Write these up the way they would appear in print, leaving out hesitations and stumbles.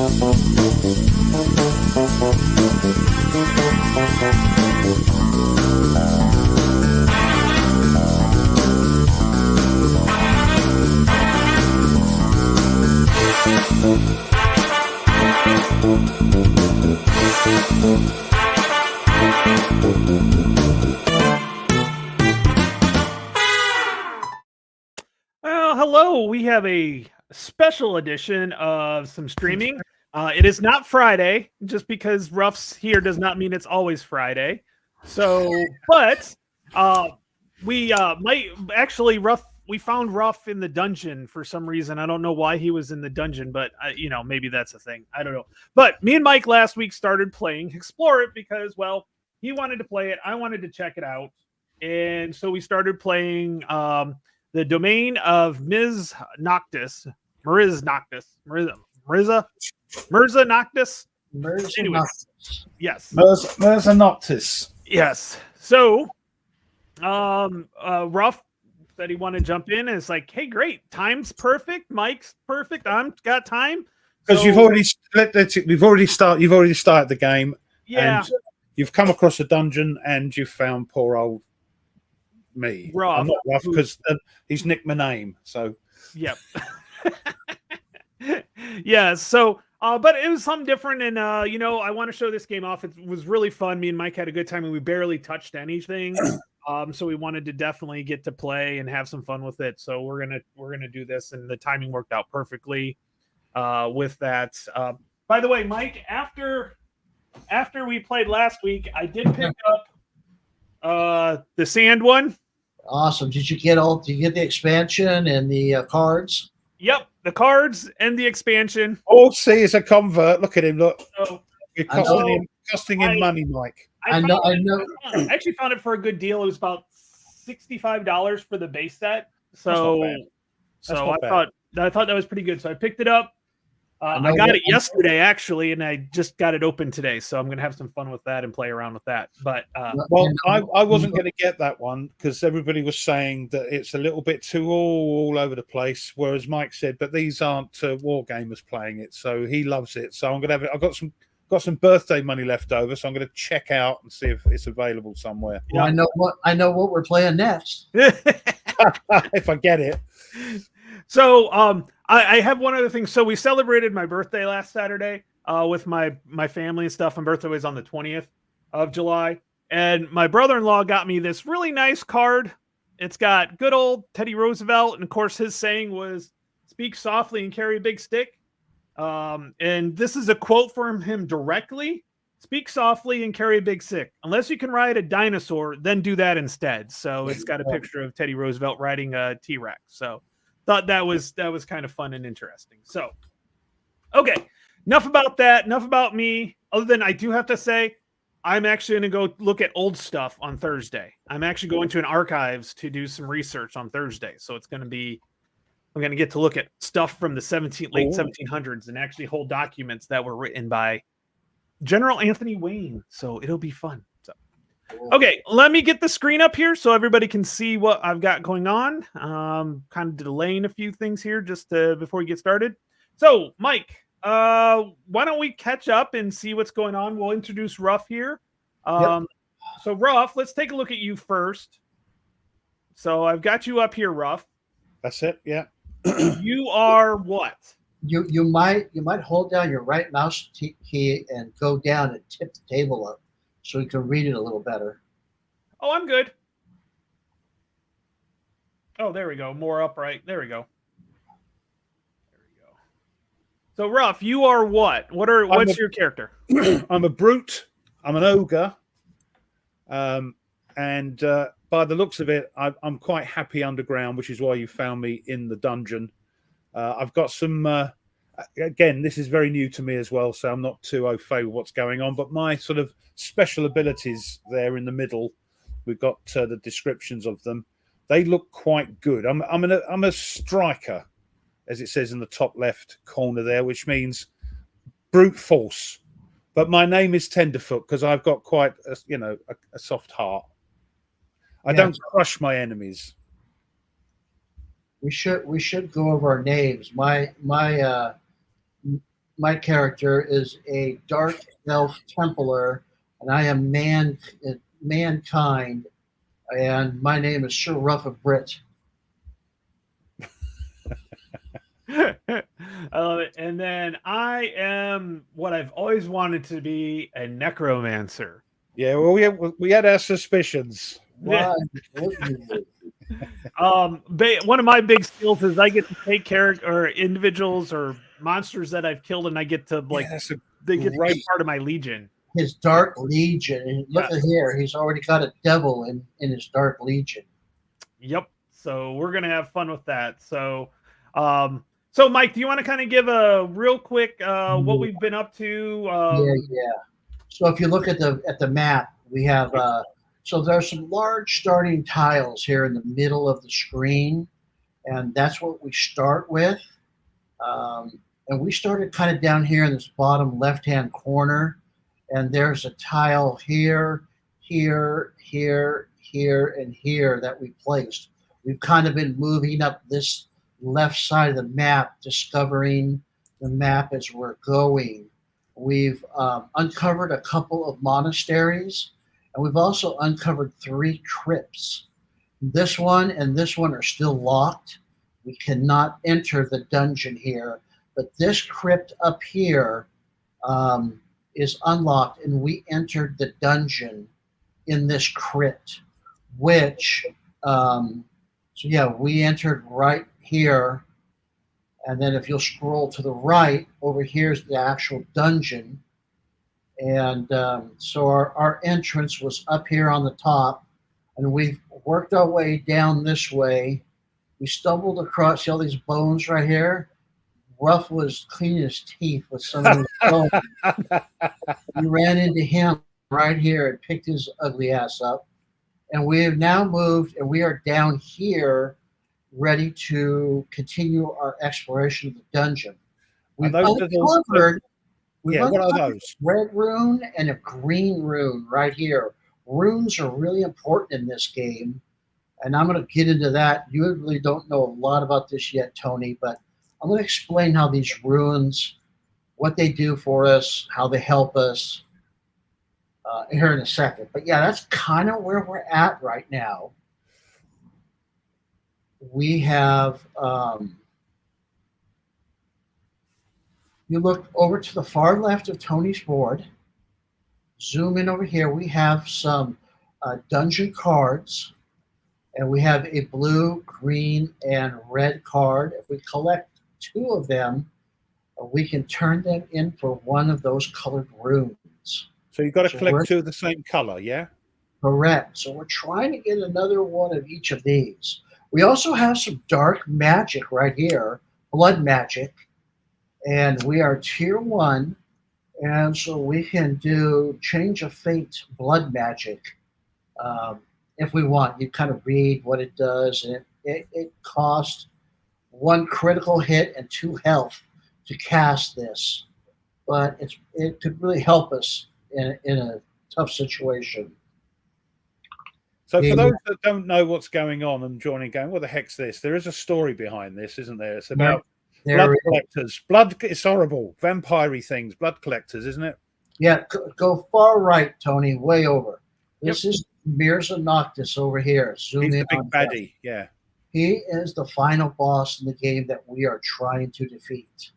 Well, hello. We have a special edition of some streaming. It is not Friday, just because Ruff's here does not mean it's always Friday. So, but we might actually we found Ruff in the dungeon for some reason. I don't know why he was in the dungeon, but maybe that's a thing. I don't know. But me and Mike last week started playing HEXplore it because, well, he wanted to play it. I wanted to check it out. And so we started playing the domain of Mirza Noctis. Anyways, yes. Mirza Noctis. Yes. So, Ruff said he wanted to jump in, and it's like, hey, great, time's perfect, Mike's perfect, I'm got time because you've already started the game. Yeah, and you've come across a dungeon and you've found poor old me. Ruff. I'm not Ruff because he's nicked my name. So, yep. Yeah. So, but it was something different, and I want to show this game off. It was really fun. Me and Mike had a good time, and we barely touched anything. So we wanted to definitely get to play and have some fun with it. So we're gonna do this, and the timing worked out perfectly with that. By the way, Mike, after we played last week, I did pick up the sand one. Awesome. Did you get the expansion and the cards? Yep, the cards and the expansion. Oh, see, it's a convert. Look at him. Look, so, you're costing him money, Mike. I know. I actually found it for a good deal. It was about $65 for the base set. So I thought that was pretty good. So I picked it up. I got it yesterday, actually, and I just got it open today. So I'm going to have some fun with that and play around with that. But I wasn't going to get that one because everybody was saying that it's a little bit too all over the place. Whereas Mike said, but these aren't war gamers playing it, so he loves it. So I'm going to have it. I've got some birthday money left over, so I'm going to check out and see if it's available somewhere. Well, I know what we're playing next. If I get it. So I have one other thing. So we celebrated my birthday last Saturday with my family and stuff. My birthday was on the 20th of July. And my brother-in-law got me this really nice card. It's got good old Teddy Roosevelt. And, of course, his saying was, speak softly and carry a big stick. And this is a quote from him directly. Speak softly and carry a big stick. Unless you can ride a dinosaur, then do that instead. So it's got a picture of Teddy Roosevelt riding a T-Rex. So thought that was kind of fun and interesting. So, okay, enough about that. Enough about me. Other than I do have to say, I'm actually going to go look at old stuff on Thursday. I'm actually going to an archives to do some research on Thursday. So it's going to be, I'm going to get to look at stuff from the late 1700s and actually hold documents that were written by General Anthony Wayne. So it'll be fun. So, okay, let me get the screen up here so everybody can see what I've got going on. Kind of delaying a few things here just before we get started. So, Mike, why don't we catch up and see what's going on? We'll introduce Ruff here. So, Ruff, let's take a look at you first. So, I've got you up here, Ruff. That's it, yeah. You are what? You might hold down your right mouse key and go down and tip the table up so you can read it a little better. Oh, I'm good. Oh, there we go. More upright. There we go. So, Ruff, you are what? What's your character? I'm a brute. I'm an ogre. And by the looks of it, I'm quite happy underground, which is why you found me in the dungeon. I've got some... again, this is very new to me as well, so I'm not too au fait with what's going on. But my sort of special abilities there in the middle, we've got the descriptions of them. They look quite good. I'm a striker, as it says in the top left corner there, which means brute force. But my name is Tenderfoot because I've got quite a soft heart. I don't crush my enemies. We should go over our names. My my character is a dark elf Templar, and I am mankind, and my name is Sir Rough of Brit. I love it. And then I am what I've always wanted to be, a necromancer. Yeah, well, we had our suspicions. Why wouldn't you? One of my big skills is I get to take care or individuals or monsters that I've killed, and I get to Yeah, that's a they get to be great. part of my legion. His Dark Legion. And look at here, he's already got a devil in his Dark Legion. Yep. So we're gonna have fun with that. So Mike, do you want to kind of give a real quick what we've been up to? Yeah. So if you look at the map, we have so there's some large starting tiles here in the middle of the screen, and that's what we start with. And we started kind of down here in this bottom left-hand corner, and there's a tile here, here, here, here, and here that we placed. We've kind of been moving up this left side of the map, discovering the map as we're going. We've uncovered a couple of monasteries, and we've also uncovered 3 crypts. This one and this one are still locked. We cannot enter the dungeon here, but this crypt up here is unlocked, and we entered the dungeon in this crypt, which, so yeah, we entered right here. And then if you'll scroll to the right, over here's the actual dungeon. And so our entrance was up here on the top, and we've worked our way down this way. We stumbled across, see all these bones right here? Ruff was cleaning his teeth with some of these bones. We ran into him right here and picked his ugly ass up. And we have now moved, and we are down here ready to continue our exploration of the dungeon. We've uncovered what are those? Red rune and a green rune right here. Runes are really important in this game, and I'm going to get into that. You really don't know a lot about this yet, Tony, but I'm going to explain how these runes, what they do for us, how they help us here in a second. But yeah, that's kind of where we're at right now. We have, you look over to the far left of Tony's board, zoom in over here, we have some dungeon cards, and we have a blue, green, and red card. If we collect 2 of them, we can turn them in for one of those colored runes. So you've got to collect 2 of the same color, yeah? Correct. So we're trying to get another one of each of these. We also have some dark magic right here, blood magic, and we are tier 1, and so we can do change of fate blood magic if we want. You kind of read what it does, and it costs 1 critical hit and 2 health to cast this, but it could really help us in a tough situation. So for those that don't know what's going on and joining, going, what the heck's this? There is a story behind this, isn't there? It's about blood collectors. It's horrible. Vampire-y things. Blood collectors, isn't it? Yeah, go far right, Tony, way over. This is Mirza Noctis over here. Zoom He's in the big on baddie, him. yeah. He is the final boss in the game that we are trying to defeat.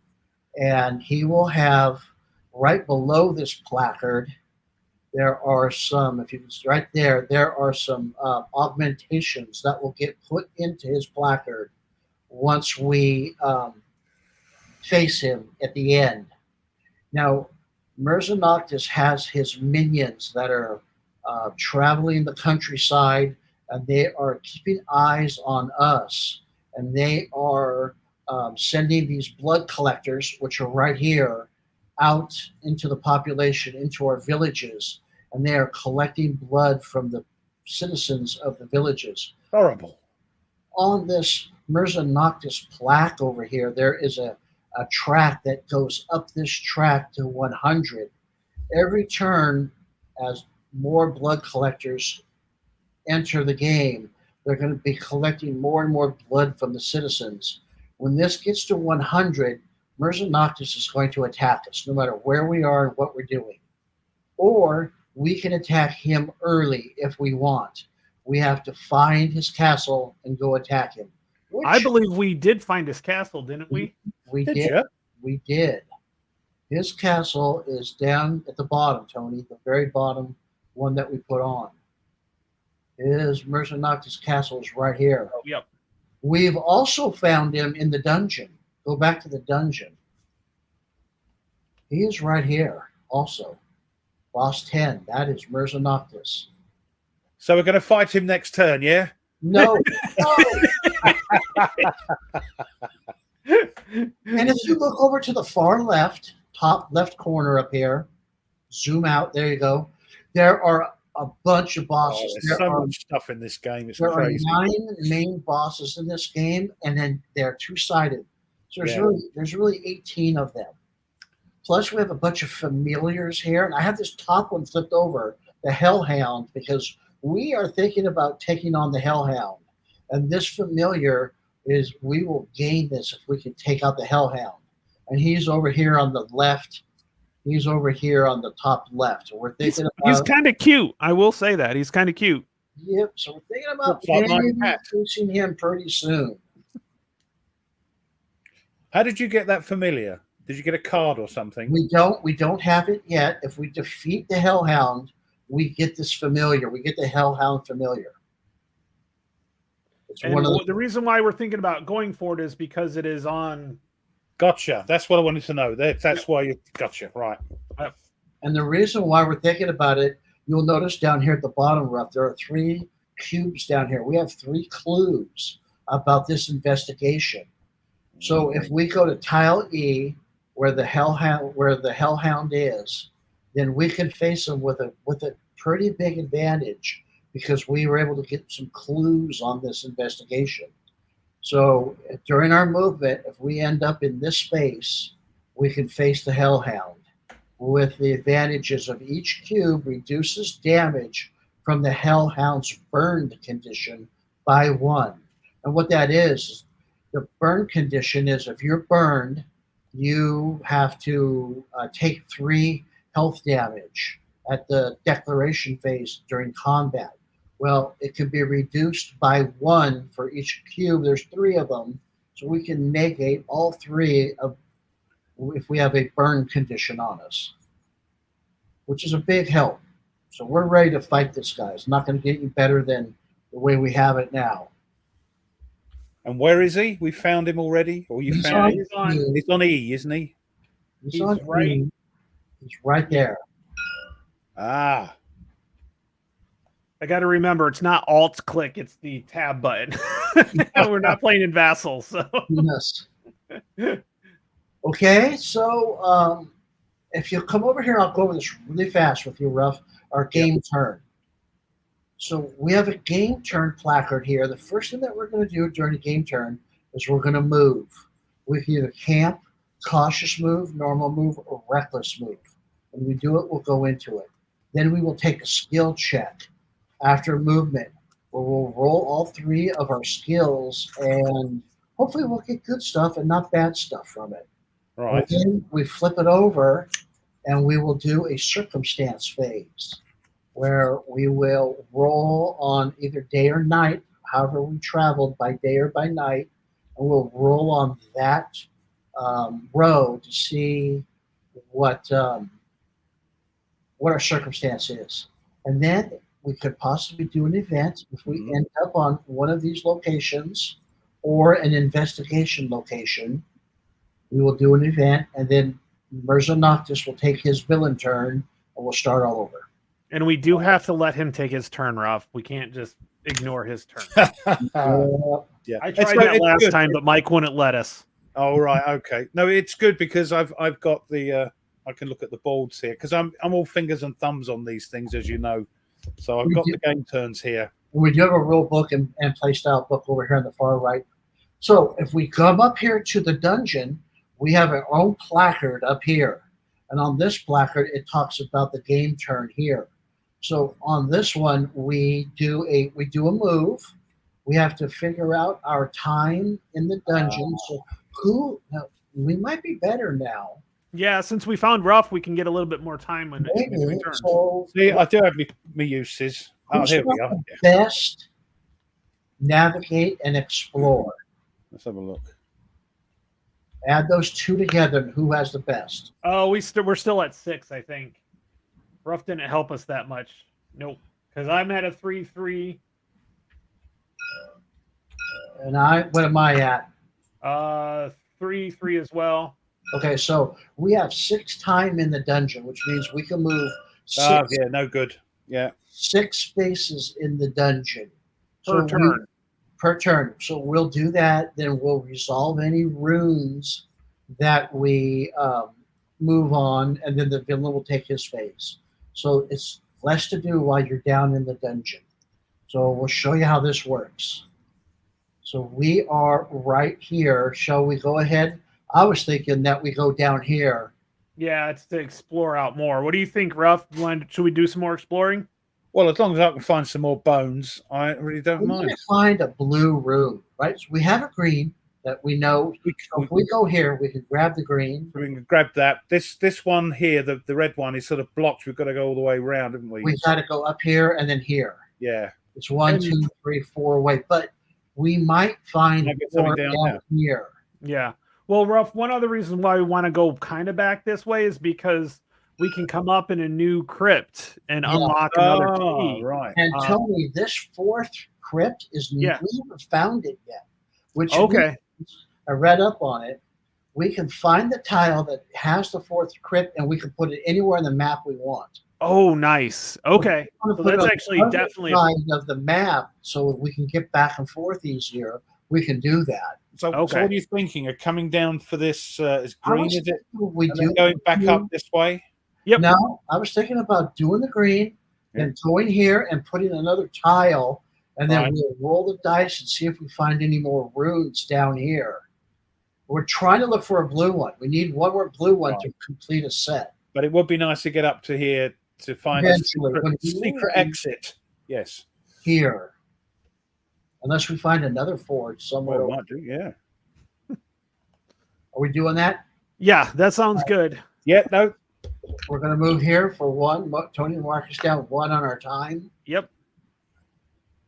And he will have, right below this placard, there are some, if you can, right there, there are some augmentations that will get put into his placard once we face him at the end. Now, Mirza Noctis has his minions that are traveling the countryside, and they are keeping eyes on us, and they are sending these blood collectors, which are right here, out into the population, into our villages, and they are collecting blood from the citizens of the villages. Horrible. On this Mirza Noctis plaque over here, there is a track that goes up this track to 100. Every turn, as more blood collectors enter the game, they're going to be collecting more and more blood from the citizens. When this gets to 100, Mirza Noctis is going to attack us no matter where we are and what we're doing. Or we can attack him early if we want. We have to find his castle and go attack him. I believe we did find his castle, didn't we? We Did did. you? We did. His castle is down at the bottom, Tony, the very bottom one that we put on. His Mirza Noctis castle is right here. Oh, yep. We've also found him in the dungeon. Go back to the dungeon. He is right here also. Boss 10. That is Mirza Noctis. So we're going to fight him next turn, yeah? No. No. And if you look over to the far left, top left corner up here, zoom out. There you go. There are a bunch of bosses. There's so much stuff in this game. It's There crazy. are 9 main bosses in this game, and then they're two-sided. So there's really 18 of them. Plus, we have a bunch of familiars here, and I have this top one flipped over, the Hellhound, because we are thinking about taking on the Hellhound. And this familiar is, we will gain this if we can take out the Hellhound. And he's over here on the left. He's over here on the top left. So we're thinking He's kind of cute. I will say that. He's kind of cute. Yep. So we're thinking about Looks like my maybe cat. facing him pretty soon. How did you get that familiar? Did you get a card or something? We don't have it yet. If we defeat the Hellhound, we get this familiar. We get the Hellhound familiar. It's And one of the reason why we're thinking about going for it is because it is on. Gotcha. That's what I wanted to know. That's why you gotcha. Right. And the reason why we're thinking about it, you'll notice down here at the bottom, Ruff, there are 3 cubes down here. We have 3 clues about this investigation. So if we go to tile E, where the Hellhound is, then we can face him with a pretty big advantage because we were able to get some clues on this investigation. So during our movement, if we end up in this space, we can face the Hellhound with the advantages of each cube reduces damage from the Hellhound's burned condition by 1. And what that is the burn condition is if you're burned, you have to take 3 health damage at the declaration phase during combat. Well, it can be reduced by 1 for each cube. There's 3 of them, so we can negate all 3 of if we have a burn condition on us, which is a big help. So we're ready to fight this guy. It's not going to get any better than the way we have it now. And where is he? We found him already, or you found him? He's on E, isn't he? He's on right. He's right there. Ah. I got to remember, it's not Alt click; it's the tab button. We're not playing in Vassal, so. Yes. Okay, so if you come over here, I'll go over this really fast with you, Ruff. Our game turn. So we have a game turn placard here. The first thing that we're going to do during a game turn is we're going to move. We can either camp, cautious move, normal move, or reckless move. When we do it, we'll go into it. Then we will take a skill check after movement, where we'll roll all 3 of our skills, and hopefully we'll get good stuff and not bad stuff from it. Right. Then we flip it over, and we will do a circumstance phase, where we will roll on either day or night, however we traveled by day or by night, and we'll roll on that row to see what our circumstance is. And then we could possibly do an event if we end up on one of these locations or an investigation location. We will do an event, and then Mirza Noctis will take his villain turn, and we'll start all over. And we do have to let him take his turn, Ruff. We can't just ignore his turn. Yeah. I tried that last time, but Mike wouldn't let us. Oh, right. Okay. No, it's good because I've got the I can look at the boards here because I'm all fingers and thumbs on these things, as you know. So I've got the game turns here. We do have a rule book and play style book over here on the far right. So if we come up here to the dungeon, we have our own placard up here. And on this placard, it talks about the game turn here. So on this one, we do a move. We have to figure out our time in the dungeon. So we might be better now. Yeah, since we found rough, we can get a little bit more time when Maybe. it returns. So See, I do have me uses. Oh, who's here we got are. the Yeah. best navigate and explore? Let's have a look. Add those two together. And who has the best? Oh, we're still at 6, I think. Rough didn't help us that much. Nope, because I'm at a 3-3. And what am I at? 3-3 as well. Okay, so we have 6 time in the dungeon, which means we can move Oh, yeah, no good. Yeah. 6 spaces in the dungeon Per turn. Per turn. So we'll do that. Then we'll resolve any runes that we move on, and then the villain will take his phase. So it's less to do while you're down in the dungeon. So we'll show you how this works. So we are right here. Shall we go ahead? I was thinking that we go down here. Yeah, it's to explore out more. What do you think, Ruff? Should we do some more exploring? Well, as long as I can find some more bones, I really don't We mind. need to find a blue rune, right? So we have a green that we know. So if we go here, we can grab the green. We can grab that. This one here, the red one, is sort of blocked. We've got to go all the way around, haven't we? We've got to go up here and then here. Yeah. It's 1, 2, 3, 4 away. But we might find more down here. Yeah. Well, Ruff, one other reason why we want to go kind of back this way is because we can come up in a new crypt and unlock another key. Right. And Tony, this 4th crypt is new. We haven't found it yet. Which means, I read up on it. We can find the tile that has the 4th crypt, and we can put it anywhere in the map we want. Oh, nice. Okay. So that's actually definitely side of the map, so we can get back and forth easier. We can do that. So what are you thinking? Are coming down for this is green? Is it? We do going back up this way. Yep. No, I was thinking about doing the green and going here and putting another tile, and then we'll roll the dice and see if we find any more runes down here. We're trying to look for a blue one. We need one more blue one to complete a set. But it would be nice to get up to here to find a secret exit. Yes. Here. Unless we find another forge somewhere. Well, might do, yeah. Are we doing that? Yeah, that sounds good. Yeah, no. We're going to move here for 1. Tony and Marcus down 1 on our time. Yep.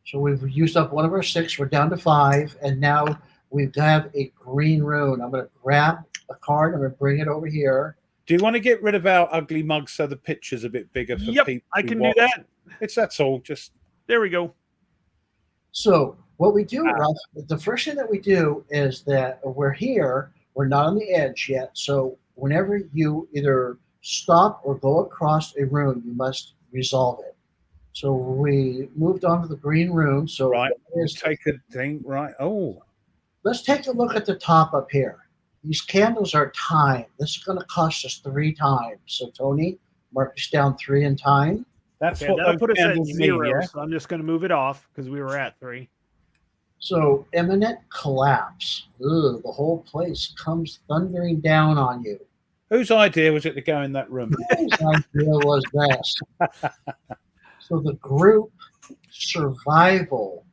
So we've used up one of our 6. We're down to 5. And now we have a green rune. I'm going to grab a card. I'm going to bring it over here. Do you want to get rid of our ugly mugs so the picture's a bit bigger for people? I can do that. That's all. Just there we go. So what we do, Ruff, the first thing that we do is that we're here. We're not on the edge yet. So whenever you either stop or go across a rune, you must resolve it. So we moved on to the green rune. So take a thing. Right. Oh. Let's take a look at the top up here. These candles are time. This is going to cost us 3 times. So Tony, mark us down 3 in time. That's what that'll put us at 0. So I'm just going to move it off because we were at 3. So imminent collapse. Ooh, the whole place comes thundering down on you. Whose idea was it to go in that room? Whose idea was that? So the group survival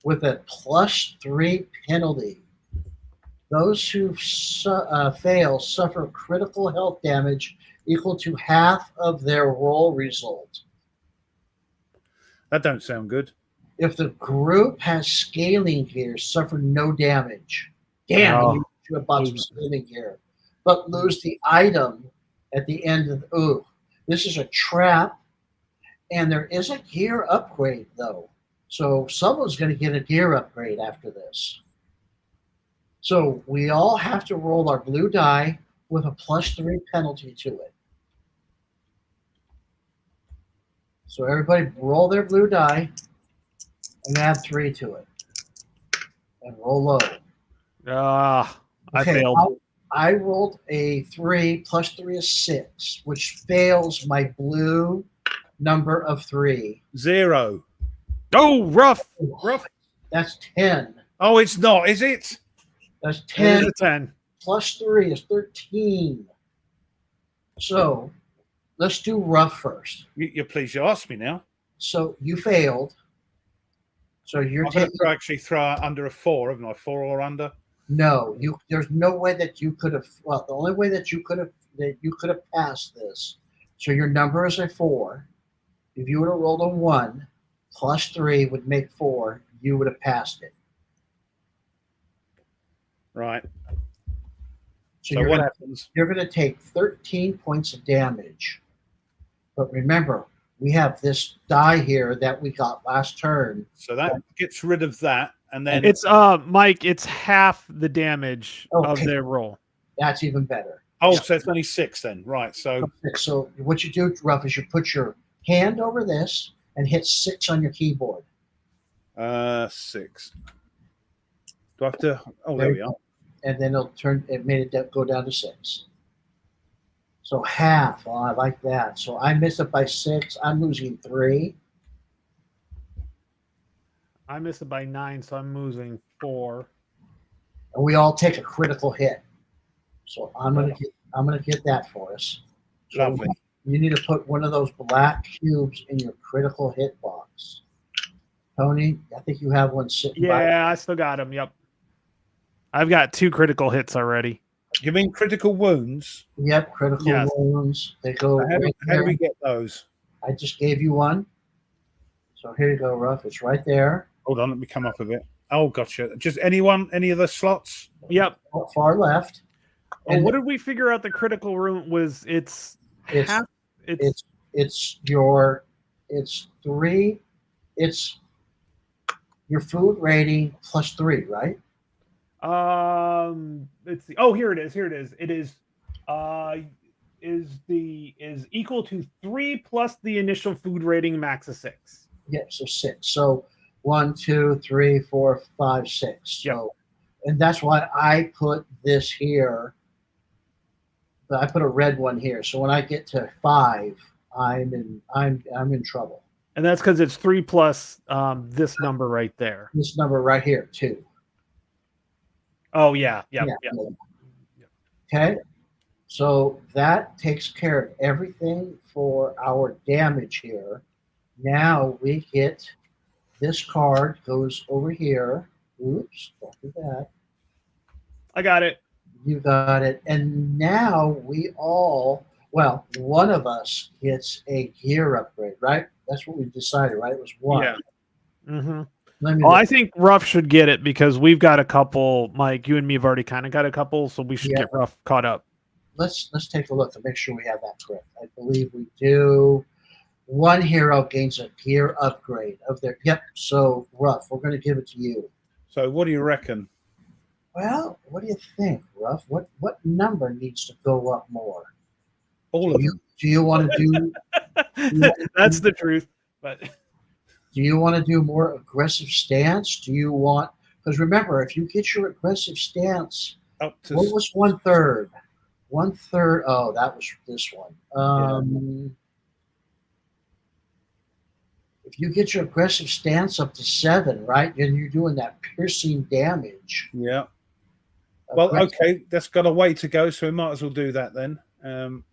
with a +3 penalty. Those who fail suffer critical health damage equal to half of their roll result. That don't sound good. If the group has scaling gear, suffer no damage. Damn, you should have bought some scaling gear. But lose the item at the end of this is a trap, and there is a gear upgrade, though. So someone's going to get a gear upgrade after this. So we all have to roll our blue die with a +3 penalty to it. So everybody roll their blue die and add 3 to it. And roll low. I failed. I rolled a 3 +3 is 6, which fails my blue number of 3. 0. Oh, rough. That's 10. Oh, it's not, is it? That's 10. 10. +3 is 13. So let's do rough first. You please, you asked me now. So you failed. So you're I'm going to actually throw it under a 4, haven't I? 4 or under. No, there's no way that you could have. Well, the only way that you could have passed this. So your number is a 4. If you would have rolled a 1, plus 3 would make 4. You would have passed it. Right. So So what happens? You're going to take 13 points of damage. But remember, we have this die here that we got last turn. So that gets rid of that, and then It's Mike, it's half the damage of their roll. That's even better. oh, so it's only 6 then, right? So what you do, Ruff, is you put your hand over this and hit 6 on your keyboard. 6. Do I have to? Oh, there we are. And then it made it go down to 6. So half. Oh, I like that. So I missed it by 6. I'm losing 3. I missed it by 9, so I'm losing 4. And we all take a critical hit. So I'm gonna get that for us. So Lovely. You need to put one of those black cubes in your critical hit box. Tony, I think you have one sitting by. Yeah, I still got him. Yep. I've got 2 critical hits already. You mean critical wounds? Yep, critical wounds. They go. How do we get those? I just gave you one. So here you go, Ruff. It's right there. Hold on, let me come up a bit. Oh, gotcha. Just any of the slots? Yep. Far left. And what did we figure out the critical room was? It's 3. It's your food rating plus 3, right? Let's see. Oh, here it is. It is equal to 3 plus the initial food rating max of 6. Yeah, so 6. So 1, 2, 3, 4, 5, 6. So, and that's why I put this here. But I put a red one here. So when I get to 5, I'm in trouble. And that's because it's 3 plus this number right there. This number right here, 2. Oh yeah. Okay. So that takes care of everything for our damage here. Now we get this card goes over here. Oops, don't do that. I got it. You got it. And now one of us gets a gear upgrade, right? That's what we decided, right? It was 1. Yeah. Mm-hmm. I think Ruff should get it because we've got a couple. Mike, you and me have already kind of got a couple, so we should get Ruff caught up. Let's take a look and make sure we have that correct. I believe we do. One hero gains a gear upgrade of their. Yep. So Ruff, we're going to give it to you. So what do you reckon? Well, what do you think, Ruff? What number needs to go up more? All of them. Do you want to do? That's the truth. But do you want to do more aggressive stance? Do you want? Because remember, if you get your aggressive stance, up to what was 1/3? 1/3. Oh, that was this one. If you get your aggressive stance up to 7, right, and you're doing that piercing damage. Yeah. Well, okay, that's got a way to go, so we might as well do that then. And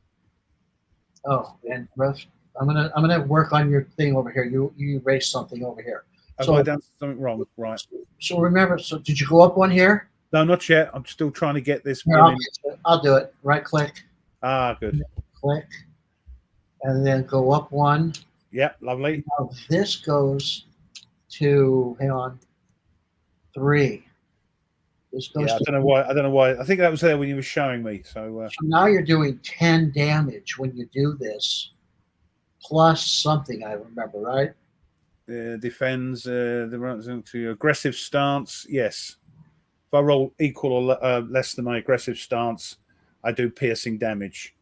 Ruff, I'm gonna work on your thing over here. You erase something over here. Have I done something wrong? Right. So remember. So did you go up one here? No, not yet. I'm still trying to get this. Here, I'll do it. Right click. Good. Click, and then go up 1. Yeah, lovely. Now this goes to 3. This goes. I don't know why. I think that was there when you were showing me. So now you're doing 10 damage when you do this, plus something. I remember, right? Defends the runs to aggressive stance. Yes. If I roll equal or less than my aggressive stance, I do piercing damage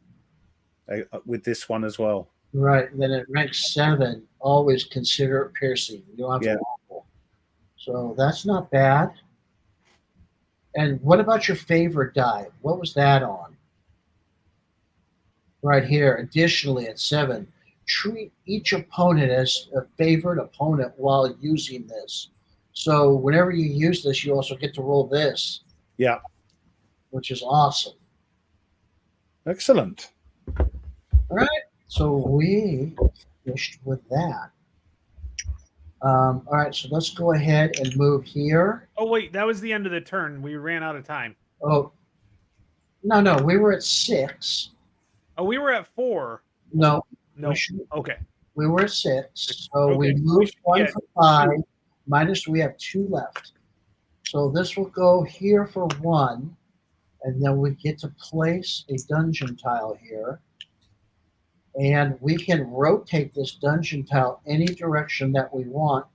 with this one as well. Right. And then at rank 7, always consider piercing. You don't have to roll. So that's not bad. And what about your favorite die? What was that on? Right here. Additionally, at 7, treat each opponent as a favorite opponent while using this. So whenever you use this, you also get to roll this. Yeah. Which is awesome. Excellent. All right. So we finished with that. All right, so let's go ahead and move here. Oh wait, that was the end of the turn. We ran out of time. Oh, no, we were at 6. Oh, we were at 4. No, No. Okay. we were at 6. So Okay, we so we moved should 1 get for 5. 2. Minus, we have 2 left. So this will go here for 1. And then we get to place a dungeon tile here. And we can rotate this dungeon tile any direction that we want.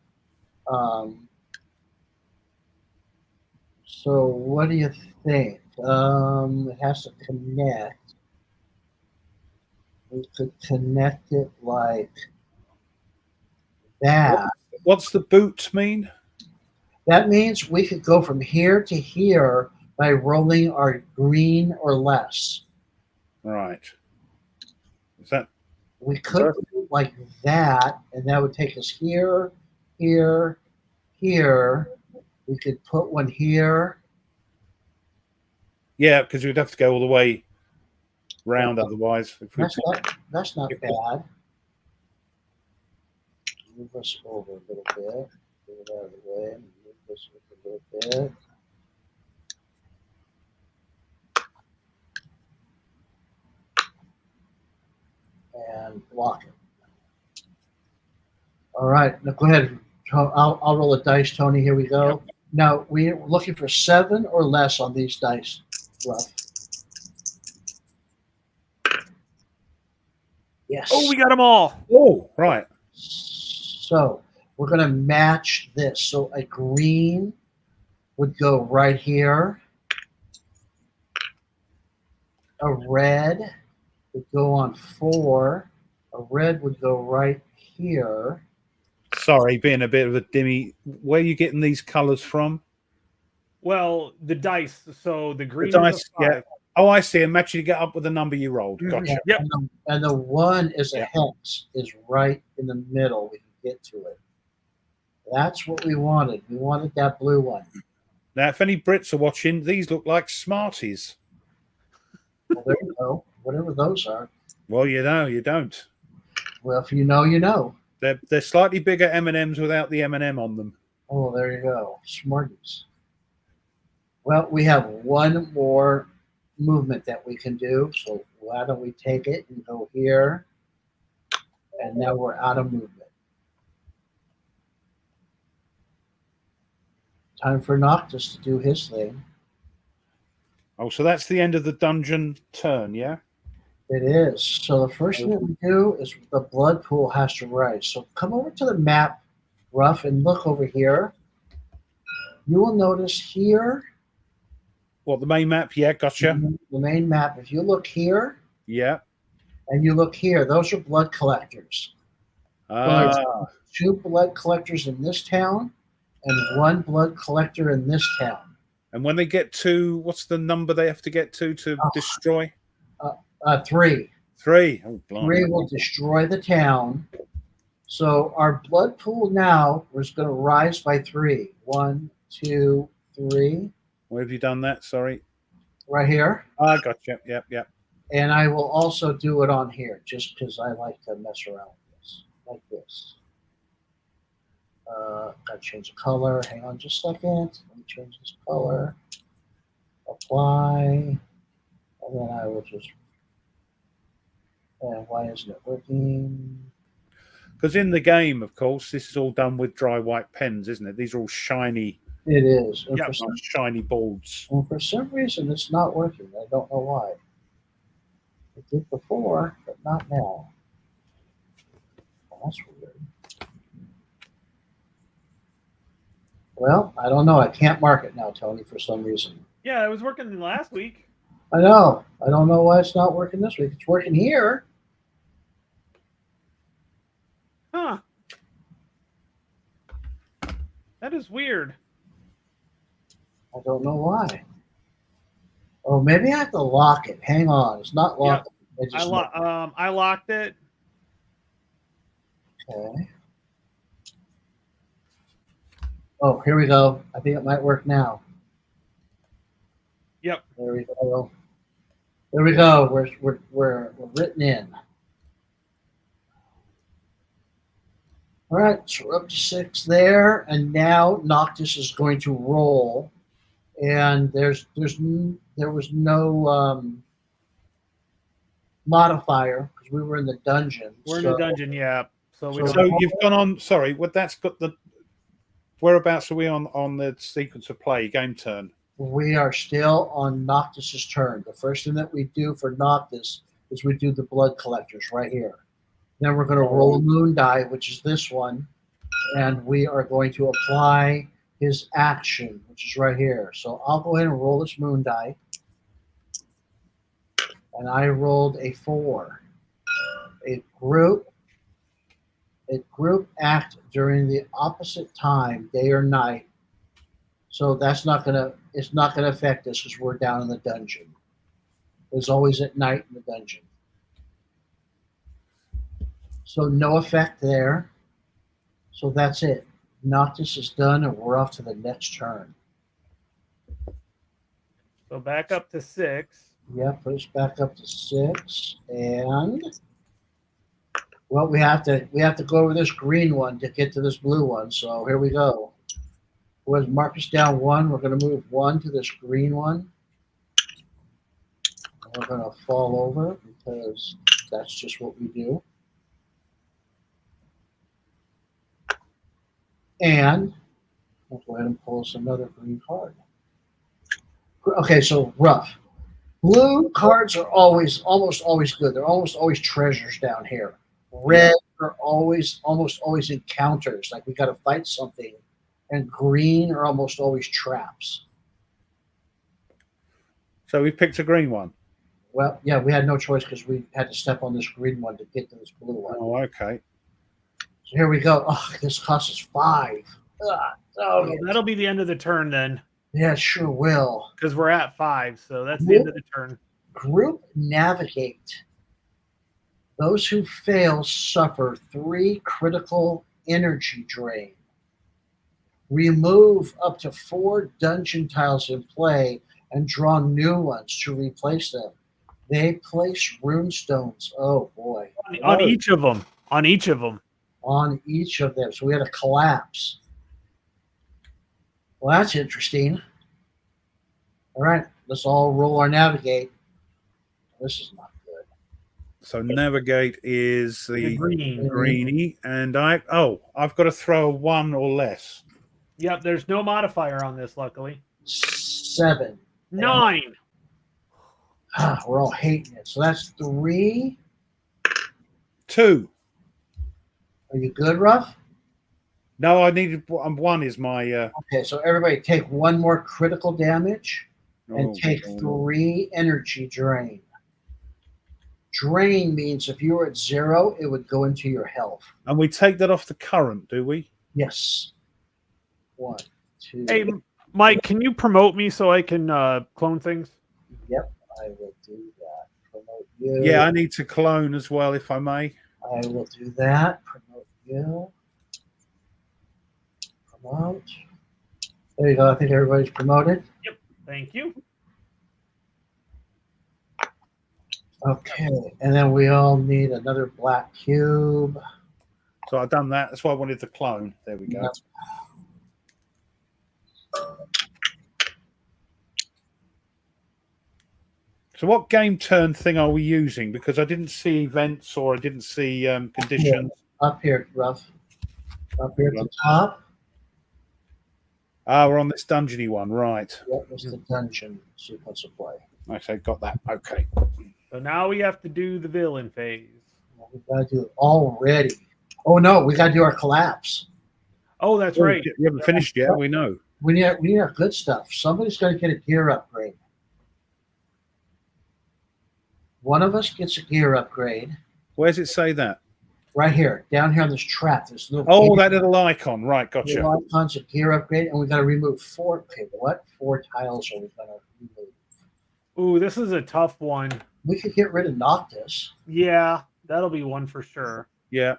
So what do you think? It has to connect. We could connect it like that. What's the boot mean? That means we could go from here to here by rolling our green or less. Right. Is that We could do it like that, and that would take us here, here, here. We could put one here. Yeah, because we'd have to go all the way round otherwise. If we That's not bad. Move us over a little bit. Get it out of the way. Move this over a little bit. And block it. All right, now go ahead. I'll roll a dice, Tony. Here we go. Yep. Now we're looking for 7 or less on these dice. Rough. Yes. Oh, we got them all. Oh, right. So we're going to match this. So a green would go right here. A red would go on 4. A red would go right here. Sorry, being a bit of a dimmy. Where are you getting these colours from? Well, the dice. So the green The is dice, a 5. yeah. Oh, I see. And match you get up with the number you rolled. Gotcha. Yep. And the 1 is a hex, is right in the middle. We can get to it. That's what we wanted. We wanted that blue one. Now, if any Brits are watching, these look like Smarties. Well, there you go. Whatever those are. Well, you know, you don't. Well, if you know, you know. They're slightly bigger M&Ms without the M&M on them. Oh, there you go. Smarties. Well, we have one more movement that we can do. So why don't we take it and go here? And now we're out of movement. Time for Noctis to do his thing. Oh, so that's the end of the dungeon turn, yeah? It is. So the first thing that we do is the blood pool has to rise. So come over to the map, Ruff, and look over here. You will notice here. What, the main map? Yeah, gotcha. The main map. If you look here. Yeah. And you look here, those are blood collectors. There's 2 blood collectors in this town and 1 blood collector in this town. And when they get to, what's the number they have to get to destroy? 3. 3. Oh, blimey. 3 will destroy the town. So our blood pool now is going to rise by 3. 1, 2, 3. Where have you done that? Sorry. Right here. I gotcha. Yep. And I will also do it on here just because I like to mess around with this, like this. Got to change the color. Hang on just a second. Let me change this color. Apply. And then I will just. And why isn't it working? Because in the game, of course, this is all done with dry white pens, isn't it? These are all shiny. It is. And Yep. Shiny boards. and for some reason, it's not working. I don't know why. It did before, but not now. Well, that's weird. Well, I don't know. I can't mark it now, Tony, for some reason. Yeah, it was working last week. I know. I don't know why it's not working this week. It's working here. Huh. That is weird. I don't know why. Oh, maybe I have to lock it. Hang on. It's not locked. I locked it. Okay. Oh, here we go. I think it might work now. Yep. There we go. There we go. We're written in. All right, so we're up to 6 there, and now Noctis is going to roll, and there was no modifier because we were in the dungeon. We're in a dungeon, yeah. So we don't. So you've gone on. Sorry, what that's got the. Whereabouts are we on the sequence of play? Game turn. We are still on Noctis's turn. The first thing that we do for Noctis is we do the blood collectors right here. Then we're going to roll a moon die, which is this one, and we are going to apply his action, which is right here. So I'll go ahead and roll this moon die. And I rolled a 4. A group act during the opposite time, day or night. So it's not gonna affect us because we're down in the dungeon. It's always at night in the dungeon. So no effect there. So that's it. Noctis is done, and we're off to the next turn. So back up to 6. Yeah, put us back up to 6, and well, we have to go over this green one to get to this blue one. So here we go. Was Marcus down 1? We're going to move 1 to this green one. And we're going to fall over because that's just what we do. And we'll go ahead and pull us another green card. Okay, so rough. Blue cards are almost always good. They're almost always treasures down here. Red are almost always encounters, like we got to fight something. And green are almost always traps. So we picked a green one. Well, yeah, we had no choice because we had to step on this green one to get to this blue one. Oh, okay. So here we go. Oh, this costs us 5. Well, that'll be the end of the turn then. Yeah, sure will. Because we're at 5, so that's the end of the turn. Group navigate. Those who fail suffer 3 critical energy drain. Remove up to 4 dungeon tiles in play and draw new ones to replace them. They place rune stones. Oh boy. On each of them. On each of them. On each of them. So we had a collapse. Well, that's interesting. All right, let's all roll our navigate. This is not good. So navigate is the green. greeny, and I've got to throw a 1 or less. Yep, there's no modifier on this, luckily. 7. 9. We're all hating it. So that's 3. 2. Are you good, Ruff? No, I needed 1 is my... Okay, so everybody take 1 more critical damage and take 3 energy drain. Drain means if you were at 0, it would go into your health. And we take that off the current, do we? Yes. 1, 2. Hey, Mike, can you promote me so I can clone things? Yep, I will do that. Promote you. Yeah, I need to clone as well, if I may. I will do that. Promote you. Promote. There you go. I think everybody's promoted. Yep. Thank you. Okay, and then we all need another black cube. So I've done that. That's why I wanted to clone. There we go. Yep. So what game turn thing are we using? Because I didn't see events or I didn't see conditions. Up here, Ruff. Up here at the top. Ah, we're on this dungeony one, right. Yep, it's the dungeon sequence of play. Okay, got that. Okay. So now we have to do the villain phase. Well, we got to do it already. Oh, no, we got to do our collapse. Oh, that's right. We haven't finished yet, we know. We need our good stuff. Somebody's got to get a gear upgrade. One of us gets a gear upgrade. Where does it say that? Right here, down here on this trap. This little that little icon. Right, gotcha. little icon's a gear upgrade, and we got to remove 4. Okay, what 4 tiles are we going to remove? Ooh, this is a tough one. We could get rid of Noctis. Yeah, that'll be one for sure. Yeah.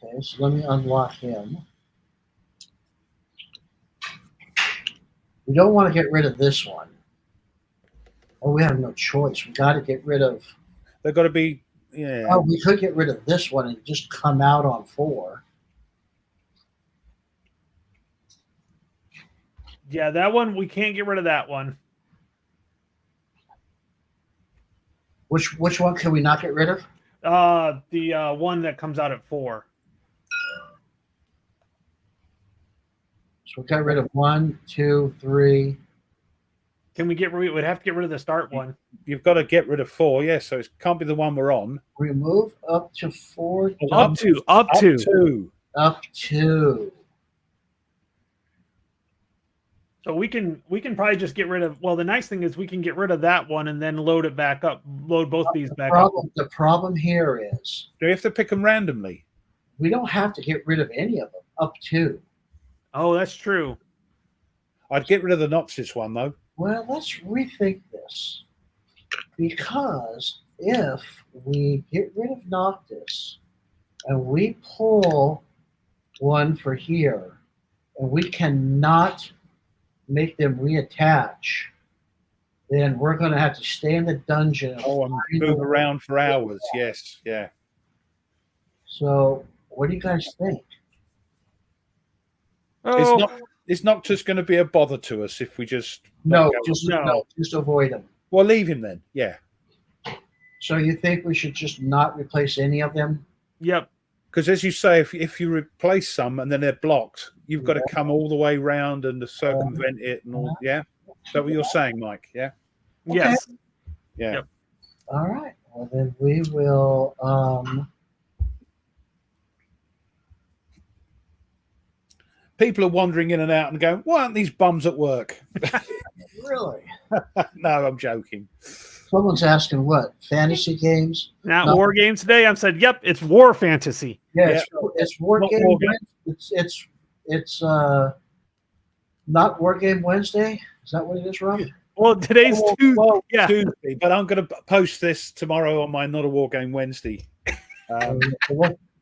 Okay, so let me unlock him. We don't want to get rid of this one. Oh, we have no choice. We got to get rid of. They've got to be Yeah. Oh, we could get rid of this one and just come out on 4. Yeah, that one, we can't get rid of that one. Which one can we not get rid of? The one that comes out at 4. So we got rid of 1, 2, 3. Can we get rid? We'd have to get rid of the start one. You've got to get rid of 4, yeah. So it can't be the one we're on. Remove up to 4. Up to. Up to. So we can probably just get rid of. Well, the nice thing is we can get rid of that one and then load it back up. Load both these back up. The problem here is, do we have to pick them randomly? We don't have to get rid of any of them. Up to. Oh, that's true. I'd get rid of the Noctis one though. Well, let's rethink this, because if we get rid of Noctis and we pull one for here, and we cannot make them reattach, then we're going to have to stay in the dungeon. And move around for hours. Yes, yeah. So, what do you guys think? Oh. It's not just going to be a bother to us if we just just avoid him. Well, leave him then. Yeah. So you think we should just not replace any of them? Yep. Because as you say, if you replace some and then they're blocked, you've got to come all the way round and circumvent it and all. Yeah. Is that what you're saying, Mike? Yeah. Okay. Yes. Yeah. Yep. All right. Well, then we will. People are wandering in and out and going, "Why aren't these bums at work?" Really? No, I'm joking. Someone's asking what? Fantasy games? Not war games today. I said, "Yep, it's war fantasy." Yeah, it's war game. It's not war game Wednesday. Is that what it is, Rob? Well, today's Tuesday, but I'm going to post this tomorrow on my Not a War Game Wednesday.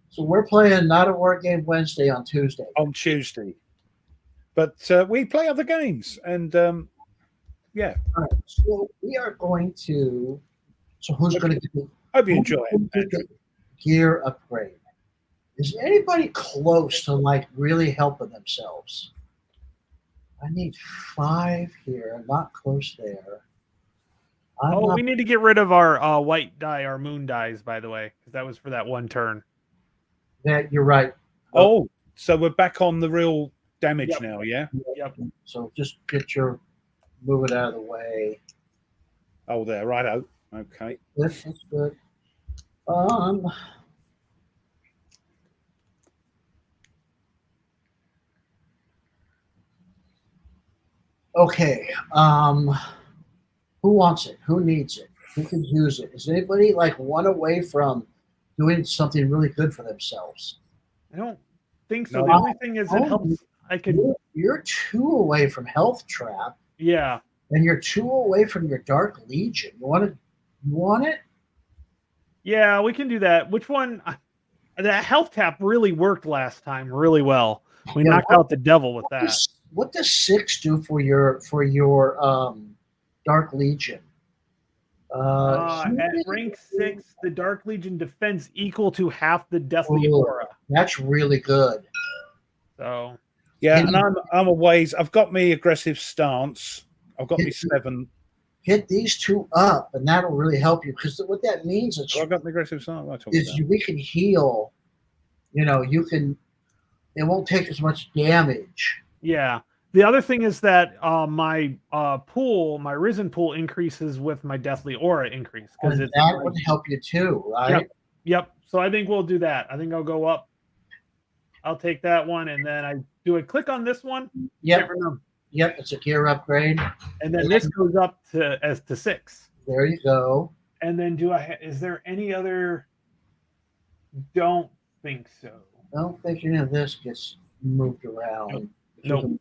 So we're playing Not a War Game Wednesday on Tuesday. On Tuesday. But we play other games. And, yeah. All right. So we are going to... So who's going to do... Hope you enjoy it. Gear upgrade. Is anybody close to, really helping themselves? I need 5 here. Not close there. We need to get rid of our white die, our moon dies, by the way, because that was for that one turn. That you're right. Oh, so we're back on the real damage now, yeah? Yep. So just move it out of the way. Oh, there, righto. Okay. This is good. Okay. Who wants it? Who needs it? Who can use it? Is anybody one away from doing something really good for themselves? I don't think so. The only thing is it helps. You're 2 away from Health Trap. Yeah. And you're 2 away from your Dark Legion. You want it? Yeah, we can do that. Which one? That Health Tap really worked last time really well. We knocked out the devil with that. What does 6 do for your Dark Legion? At rank 6, the Dark Legion defense equal to half the Deathly Aura. That's really good. So yeah, and I'm a ways. I've got me aggressive stance. I've got me 7. Hit these 2 up, and that'll really help you, because what that means is I've got the aggressive stance. We can heal. You can. It won't take as much damage. Yeah. The other thing is that my Risen pool increases with my Deathly Aura increase. Because that would help you too, right? Yep. So I think we'll do that. I think I'll go up. I'll take that one, and then I click on this one. Yep. It's a gear upgrade. And then this goes up to 6. There you go. And then is there any other? Don't think so. I don't think any of this gets moved around. Nope.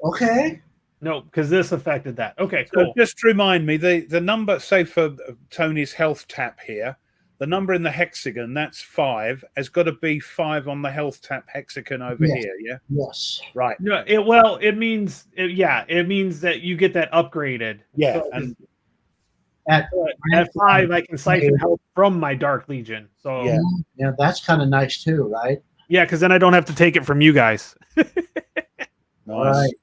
Okay. No, because this affected that. Okay, cool. So just remind me, the number, say for Tony's health tap here, the number in the hexagon, that's 5, has got to be 5 on the health tap hexagon over here, yeah? Yes. Right. No, it means that you get that upgraded. Yeah. So At At 5, I can siphon health from my Dark Legion. So Yeah. That's kind of nice too, right? yeah, because then I don't have to take it from you guys. Nice. Right.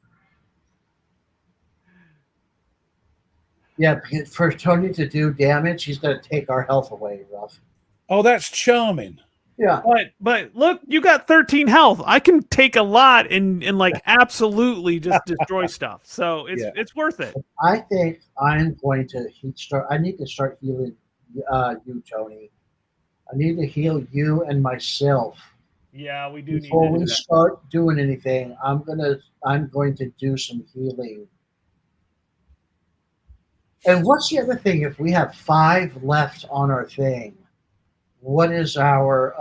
Yeah, because for Tony to do damage, he's going to take our health away, Ruff. Oh, that's charming. Yeah. But look, you got 13 health. I can take a lot and like absolutely just destroy stuff. So it's worth it. I think I'm going to start. I need to start healing you, Tony. I need to heal you and myself. Yeah, we do Before need to we do that. start doing anything, I'm going to do some healing. And what's the other thing? If we have 5 left on our thing, what is our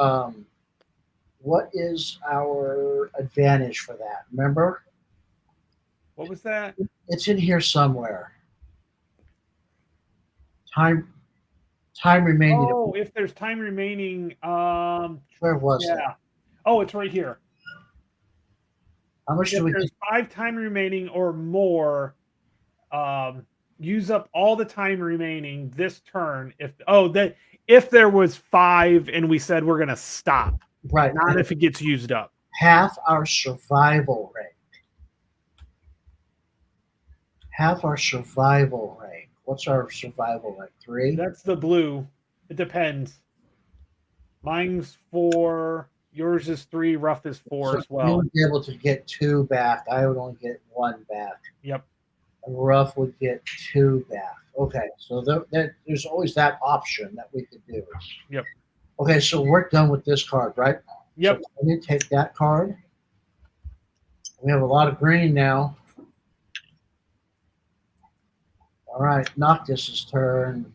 advantage for that? Remember? What was that? It's in here somewhere. Time remaining. Oh, if there's time remaining, Where was that? Oh, it's right here. How much If do we there's 5 time remaining or more, use up all the time remaining this turn. If there was 5 and we said we're gonna stop, right? Not if it gets used up. Half our survival rate. Half our survival rate. What's our survival rate? 3? That's the blue. It depends. Mine's 4. Yours is 3. Rough is 4 So as well. you would be able to get 2 back. I would only get 1 back. Yep. And Rough would get 2 back. Okay, so there's always that option that we could do. Yep. Okay, so we're done with this card, right? Yep. So let me take that card. We have a lot of green now. All right, Noctis' turn.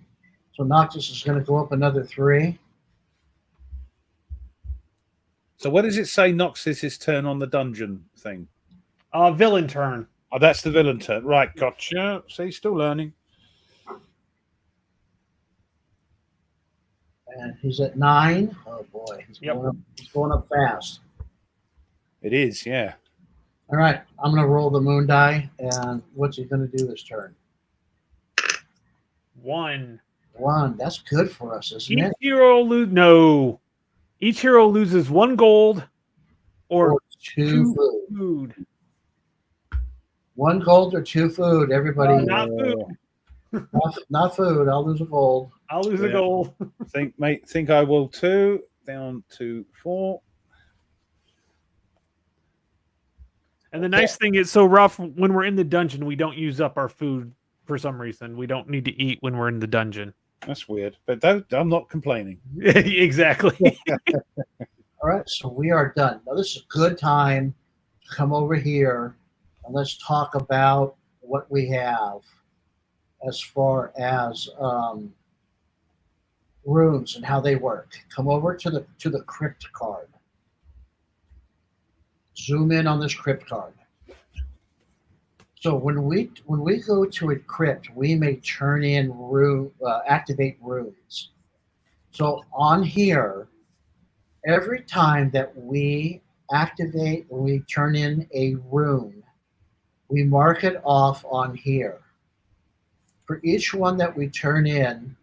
So Noctis is going to go up another 3. So what does it say Noctis' turn on the dungeon thing? Villain turn. Oh, that's the villain turn. Right, gotcha. See, still learning. And he's at 9. Oh boy, he's going up fast. It is, yeah. All right, I'm going to roll the moon die, and what's he going to do this turn? 1. 1. That's good for us, isn't it? Each hero loses 1 gold or 2 food. 1 gold or 2 food. Everybody, Not food. not food. I'll lose a gold. I'll lose a gold. Think I will too. Down to 4. And the nice thing is, so Rough, when we're in the dungeon, we don't use up our food for some reason. We don't need to eat when we're in the dungeon. That's weird, but I'm not complaining. Exactly. All right, so we are done. Now this is a good time to come over here and let's talk about what we have as far as runes and how they work. Come over to the crypt card. Zoom in on this crypt card. So when we go to a crypt, we may turn in activate runes. So on here, every time that we activate or we turn in a rune, we mark it off on here. For each one that we turn in,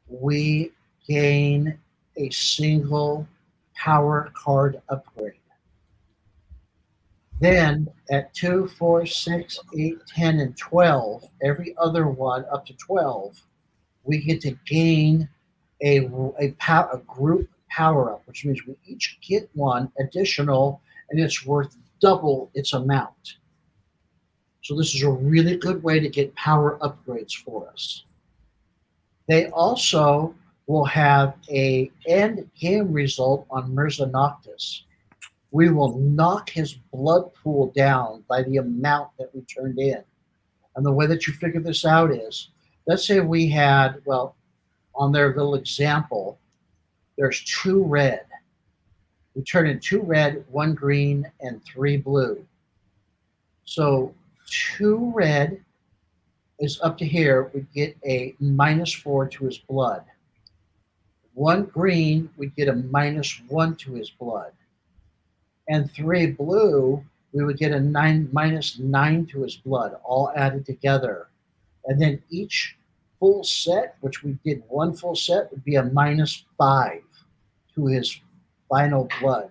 we gain a single power card upgrade. Then at 2, 4, 6, 8, 10, and 12, every other one up to 12, we get to gain a group power up, which means we each get one additional, and it's worth double its amount. So this is a really good way to get power upgrades for us. They also will have a end game result on Mirza Noctis. We will knock his blood pool down by the amount that we turned in. And the way that you figure this out is, let's say we had, well, on their little example, there's 2 red. We turn in 2 red, 1 green, and 3 blue. So 2 red is up to here. We get a -4 to his blood. 1 green, we get a -1 to his blood. And 3 blue, we would get a -9 to his blood, all added together. And then each full set, which we did one full set, would be a -5 to his final blood.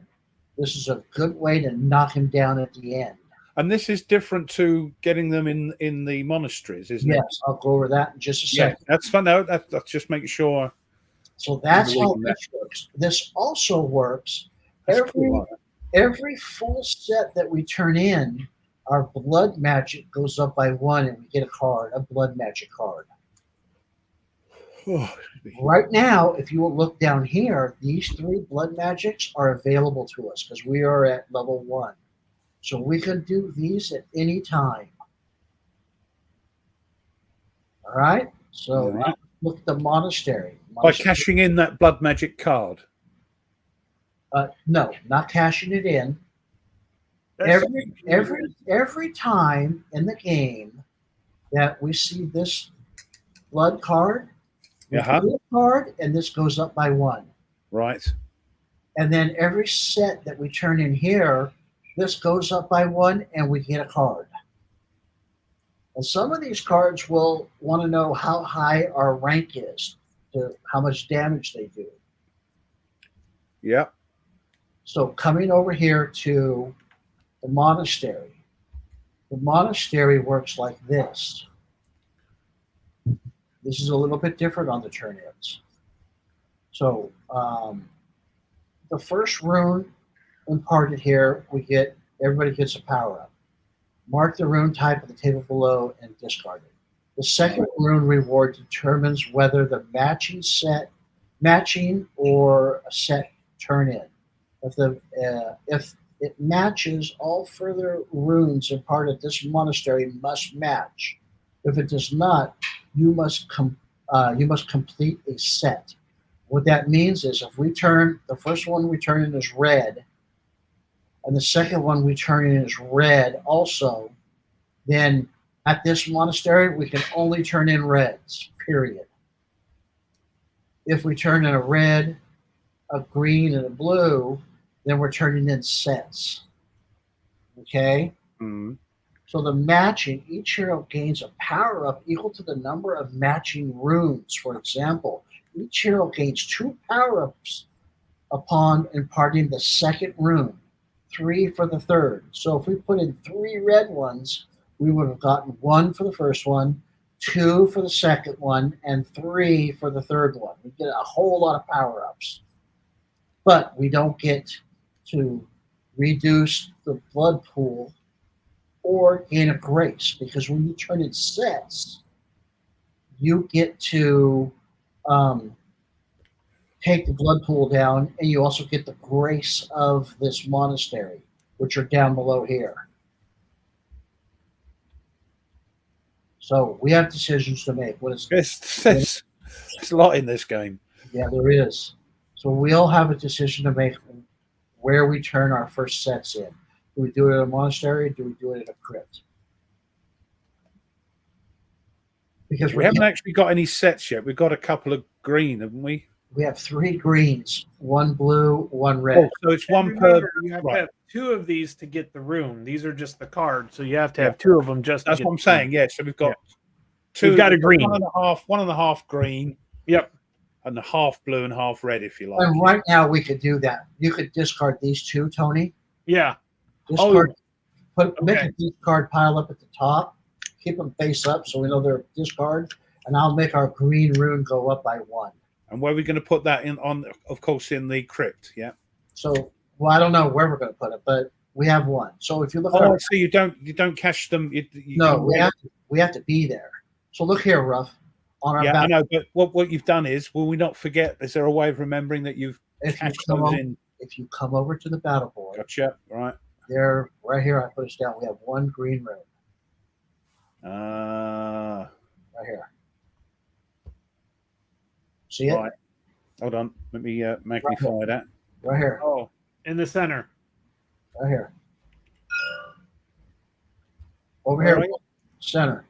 This is a good way to knock him down at the end. And this is different to getting them in the monasteries, isn't it? Yes, I'll go over that in just a Yeah, second. that's fun. No, that's just making sure. So that's how Believe in this works. This also works That's every cool. every full set that we turn in. Our blood magic goes up by 1, and we get a card, a blood magic card. Oh, Right now, if you will look down here, these 3 blood magics are available to us because we are at level 1. So we can do these at any time. All right? So all right. look at the monastery. By cashing in that blood magic card. No, not cashing it in. Every time in the game that we see this blood card, we Uh-huh. get a card, and this goes up by 1. Right. And then every set that we turn in here, this goes up by 1, and we get a card. And some of these cards will want to know how high our rank is, to how much damage they do. Yeah. So coming over here to the monastery works like this. This is a little bit different on the turn-ins. So the first rune imparted here, everybody gets a power-up. Mark the rune type at the table below and discard it. The second rune reward determines whether the matching or a set turn in. If it matches, all further runes imparted at this monastery must match. If it does not, you must complete a set. What that means is if the first one we turn in is red, and the second one we turn in is red also, then at this monastery we can only turn in reds, period. If we turn in a red, a green, and a blue, then we're turning in sets. Okay? Mm-hmm. So the matching, each hero gains a power-up equal to the number of matching runes. For example, each hero gains 2 power-ups upon imparting the second rune, 3 for the third. So if we put in 3 red ones, we would have gotten 1 for the first one, 2 for the second one, and 3 for the third one. We get a whole lot of power-ups. But we don't get to reduce the blood pool or gain a grace, because when you turn in sets, you get to take the blood pool down, and you also get the grace of this monastery, which are down below here. So we have decisions to make. There's a lot in this game. Yeah, there is. So we all have a decision to make where we turn our first sets in. Do we do it at a monastery? Do we do it at a crypt? Because We haven't actually got any sets yet. We've got a couple of green, haven't we? we have 3 greens, 1 blue, 1 red. Oh, so it's And one remember, per. you have right. to have 2 of these to get the rune. These are just the cards, so you have to have 2 of them just to That's get what I'm the saying. rune. Yeah. So we've got 2. We've got a green. 1.5 green. Yep. And a half blue and half red, if you like. And right now we could do that. You could discard these 2, Tony. Yeah. Discard, make okay. a discard pile up at the top. Keep them face up so we know they're discard. And I'll make our green rune go up by 1. And where are we going to put that in? On, of course, in the crypt. Yeah. So, well, I don't know where we're going to put it, but we have 1. So if you look at Oh, our, so you don't cash them. no, we have to be there. So look here, Ruff. On our Yeah, back, I know. But what you've done is, will we not forget? Is there a way of remembering that you've cashed those in? if you come over to the battle board, Gotcha. Right. there, right here, I put us down. We have 1 green rune Right. right here. See it? Right. Hold on. Let me magnify that. Right here. Oh, in the center. Right here. Over Where here, are you? center.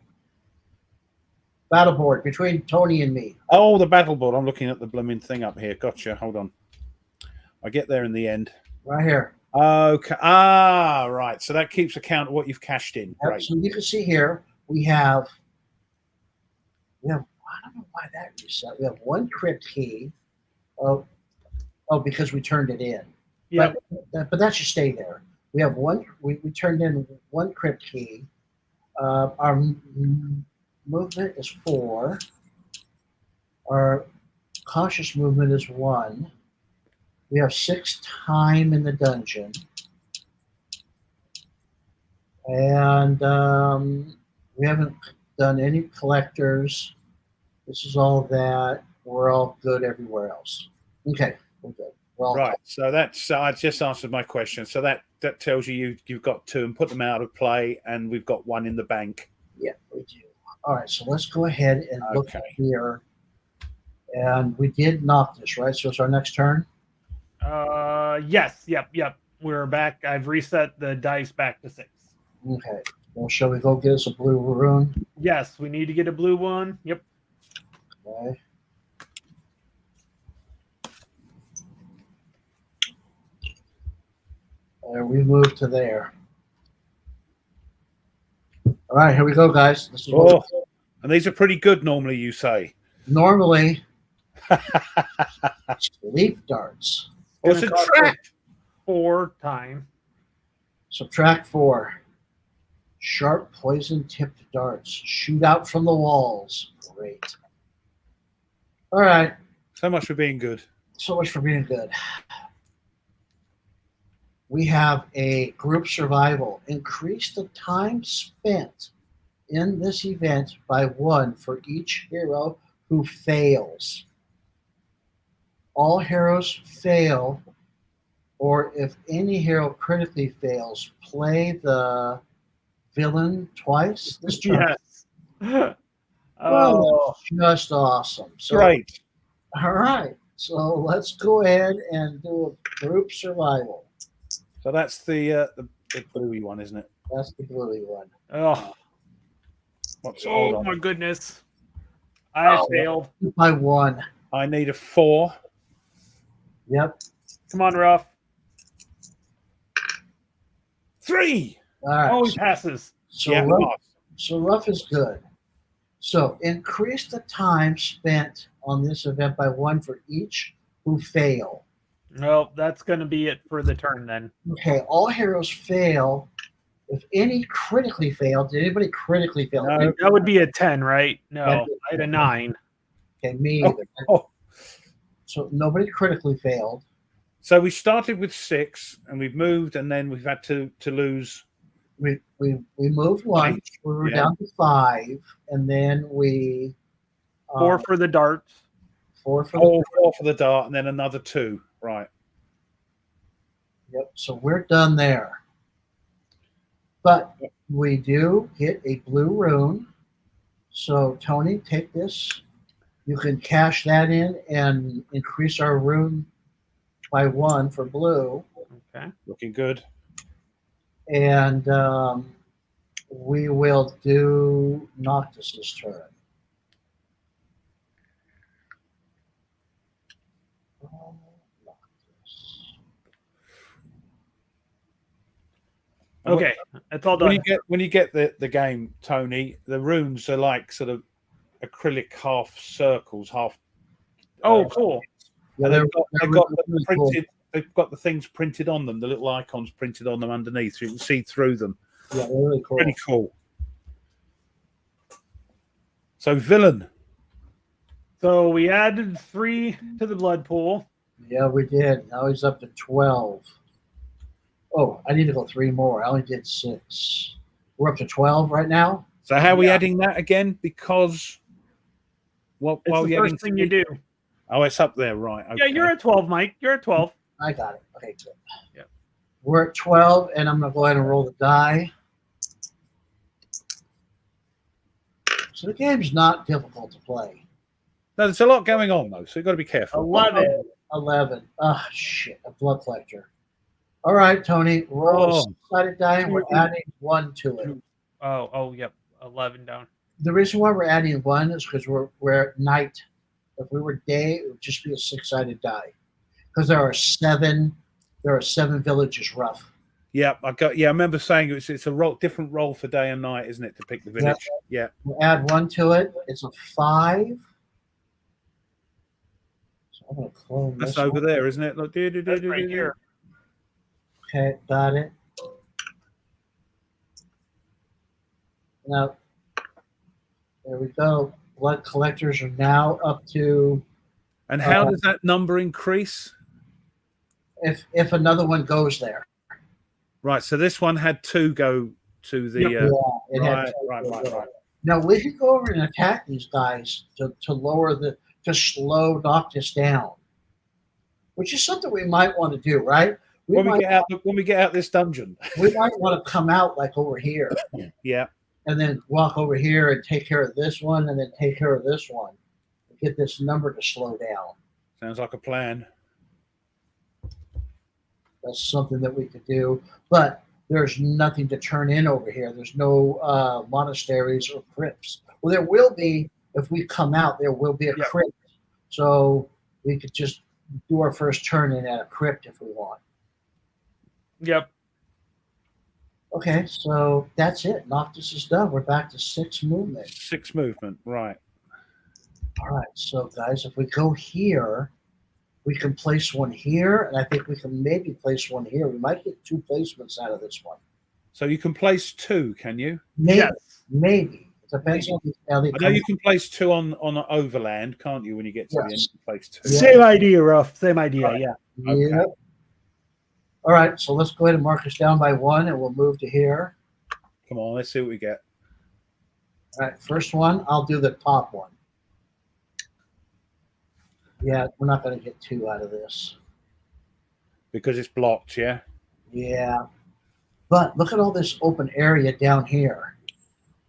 Battle board between Tony and me. Oh, the battle board. I'm looking at the blooming thing up here. Gotcha. Hold on. I get there in the end. Right here. Okay. Ah, right. So that keeps account of what you've cashed in. Great. So you can see here we have I don't know why that reset. We have one crypt key. Oh, because we turned it in. Yeah. But that should stay there. We have one. We turned in one crypt key. Our movement is 4. Our cautious movement is 1. We have 6 time in the dungeon, and we haven't done any collectors. This is all that. We're all good everywhere else. Okay, we're good. We're all Right. So that's I just answered my question. So that tells you've got 2 and put them out of play, and we've got 1 in the bank. Yeah, we do. All right, so let's go ahead and look Okay. here. And we did Noctis, right? So it's our next turn. Yes. Yep. We're back. I've reset the dice back to 6. Okay. Well, shall we go get us a blue rune? Yes, we need to get a blue one. Yep. Okay. We move to there. All right, here we go, guys. This is Oh, and these are pretty good normally, you say. normally sleep darts. Oh, it's a trap. 4 time. Subtract 4. Sharp poison tipped darts shoot out from the walls. Great. All right. So much for being good. So much for being good. We have a group survival. Increase the time spent in this event by 1 for each hero who fails. All heroes fail, or if any hero critically fails, play the villain twice this turn. Yes. Oh, just awesome. So, Great. all right. So let's go ahead and do a group survival. So that's the bluey one, isn't it? That's the bluey one. Oh, Hold on. my goodness. I failed. By 1. I need a 4. Yep. Come on, Ruff. 3. All right. Oh, he passes. So Yeah. rough is good. So increase the time spent on this event by 1 for each who fail. Well, that's going to be it for the turn then. Okay, all heroes fail. If any critically fail, did anybody critically fail? No. That would be a 10, right? No, Yeah. I had a 9. Okay, me either. Oh. So nobody critically failed. So we started with 6, and we've moved, and then we've had to lose. We moved 1. We were down to 5, and then we 4 for the darts. 4 for Oh, 4 for the dart, and then another 2. Right. Yep. So we're done there. But we do get a blue rune. So Tony, take this. You can cash that in and increase our rune by 1 for blue. Okay. Looking good. And we will do Noctis this turn. Okay. That's all done. When you get the game, Tony, the runes are like sort of acrylic half circles, half. Oh, cool. Yeah, And they've got the things printed on them, the little icons printed on them underneath, so you can see through them. Yeah, they're really cool. Pretty cool. So villain. So we added 3 to the blood pool. Yeah, we did. Now he's up to 12. Oh, I need to go 3 more. I only did 6. We're up to 12 right now. So how are we adding that again? Because It's the first thing you do. Oh, it's up there, right? Okay. Yeah, you're at 12, Mike. You're at 12. I got it. Okay, good. Yeah. We're at 12, and I'm going to go ahead and roll the die. So the game's not difficult to play. No, there's a lot going on though, so you've got to be careful. 11. 11. Ah, shit. A blood collector. All right, Tony. Roll a six-sided die, and we're adding 1 to it. Oh, yep. 11 down. The reason why we're adding 1 is because we're at night. If we were day, it would just be a 6-sided die. Because there are 7 villages rough. Yeah, I remember saying it's a different roll for day and night, isn't it, to pick the village? Yeah. We'll add 1 to it. It's a 5. So I'm going to clone That's this over one. there, isn't it? Look, That's right here. Okay, got it. Now, there we go. Blood collectors are now up to. And how does that number increase? If another one goes there. Right. So this one had 2 go to the. It had Right. Now we could go over and attack these guys to slow Noctis down, which is something we might want to do, right? When we get out this dungeon, we might want to come out like over here. Yeah. And then walk over here and take care of this one, and then take care of this one. Get this number to slow down. Sounds like a plan. That's something that we could do, but there's nothing to turn in over here. There's no monasteries or crypts. Well, there will be if we come out. There will be a crypt, so we could just do our first turn in at a crypt if we want. Yep. Okay, so that's it. Noctis is done. We're back to 6 movement. 6 movement, right. All right, so guys, if we go here, we can place one here, and I think we can maybe place one here. We might get 2 placements out of this one. So you can place 2, can you? Maybe. Yes. Maybe. It depends on how they I know you can place 2 on an overland, can't you, when you get to the end? You can place 2. Yeah. Same idea, Ruff. Same idea, Right. yeah. Yep. Okay. All right, so let's go ahead and mark us down by 1, and we'll move to here. Come on, let's see what we get. All right, first one, I'll do the top one. Yeah, we're not going to get 2 out of this. Because it's blocked, yeah? Yeah. But look at all this open area down here.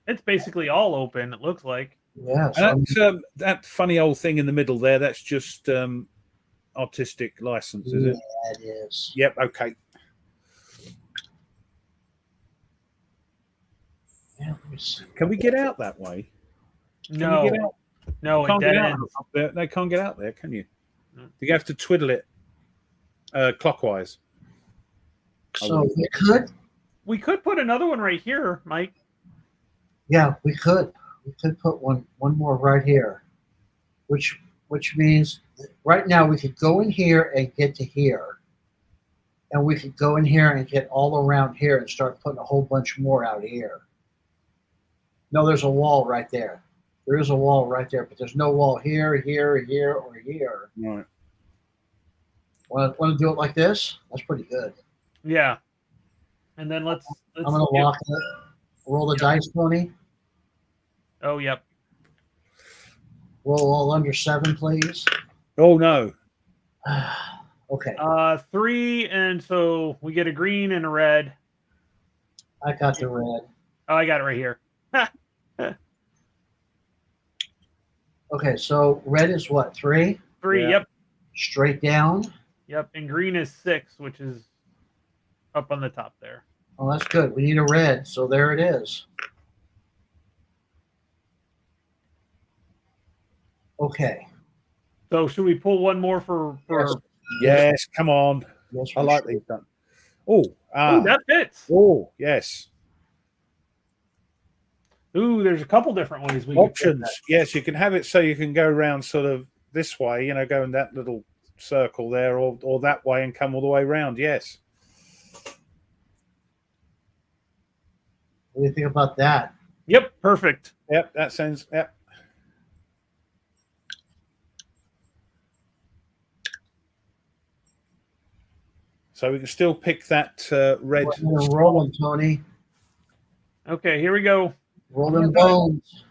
It's basically all open, it looks like. Yeah. So And that funny old thing in the middle there, that's just artistic license, is it? Yeah, it is. Yep, okay. Yeah, let me see. Can we get out that way? Can No. we get out? No, it Can't dead get out ends. up there. They can't get out there, can you? No. You have to twiddle it clockwise. So We could put another one right here, Mike. Yeah, we could. We could put one more right here, which means right now we could go in here and get to here, and we could go in here and get all around here and start putting a whole bunch more out here. No, there's a wall right there. There is a wall right there, but there's no wall here, here, here, or here. Right. Want to do it like this? That's pretty good. Yeah. And then let's I'm going to walk it. Roll the dice, Tony. Oh, yep. Roll all under 7, please. Oh, no. Okay. 3, and so we get a green and a red. I got the red. Oh, I got it right here. Okay, so red is what, 3? 3, Yeah. yep. Straight down. Yep. And green is 6, which is up on the top there. Oh, that's good. We need a red, so there it is. Okay. So should we pull one more for Yes, come on. Yes, I like these done. Oh, Oh, that fits. Oh, yes. Ooh, there's a couple different ways we can fit Options. that. Yes, you can have it so you can go around sort of this way, go in that little circle there, or that way and come all the way around. Yes. What do you think about that? Yep, perfect. Yep, that sounds. Yep. So we can still pick that red. Roll them, Tony. Okay, here we go. Roll them bones.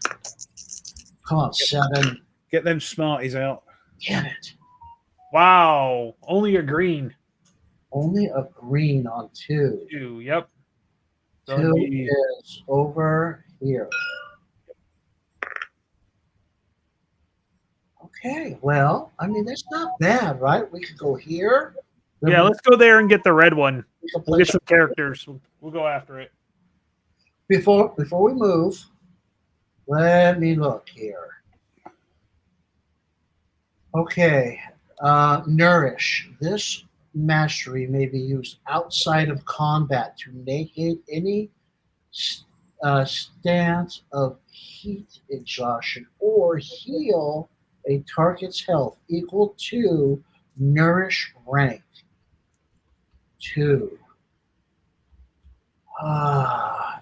Come on, 7. Get them smarties out. Damn it. Wow, only a green. Only a green on 2. 2, yep. 2 is over here. Okay, well, I mean, that's not bad, right? We could go here. Then Yeah, let's go there and get the red one. we could We'll place get some characters. We'll go after it. Before we move, let me look here. Okay, nourish. This mastery may be used outside of combat to negate any stance of heat exhaustion or heal a target's health equal to nourish rank 2.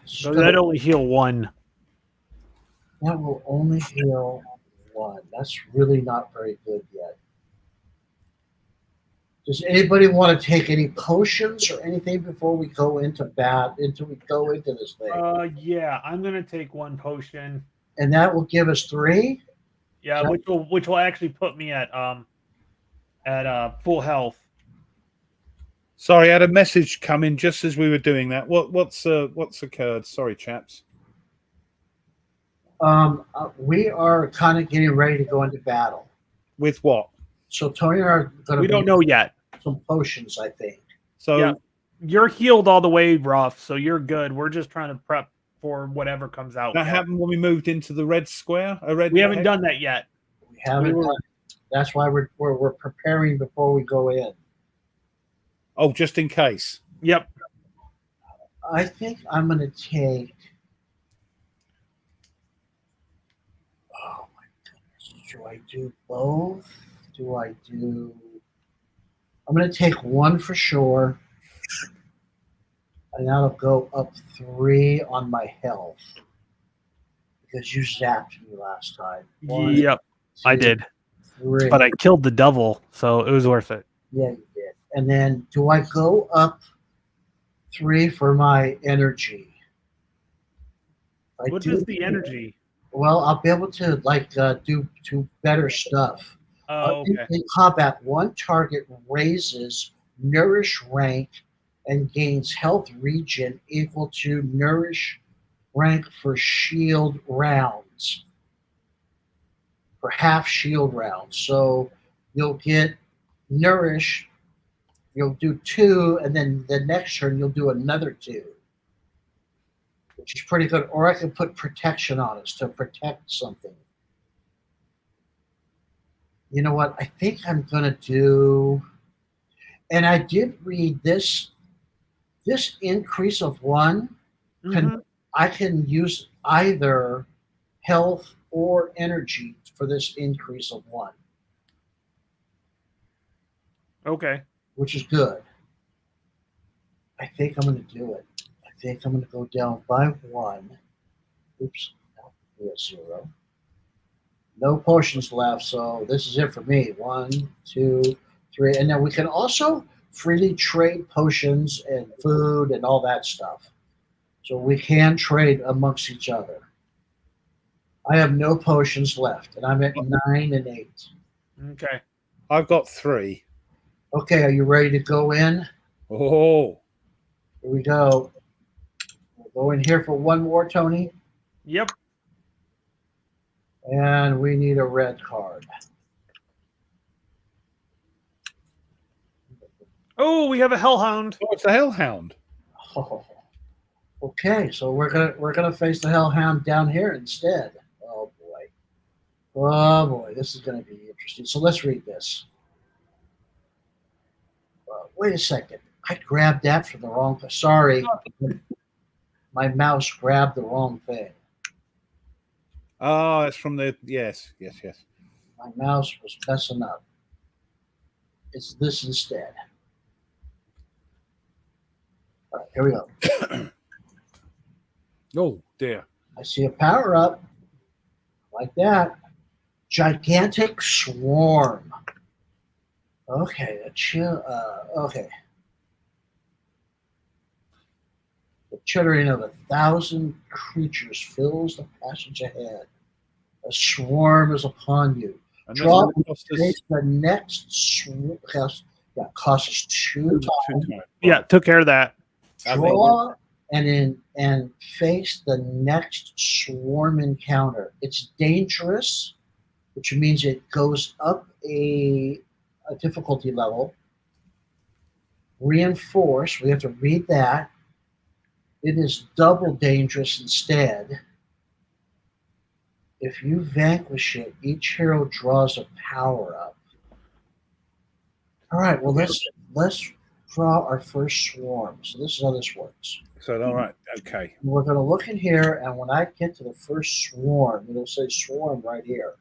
So that only heal 1. That will only heal 1. That's really not very good yet. Does anybody want to take any potions or anything before we go into this thing? Yeah, I'm gonna take 1 potion. And that will give us 3? Yeah, which will actually put me at full health. Sorry, I had a message come in just as we were doing that. What's occurred? Sorry, chaps. We are kind of getting ready to go into battle. With what? So Tony and I are going to. We don't know yet. Some potions, I think. So yeah. You're healed all the way, rough. So you're good. We're just trying to prep for whatever comes out. That happened when we moved into the red square. We haven't done that yet. We haven't. That's why we're preparing before we go in. Oh, just in case. Yep. I think I'm going to take. Oh my goodness! Do I do both? I'm going to take 1 for sure, and that'll go up 3 on my health because you zapped me last time. 1, yep, 2, I did. 3. But I killed the devil, so it was worth it. Yeah, you did. And then, do I go up 3 for my energy? What is the energy? Well, I'll be able to do better stuff. Oh, okay. In combat, 1 target raises nourish rank and gains health regen equal to nourish rank for shield rounds. For half shield rounds. So you'll get nourish, you'll do 2, and then the next turn you'll do another 2. Which is pretty good. Or I can put protection on us to protect something. You know what? I think I'm going to do, and I did read this increase of 1, I can use either health or energy for this increase of 1. Okay. Which is good. I think I'm going to do it. I think I'm going to go down by 1. Oops. We're at 0. No potions left, so this is it for me. 1, 2, 3. And then we can also freely trade potions and food and all that stuff. So we can trade amongst each other. I have no potions left, and I'm at 9 and 8. Okay. I've got 3. Okay, are you ready to go in? Oh. Here we go. We'll go in here for 1 more, Tony. Yep. And we need a red card. Oh, we have a hellhound. Oh, it's a hellhound. Oh. Okay, so we're gonna face the hellhound down here instead. Oh boy, this is gonna be interesting. So let's read this. Wait a second, I grabbed that from the wrong. Sorry, my mouse grabbed the wrong thing. Oh, it's from the yes. My mouse was messing up. It's this instead. All right, here we go. Oh dear. I see a power up like that. Gigantic swarm. Okay, okay. The chittering of 1,000 creatures fills the passage ahead. A swarm is upon you. Draw the next swarm. That costs us 2 times. Yeah, took care of that. Draw and face the next swarm encounter. It's dangerous, which means it goes up a difficulty level. Reinforce, we have to read that. It is double dangerous instead. If you vanquish it, each hero draws a power up. All right, well let's draw our first swarm. So this is how this works. So, all right. Okay. We're going to look in here, and when I get to the first swarm, it'll say swarm right here.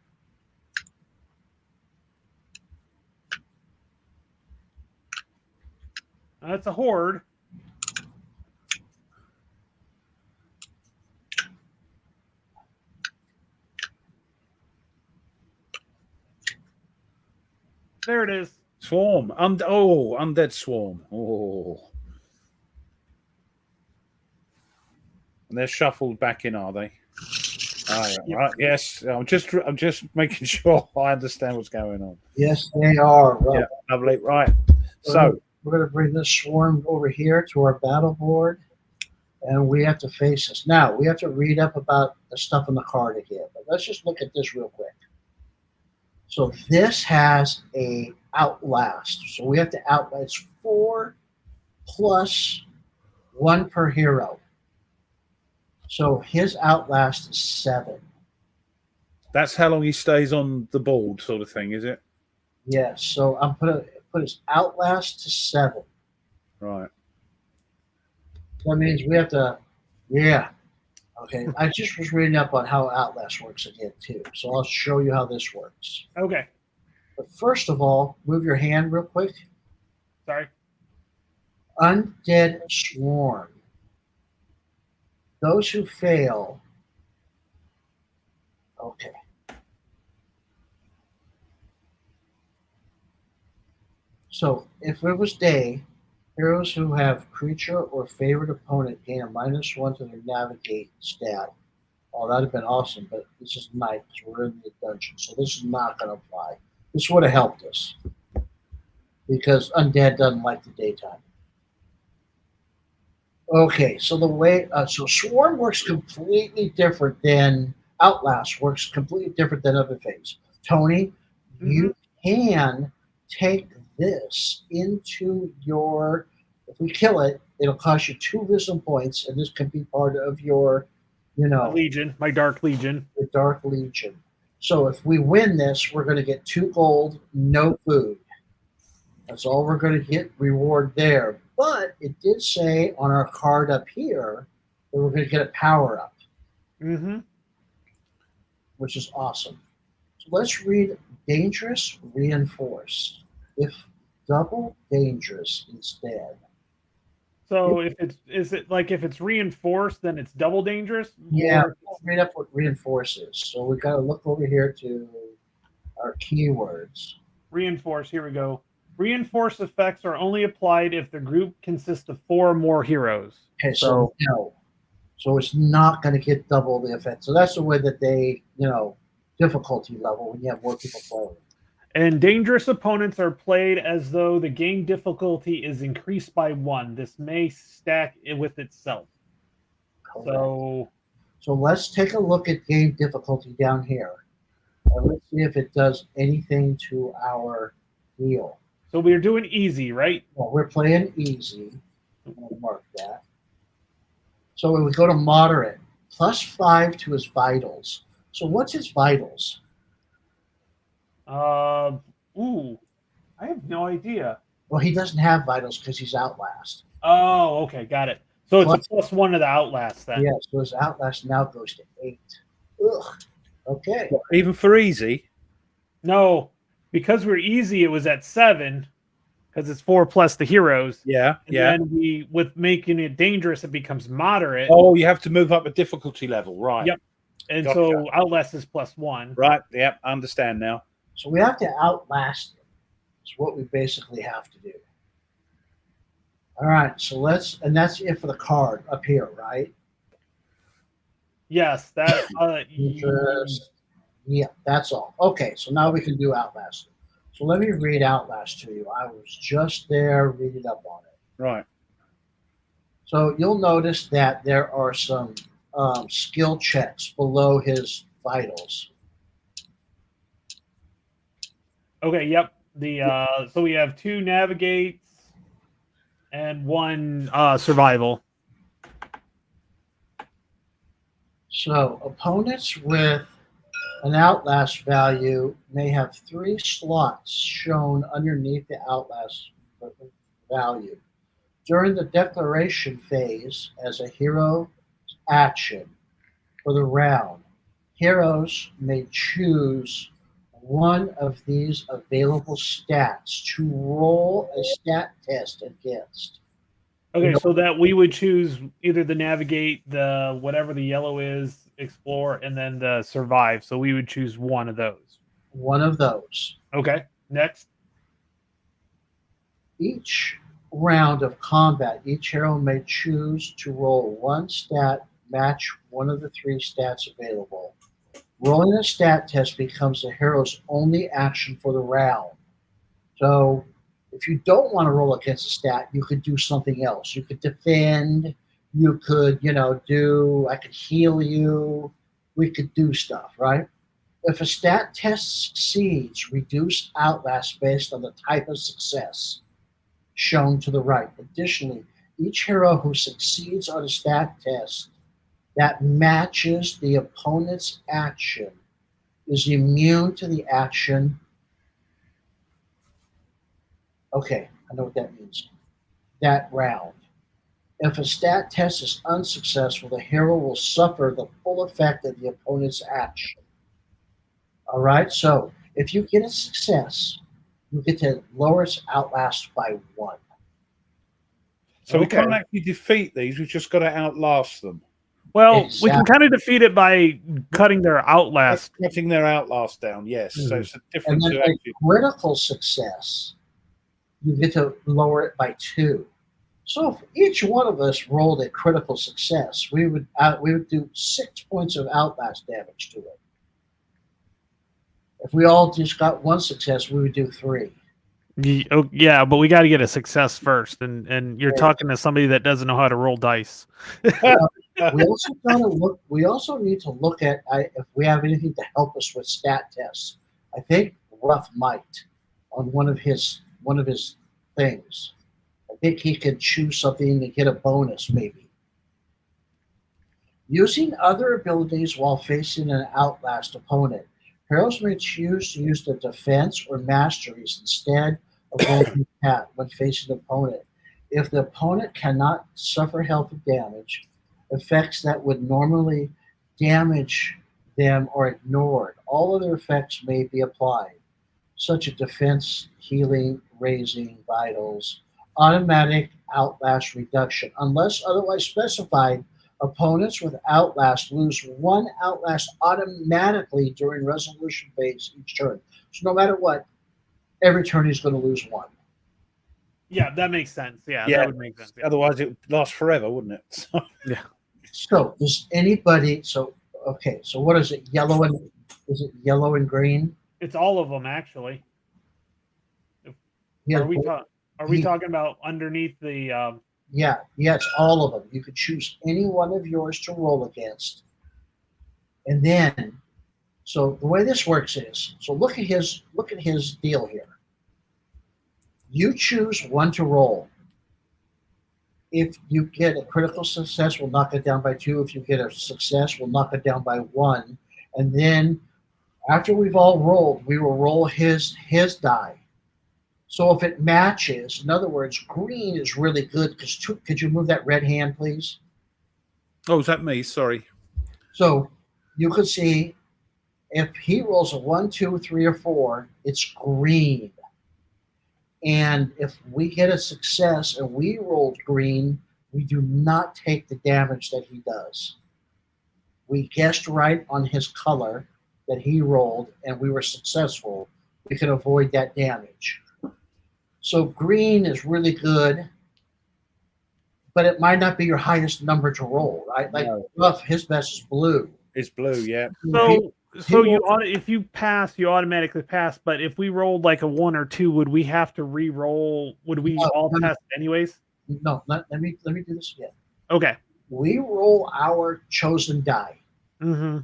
That's a horde. There it is. Swarm. Undead swarm. Oh. And they're shuffled back in, are they? Right. Yes. I'm just making sure I understand what's going on. Yes, they are. Well, Yeah, lovely. Right. So we're going to bring this swarm over here to our battle board, and we have to face this. Now, we have to read up about the stuff in the card again, but let's just look at this real quick. So this has a outlast. So we have to outlast. It's 4 plus 1 per hero. So his outlast is 7. that's how long he stays on the board, sort of thing, is it? Yes. So I'm put his outlast to 7. Right. That means we have to, yeah. Okay. I just was reading up on how outlast works again too. So I'll show you how this works. Okay. But first of all, move your hand real quick. Sorry. Undead swarm. Those who fail. Okay. So if it was day, heroes who have creature or favorite opponent gain a -1 to their navigate stat. Oh, that'd have been awesome, but this is night because we're in the dungeon, so this is not going to apply. This would have helped us because undead doesn't like the daytime. Okay, so the way so swarm works completely different than outlast works completely different than other things. Tony, you can take this into your. If we kill it, it'll cost you 2 wisdom points, and this can be part of your, Legion, my Dark Legion. the Dark Legion. So if we win this, we're going to get 2 gold, no food. That's all we're going to get reward there. But it did say on our card up here that we're going to get a power up, which is awesome. So let's read dangerous, reinforce. If double dangerous instead. So if it's reinforced, then it's double dangerous? Yeah, let's read up what reinforce is. So we've got to look over here to our keywords. Reinforce, here we go. Reinforced effects are only applied if the group consists of 4 or more heroes. Okay, so no. So it's not going to get double the effect. So that's the way that they, difficulty level when you have more people playing. And dangerous opponents are played as though the game difficulty is increased by 1. This may stack it with itself. Correct. So let's take a look at game difficulty down here. And let's see if it does anything to our heal. So we're doing easy, right? Well, we're playing easy. I'm going to mark that. So when we go to moderate, +5 to his vitals. So what's his vitals? I have no idea. Well, he doesn't have vitals because he's outlast. Oh, okay, got it. So it's a +1 to the outlast then. Yeah, so his outlast now goes to 8. Ugh. Okay. Well, even for easy? No, because we're easy, it was at 7 because it's 4 plus the heroes. Yeah, and yeah. then with making it dangerous, it becomes moderate. Oh, you have to move up a difficulty level, right? Yep. And Gotcha. so outlast is +1. Right. Yep. I understand now. So we have to outlast him. It's what we basically have to do. All right. So and that's it for the card up here, right? Yes, that. Yeah, that's all. Okay. So now we can do outlast. So let me read outlast to you. I was just there reading up on it. Right. So you'll notice that there are some skill checks below his vitals. Okay, yep. So we have 2 navigates and 1 survival. So opponents with an outlast value may have 3 slots shown underneath the outlast value. During the declaration phase, as a hero action for the round, heroes may choose one of these available stats to roll a stat test against. Okay, so that we would choose either the navigate, the whatever the yellow is, explore, and then the survive. So we would choose one of those. One of those. Okay, next. Each round of combat, each hero may choose to roll one stat, match one of the three stats available. Rolling a stat test becomes the hero's only action for the round. So if you don't want to roll against a stat, you could do something else. You could defend, you could, I could heal you, we could do stuff, right? If a stat test succeeds, reduce outlast based on the type of success shown to the right. Additionally, each hero who succeeds on a stat test that matches the opponent's action is immune to the action. Okay, I know what that means. That round. If a stat test is unsuccessful, the hero will suffer the full effect of the opponent's action. All right, so if you get a success, you get to lower its outlast by 1. So we Okay. can't actually defeat these. We've just got to outlast them. Well, we can kind of defeat it by cutting their outlast. Cutting their outlast down, yes. So it's a And difference then to a actually. critical success, you get to lower it by 2. So if each one of us rolled a critical success, we would do 6 points of outlast damage to it. If we all just got one success, we would do 3. Yeah, but we got to get a success first, and you're Right. talking to somebody that doesn't know how to roll dice. We also gotta look. We also need to look at if we have anything to help us with stat tests. I think Ruff might on one of his things. I think he could choose something to get a bonus, maybe. Using other abilities while facing an outlast opponent. Heroes may choose to use their defense or masteries instead of rolling attack when facing an opponent. If the opponent cannot suffer health damage, effects that would normally damage them are ignored. All other effects may be applied, such as defense, healing, raising, vitals, automatic outlast reduction. Unless otherwise specified, opponents with outlast lose 1 outlast automatically during resolution phase each turn. So no matter what, every turn he's going to lose 1. Yeah, that makes sense. Yeah, Yeah. that would make sense. Yeah. Otherwise, it would last forever, wouldn't it? Yeah. So does anybody? So okay. So what is it? Is it yellow and green? It's all of them actually. Yeah. Are we talking about underneath the? Yeah. Yes, all of them. You could choose any one of yours to roll against, and then, so the way this works is, so look at his deal here. You choose one to roll. If you get a critical success, we'll knock it down by 2. If you get a success, we'll knock it down by 1. And then after we've all rolled, we will roll his die. So if it matches, in other words, green is really good because could you move that red hand, please? Oh, is that me? Sorry. So you could see if he rolls a 1, 2, 3, or 4, it's green. And if we get a success and we rolled green, we do not take the damage that he does. We guessed right on his color that he rolled and we were successful. We can avoid that damage. So green is really good, but it might not be your highest number to roll, right? Like Ruff, his best is blue. It's blue, yeah. So if you pass, you automatically pass. But if we rolled like a 1 or 2, would we have to re-roll? Would we all pass anyways? No, let me do this again. Okay. We roll our chosen die. Mm-hmm.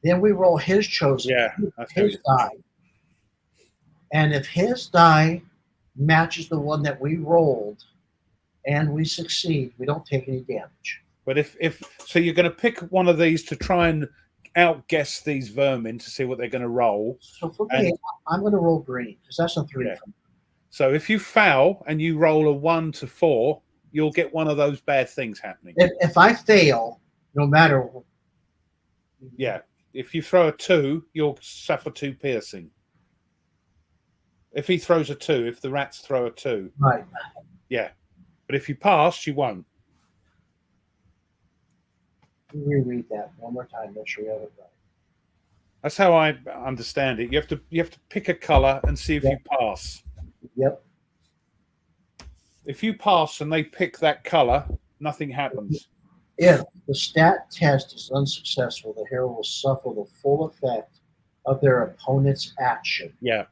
Then we roll his chosen his die. And if his die matches the one that we rolled and we succeed, we don't take any damage. But if so, you're going to pick one of these to try and outguess these vermin to see what they're going to roll. So for me, I'm going to roll green because that's a 3. Yeah. So if you foul and you roll a 1 to 4, you'll get one of those bad things happening. If I fail, no matter. Yeah. If you throw a 2, you'll suffer 2 piercing. If he throws a 2, if the rats throw a 2. Right. Yeah. But if you pass, you won't. Reread that one more time. Make sure you have it right. That's how I understand it. You have to pick a color and see if you pass. Yep. If you pass and they pick that color, nothing happens. If the stat test is unsuccessful, the hero will suffer the full effect of their opponent's action. Yeah.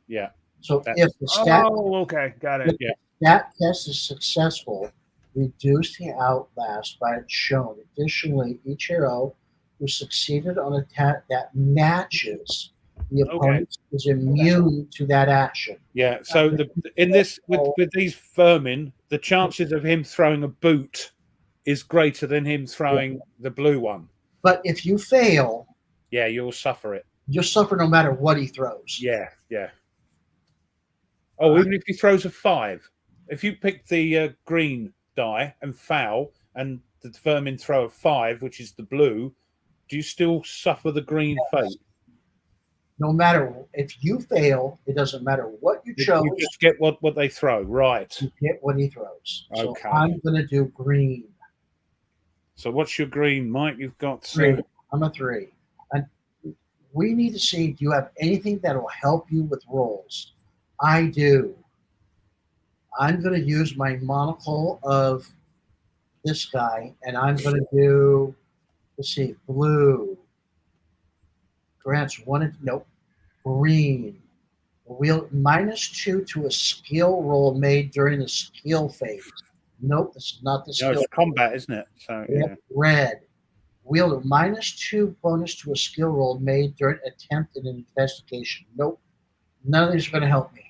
So if the stat, okay, got it. Yeah. stat test is successful, reduce the outlast by its shown. Additionally, each hero who succeeded on a that matches the opponent is immune to that action. Yeah. So in this with these vermin, the chances of him throwing a boot is greater than him throwing the blue one. But if you fail, yeah, you'll suffer it. You'll suffer no matter what he throws. Yeah. Oh, even if he throws a 5, if you pick the green die and foul, and the vermin throw a 5, which is the blue, do you still suffer the green fate? No matter if you fail, it doesn't matter what you chose. You just get what they throw, right? You get what he throws. Okay. So I'm going to do green. So what's your green, Mike? You've got 3. I'm a 3. And we need to see, do you have anything that will help you with rolls? I do. I'm going to use my monocle of this guy, and I'm going to do, let's see, blue. Grants green. Wheel -2 to a skill roll made during the skill phase. Nope, this is not the skill. No, it's combat, isn't it? So yeah. Red. Wield a -2 bonus to a skill roll made during attempt in an investigation. Nope. None of these are going to help me.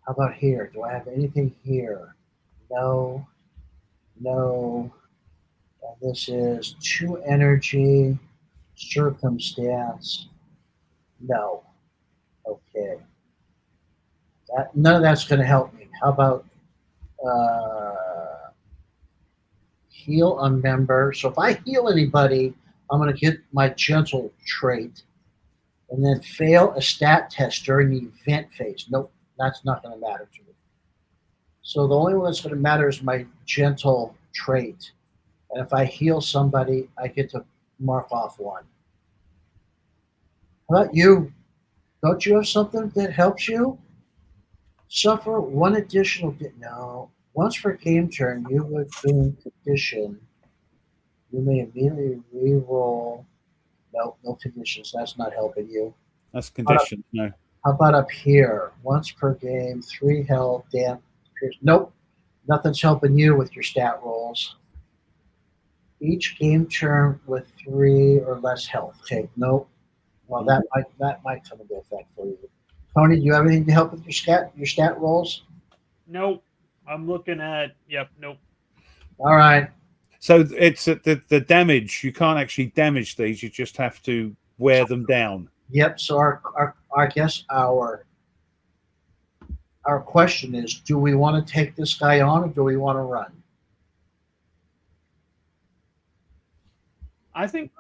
How about here? Do I have anything here? No. And this is 2 energy, circumstance. No. Okay. None of that's going to help me. How about heal a member? So if I heal anybody, I'm going to get my gentle trait and then fail a stat test during the event phase. Nope, that's not going to matter to me. So the only one that's going to matter is my gentle trait. And if I heal somebody, I get to mark off 1. How about you? Don't you have something that helps you? Suffer 1 additional. No. Once per game turn, you would gain condition. You may immediately re-roll. No conditions. That's not helping you. That's conditions. No. How about up here? Once per game, 3 health, damp. Nope. Nothing's helping you with your stat rolls. Each game turn with 3 or less health. Okay, nope. Well, that might come into effect for you. Tony, do you have anything to help with your stat rolls? Nope. I'm looking at. Yep. Nope. All right. So it's the damage. You can't actually damage these. You just have to wear them down. Yep. So I guess our question is: do we want to take this guy on, or do we want to run? I think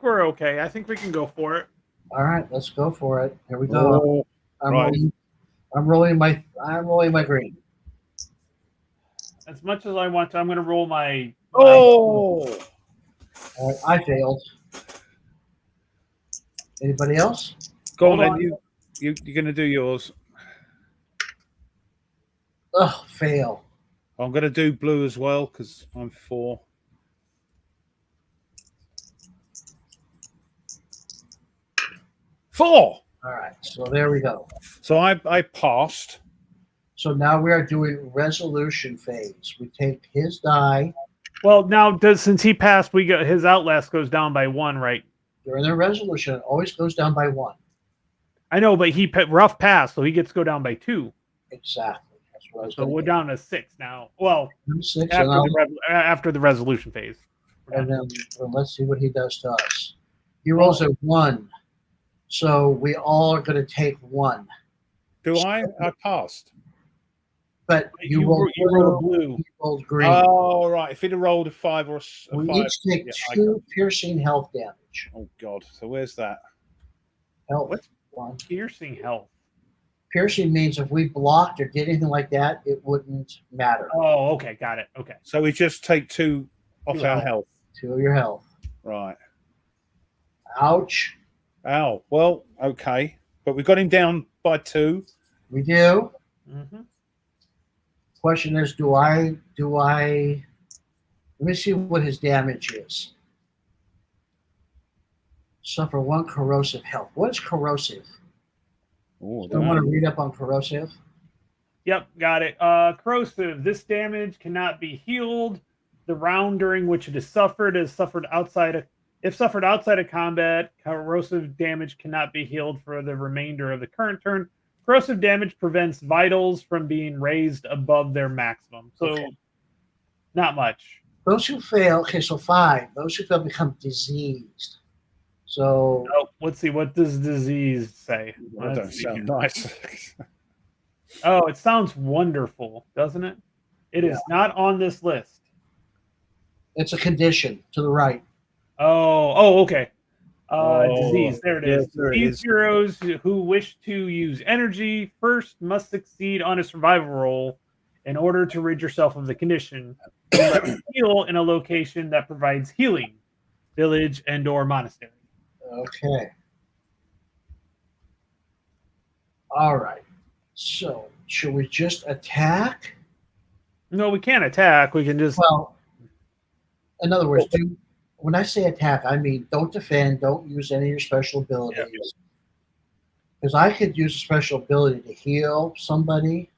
we're okay. I think we can go for it. All right, let's go for it. Here we go. I'm rolling my green. As much as I want to, I'm going to roll my. All right, I failed. Anybody else? Go on, then. You're going to do yours. Oh, fail. I'm going to do blue as well because I'm 4. All right, so there we go. So I passed. So now we are doing resolution phase. We take his die. Well, now since he passed, we got his outlast goes down by 1, right? During the resolution, it always goes down by 1. I know, but he rough passed, so he gets to go down by 2. Exactly. That's what I was. So we're down to 6 now. Well, 6 after the resolution phase. And then let's see what he does to us. He rolls a 1. So we all are going to take 1. Do I? I passed. But You rolled blue. You rolled green. Oh, right. If he'd have rolled a 5 or a We 5. each take yeah, 2 piercing health damage. Oh, God. So where's that? Health. What's 1. piercing health? Piercing means if we blocked or did anything like that, it wouldn't matter. Oh, okay, got it. Okay. So we just take 2 off 2 our health. 2 of your health. Right. Ouch. Ow. Well, okay. But we got him down by 2. We do. Mm-hmm. Question is, do I let me see what his damage is. Suffer 1 corrosive health. What is corrosive? Oh, I want to read up on corrosive. Yep, got it. Corrosive. This damage cannot be healed. The round during which it is suffered if suffered outside of combat. Corrosive damage cannot be healed for the remainder of the current turn. Corrosive damage prevents vitals from being raised above their maximum. So, not much. Those who fail, okay, so 5. Those who fail become diseased. So, Oh, let's see. What does disease say? That don't sound nice. Oh, it sounds wonderful, doesn't it? It is not on this list. it's a condition to the right. Oh, okay. Disease. There it is. Yes, there it These is. heroes who wish to use energy first must succeed on a survival roll in order to rid yourself of the condition. You must heal in a location that provides healing, village and/or monastery. Okay. All right. So, should we just attack? No, we can't attack. We can just. Well, in other words, when I say attack, I mean don't defend, don't use any of your special abilities. Because I could use a special ability to heal somebody.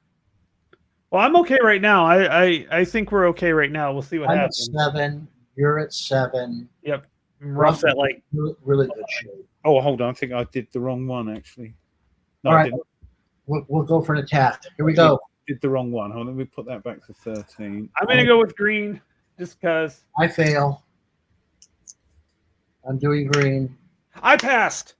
Well, I'm okay right now. I think we're okay right now. We'll see what I'm happens. at 7. You're at 7. Yep. Rough's at like. Really good shape. Oh, hold on. I think I did the wrong one, actually. No, All I right. didn't. We'll go for an attack. Here we go. Did the wrong one. Hold on. Let me put that back to 13. I'm going to go with green just because. I fail. I'm doing green. I passed.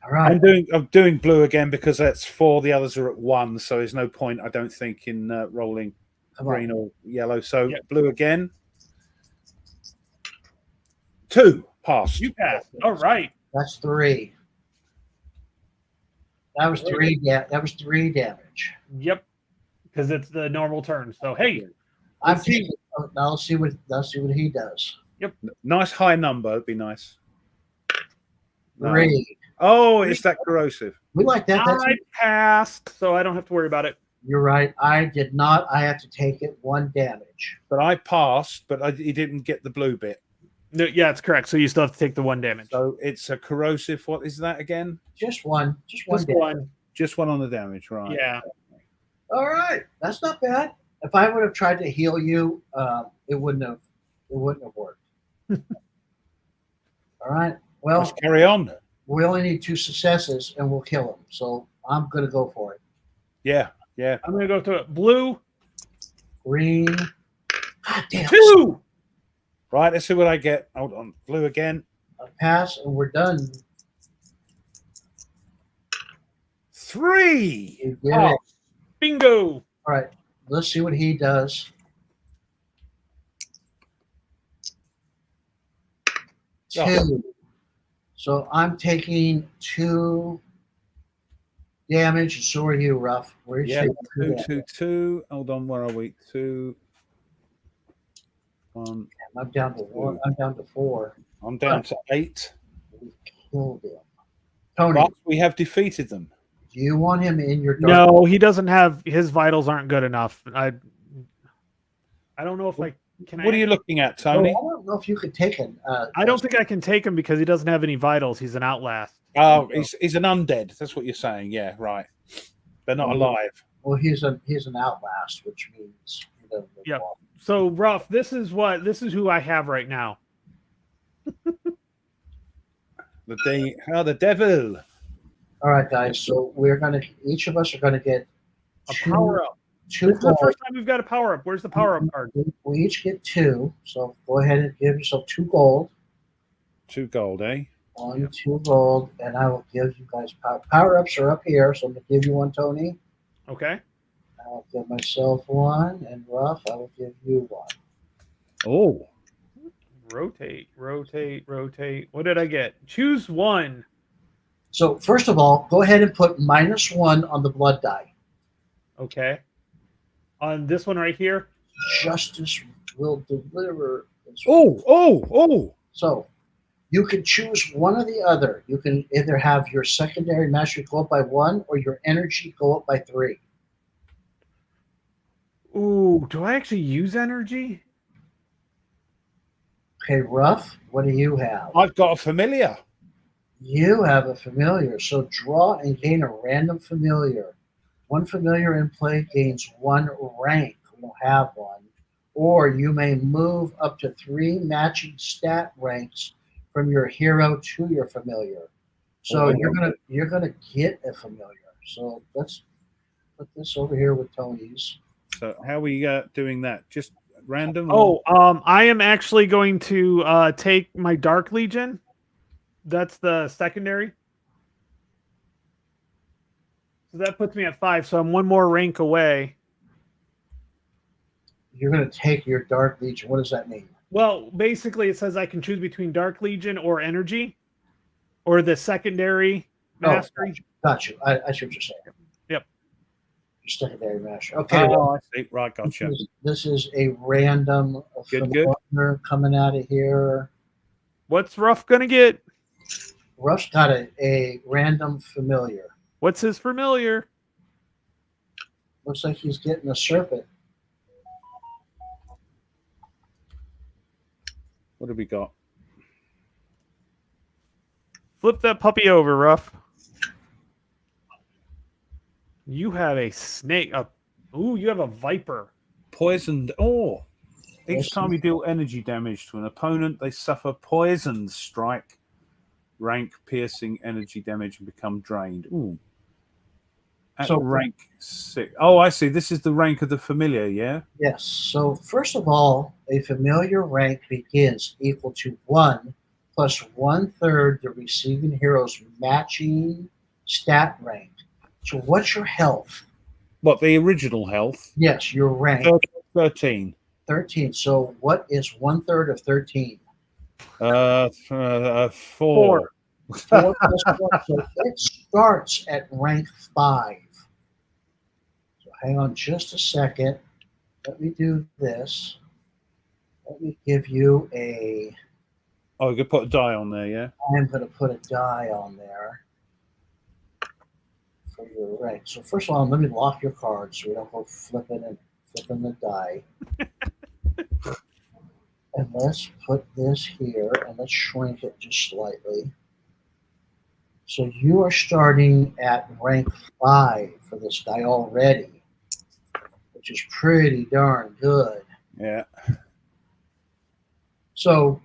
All right. I'm doing blue again because that's 4. The others are at 1, so there's no point, I don't think, in rolling Come on. green or yellow. So Yep. blue again. 2 passed. You passed. All right. That's 3. That was 3. Yeah, that was 3 damage. Yep. Because it's the normal turn. So hey, I'm Let's see. taking. Now let's see what he does. Nice high number. It'd be nice. No. 3. Oh, it's that corrosive. We like that. That's, I passed, so I don't have to worry about it. you're right. I did not. I have to take it 1 damage. But I passed, but he didn't get the blue bit. No, yeah, it's correct. So you still have to take the 1 damage. So it's a corrosive. What is that again? Just one. Just one Just damage. 1. Just 1 on the damage, right? Yeah. All right. That's not bad. If I would have tried to heal you, it wouldn't have worked. All right. Well, Let's carry on. we only need 2 successes, and we'll kill him. So I'm going to go for it. Yeah. I'm going to go to it. Blue. Green. God damn. 2. Right, let's see what I get. Hold on. Blue again. A pass, and we're done. 3. You did Oh. it. Bingo. All right. Let's see what he does. 2. Oh. So I'm taking 2 damage, and so are you, Ruff. Where Yeah, taking 2 2, damage. 2, 2. Hold on, where are we? 2, 1. I'm down to 1. I'm down to 4. I'm down to 8. We killed him. Tony, But we have defeated them. do you want him in your dark? No, he doesn't have his vitals aren't good enough. I don't know if I can. What are you looking at, Oh, I Tony? don't know if you could take him. I don't think I can take him because he doesn't have any vitals. He's an outlast. Oh, he's an undead. That's what you're saying. Yeah, right. They're not alive. Well, he's an outlast, which means he doesn't live Yep. long. So Ruff, this is who I have right now. The devil. All right, guys. So each of us are gonna get A 2 power up. 2 This is the gold. first time we've got a power up. Where's the power up card? We each get 2. So go ahead and give yourself 2 gold. 2 gold, eh? 1, 2 gold, and I will give you guys power ups are up here, so I'm gonna give you one, Tony. Okay. I'll give myself one, and Ruff, I will give you one. Oh, Rotate, rotate, rotate. What did I get? Choose one. So first of all, go ahead and put -1 on the blood die. Okay. On this one right here. Justice will deliver. oh. So you can choose one or the other. You can either have your secondary mastery go up by 1 or your energy go up by 3. Ooh, do I actually use energy? Okay, Ruff, what do you have? I've got a familiar. You have a familiar. So draw and gain a random familiar. One familiar in play gains 1 rank. We don't have one. Or you may move up to 3 matching stat ranks from your hero to your familiar. So you're gonna get a familiar. So let's put this over here with Tony's. So how are we doing that? Just random? Oh, I am actually going to take my Dark Legion. That's the secondary. So that puts me at 5. So I'm one more rank away. You're gonna take your Dark Legion. What does that mean? Well, basically, it says I can choose between Dark Legion or energy, or the secondary mastery. Got you. I see what you're saying. Yep. Your secondary mastery. Okay. Oh, I see. Right, gotcha. This is a random familiar coming out of here. What's Ruff gonna get? Ruff's got a random familiar. What's his familiar? Looks like he's getting a serpent. What have we got? Flip that puppy over, Ruff. You have a snake. Ooh, you have a viper. Poisoned. Oh, each time you deal energy damage to an opponent, they suffer poisoned strike, rank, piercing energy damage, and become drained. Ooh. At rank 6. Oh, I see. This is the rank of the familiar, yeah? Yes. So first of all, a familiar rank begins equal to 1 plus 1/3 the receiving hero's matching stat rank. So what's your health? What, the original health? Yes, your rank. 13. 13. So what is 1/3 of 13? 4. 4 plus 1. So it starts at rank 5. So hang on just a second. Let me do this. Let me give you a. Oh, you could put a die on there, yeah? I'm going to put a die on there for your rank. So first of all, let me lock your card so we don't go flipping the die. And let's put this here and let's shrink it just slightly. So you are starting at rank 5 for this guy already, which is pretty darn good. Yeah. So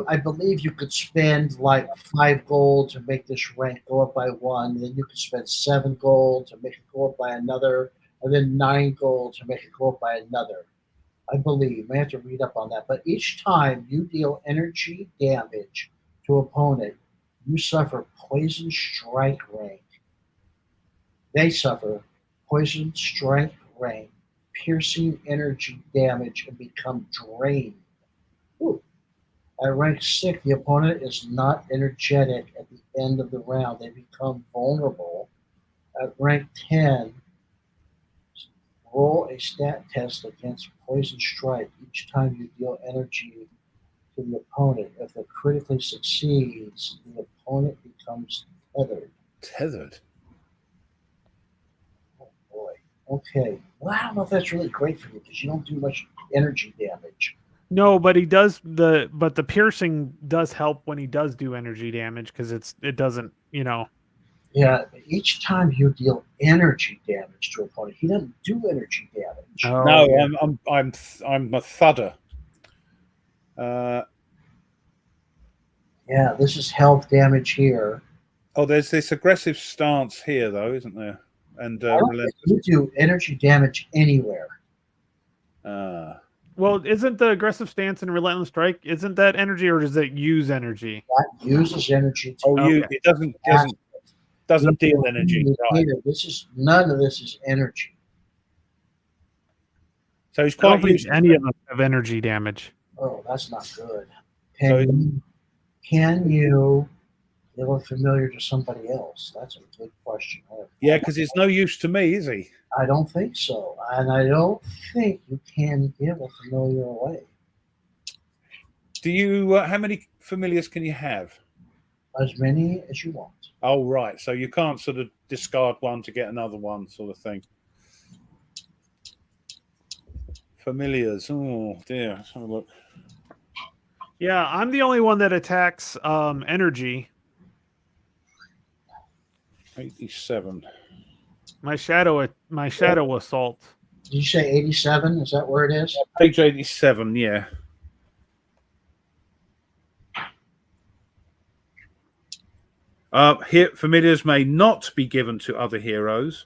I believe you could spend like 5 gold to make this rank go up by 1. Then you could spend 7 gold to make it go up by another, and then 9 gold to make it go up by another. I believe. I have to read up on that. But each time you deal energy damage to opponent, you suffer poison strike rank. They suffer poison strike rank, piercing energy damage, and become drained. Ooh. At rank 6, the opponent is not energetic at the end of the round. They become vulnerable. At rank 10, roll a stat test against poison strike each time you deal energy to the opponent. If it critically succeeds, the opponent becomes tethered. Tethered? Oh boy. Okay. Well, I don't know if that's really great for you because you don't do much energy damage. No, but he does but the piercing does help when he does do energy damage because it doesn't, Yeah, each time you deal energy damage to an opponent, he doesn't do energy damage. Oh, no, yeah. I'm a thudder. Yeah, this is health damage here. Oh, there's this aggressive stance here, though, isn't there? And I don't think you do energy damage anywhere. Well, isn't the aggressive stance and relentless strike, isn't that energy, or does it use energy? That uses energy too. Oh, Okay. it doesn't deal energy. Right. Here, none of this is energy. So he's I don't quite think used to any of them have energy damage. Oh, that's not good. So Can you give a familiar to somebody else? That's a good question. yeah, because it's no use to me, is he? I don't think so, and I don't think you can give a familiar away. Do you? How many familiars can you have? As many as you want. Oh, right. So you can't sort of discard one to get another one, sort of thing. Familiars. Oh dear. Let's have a look. Yeah, I'm the only one that attacks energy. 87. My shadow assault. Did you say 87? Is that where it is? Page 87. Yeah. Here, familiars may not be given to other heroes,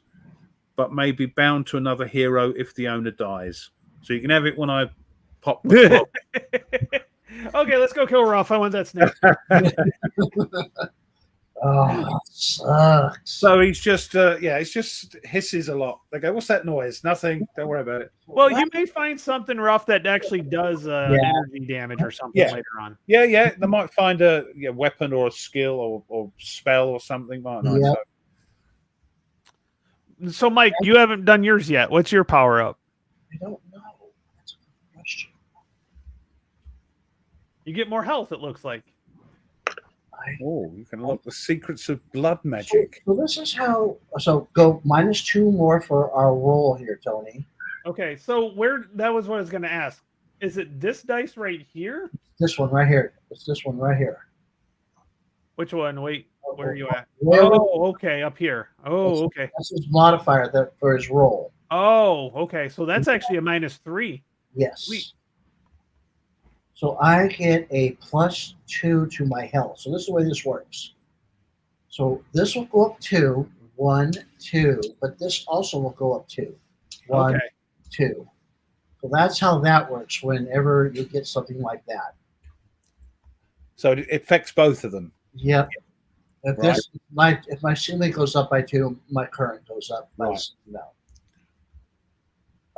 but may be bound to another hero if the owner dies. So you can have it when I pop the clock. Okay, let's go kill Ruff. I want that snake. Oh, that sucks. So he's just, it's just hisses a lot. They go, "What's that noise?" Nothing. Don't worry about it. Well, you may find something rough that actually does energy damage or something later on. Yeah. They might find a weapon or a skill or spell or something. Might not. Yeah. So, Mike, you haven't done yours yet. What's your power up? I don't know. That's a good question. You get more health, it looks like. Oh, you can unlock the secrets of blood magic. So this is how. So go -2 more for our roll here, Tony. Okay, so that was what I was going to ask. Is it this dice right here? This one right here. It's this one right here. Which one? Wait, where are you at? Where- Oh, okay, up here. Oh, okay. That's his modifier for his roll. Oh, okay. So that's actually a -3. Yes. Sweet. So I get a +2 to my health. So this is the way this works. So this will go up 2, 1, 2, but this also will go up 2, 1, Okay. 2. So that's how that works whenever you get something like that. So it affects both of them. Yep. If Right. if my ceiling goes up by 2, my current goes up by Right. no.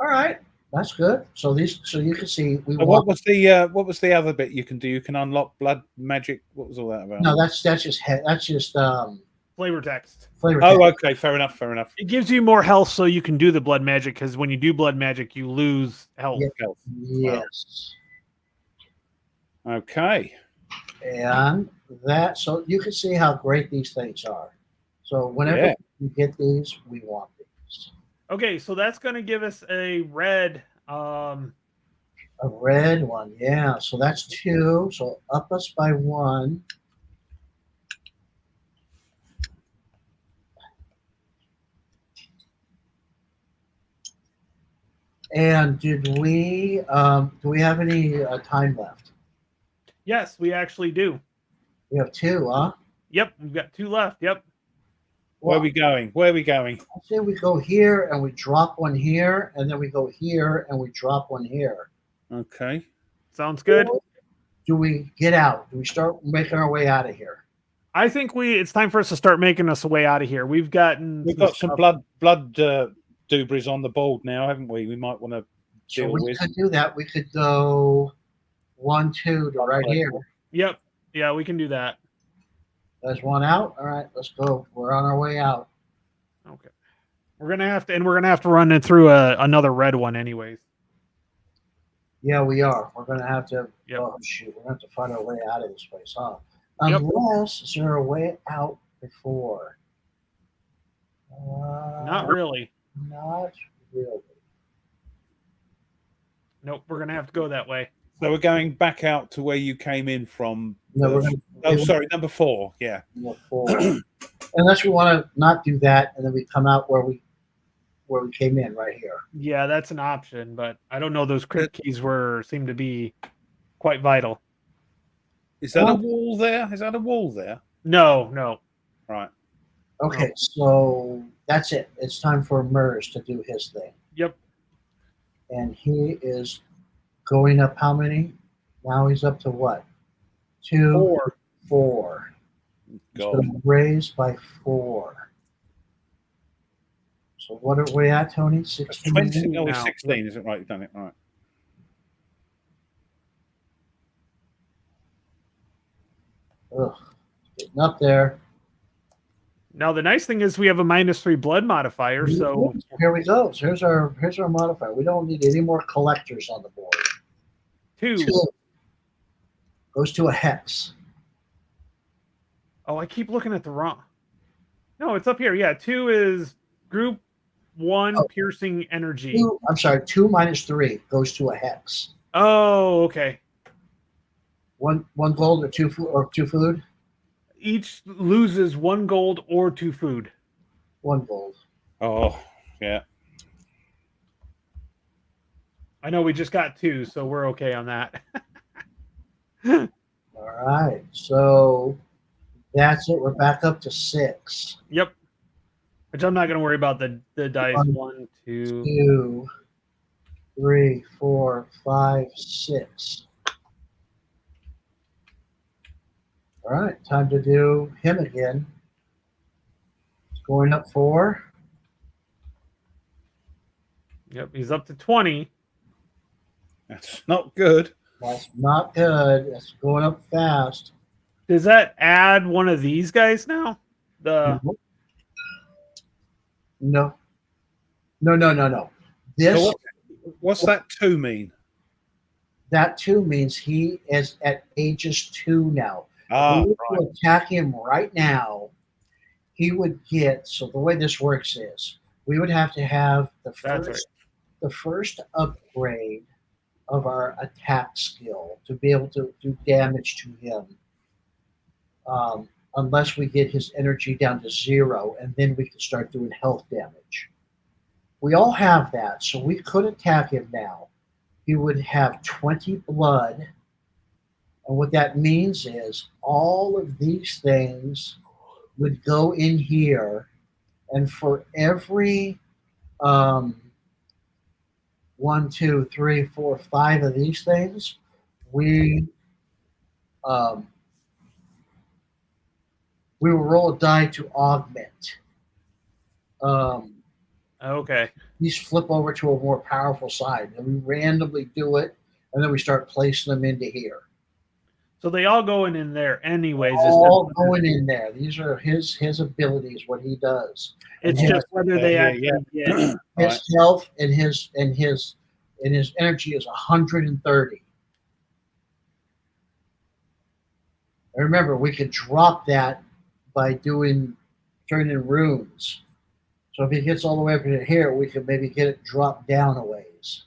All right. That's good. So you can see What was the other bit you can do? You can unlock blood magic. What was all that about? No, that's just Flavor text. flavor. Oh, text. okay, fair enough. It gives you more health so you can do the blood magic, because when you do blood magic, you lose health. Yeah. Yes. Okay. And that, so you can see how great these things are. So whenever you get these, we want these. Okay, so that's going to give us a red. A red one, yeah. So that's 2. So up us by 1. And do we have any time left? Yes, we actually do. We have 2, huh? Yep, we've got 2 left. Yep. Where are we going? I say we go here and we drop one here, and then we go here and we drop one here. Okay. Sounds good. Do we get out? Do we start making our way out of here? I think it's time for us to start making us a way out of here. We've got some blood debris on the board now, haven't we? We might want to So deal we with. could do that. We could go 1, 2 to right here. Yep. Yeah, we can do that. There's one out. All right, let's go. We're on our way out. Okay. We're gonna have to run it through another red one, anyways. Yeah, we are. We're gonna have to. Yep. Oh shoot, we're gonna have to find our way out of this place, huh? Yep. Unless is there a way out before? Not really. Not really. Nope. We're gonna have to go that way. So we're going back out to where you came in from. No, Number 4. Yeah. Number 4. Unless we want to not do that, and then we come out where we came in right here. Yeah, that's an option, but I don't know. Those crypt keys seem to be quite vital. Is that a wall there? Is that a wall there? No. Right. Okay, so that's it. It's time for Mirza to do his thing. Yep. And he is Going up how many? Now he's up to what? 2, 4. 4. It's God. going to raise by 4. So what are we at, Tony? That's 16 20. Oh, it's now. 16, isn't it? Right, you've done it. All right. Ugh, getting up there. Now the nice thing is we have a -3 blood modifier, so Here we go. So here's our modifier. We don't need any more collectors on the board. 2. 2 goes to a hex. Oh, I keep looking at the wrong. No, it's up here. Yeah, 2 is group 1 Oh. piercing energy. 2, I'm sorry, 2 minus 3 goes to a hex. Oh, okay. One gold or two food? Each loses 1 gold or 2 food. 1 gold. Oh, yeah. I know we just got 2, so we're okay on that. All right. So that's it. We're back up to 6. Yep. Which I'm not going to worry about the dice. 1, 2. 2, 3, 4, 5, 6. All right. Time to do him again. It's going up 4. Yep, he's up to 20. That's not good. That's not good. That's going up fast. Does that add one of these guys now? The No. No. This So what's that 2 mean? that 2 means he is at ages 2 now. Ah, If we right. were to attack him right now, he would get. So the way this works is we would have to have That's the first upgrade of our attack skill to be able to do damage to him. Unless we get his energy down to 0, and then we can start doing health damage. We all have that, so we could attack him now. He would have 20 blood, and what that means is all of these things would go in here, and for every 1, 2, 3, 4, 5 of these things, we will roll a die to augment. okay. These flip over to a more powerful side, and we randomly do it, and then we start placing them into here. So they all go in there anyways. All going in there. These are his abilities, what he does. It's And just whether they yeah, actually get. his Right. health and his energy is 130. And remember, we could drop that by turning runes. So if he gets all the way up to here, we could maybe get it dropped down a ways.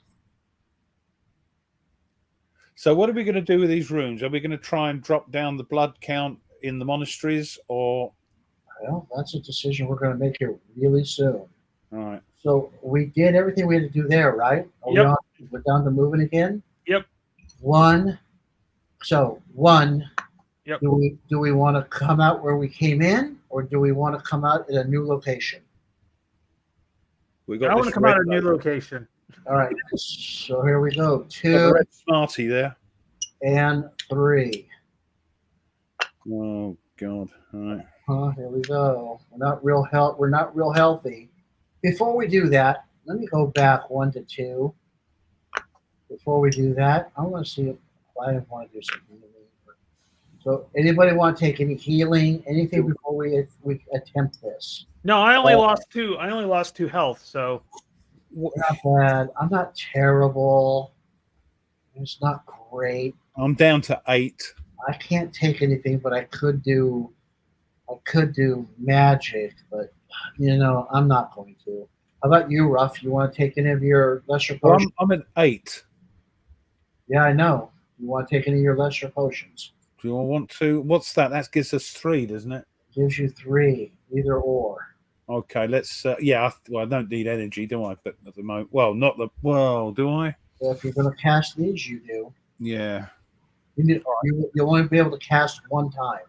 So what are we going to do with these runes? Are we going to try and drop down the blood count in the monasteries, or? Well, that's a decision we're going to make here really soon. All right. So we did everything we had to do there, right? Yep. We're down to moving again. Yep. 1. So 1. Yep. Do we want to come out where we came in, or do we want to come out at a new location? We got. I want to this come out red of a new logo. location. All right. So here we go. Got the 2 red Smarty there. and 3. Oh God! All right. Here we go. We're not real healthy. Before we do that, let me go back 1 to 2. Before we do that, I want to see if I want to do something. So, anybody want to take any healing, anything before we attempt this? No, I only lost 2. I only lost 2 health. So Not bad. I'm not terrible. It's not great. I'm down to 8. I can't take anything, but I could do magic, but I'm not going to. How about you, Ruff? You want to take any of your lesser Well, potions? I'm at 8. Yeah, I know. You want to take any of your lesser potions? Do you want to? What's that? That gives us 3, doesn't it? Gives you 3, either or. Okay, let's. Yeah, I don't need energy, do I? But at the moment, well, not the. Well, do I? So if you're going to cast these, you do. Yeah. You'll only be able to cast 1 time.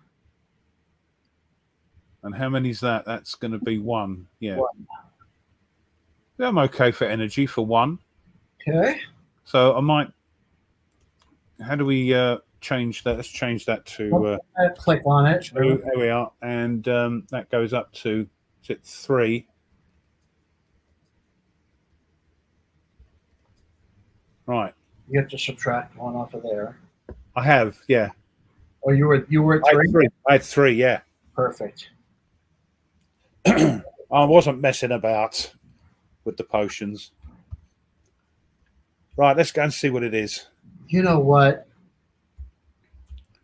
And how many's that? That's going to be 1. Yeah. 1. Yeah, I'm okay for energy for 1. Okay. So I might how do we change that? Let's change that to Click on it. two. There we are, and that goes up to, is it 3? Right. You have to subtract 1 off of there. I have, yeah. Or you were at I 3? had 3. I had 3, yeah. Perfect. I wasn't messing about with the potions. Right, let's go and see what it is. You know what?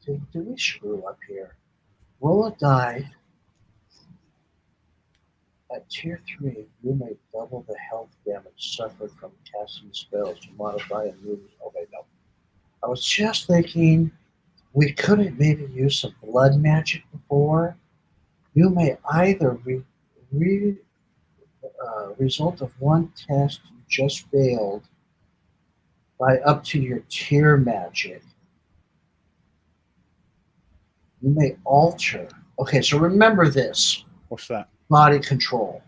Did we screw up here? Roll a die. At tier 3, you may double the health damage suffered from casting spells to modify and move. Okay, no. I was just thinking we could have maybe used some blood magic before. You may either result of one test you just failed by up to your tier magic. You may alter. Okay, so remember this. What's that? Body control.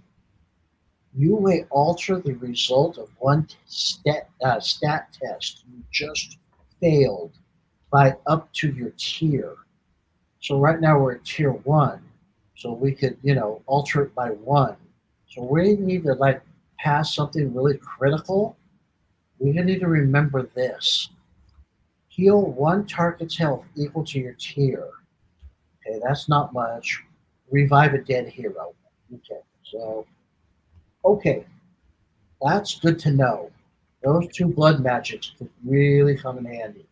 You may alter the result of one stat test you just failed by up to your tier. So right now we're at tier 1. So we could, alter it by 1. So we need to pass something really critical. We need to remember this. Heal 1 target's health equal to your tier. Okay, that's not much. Revive a dead hero. Okay, that's good to know. Those 2 blood magics could really come in handy.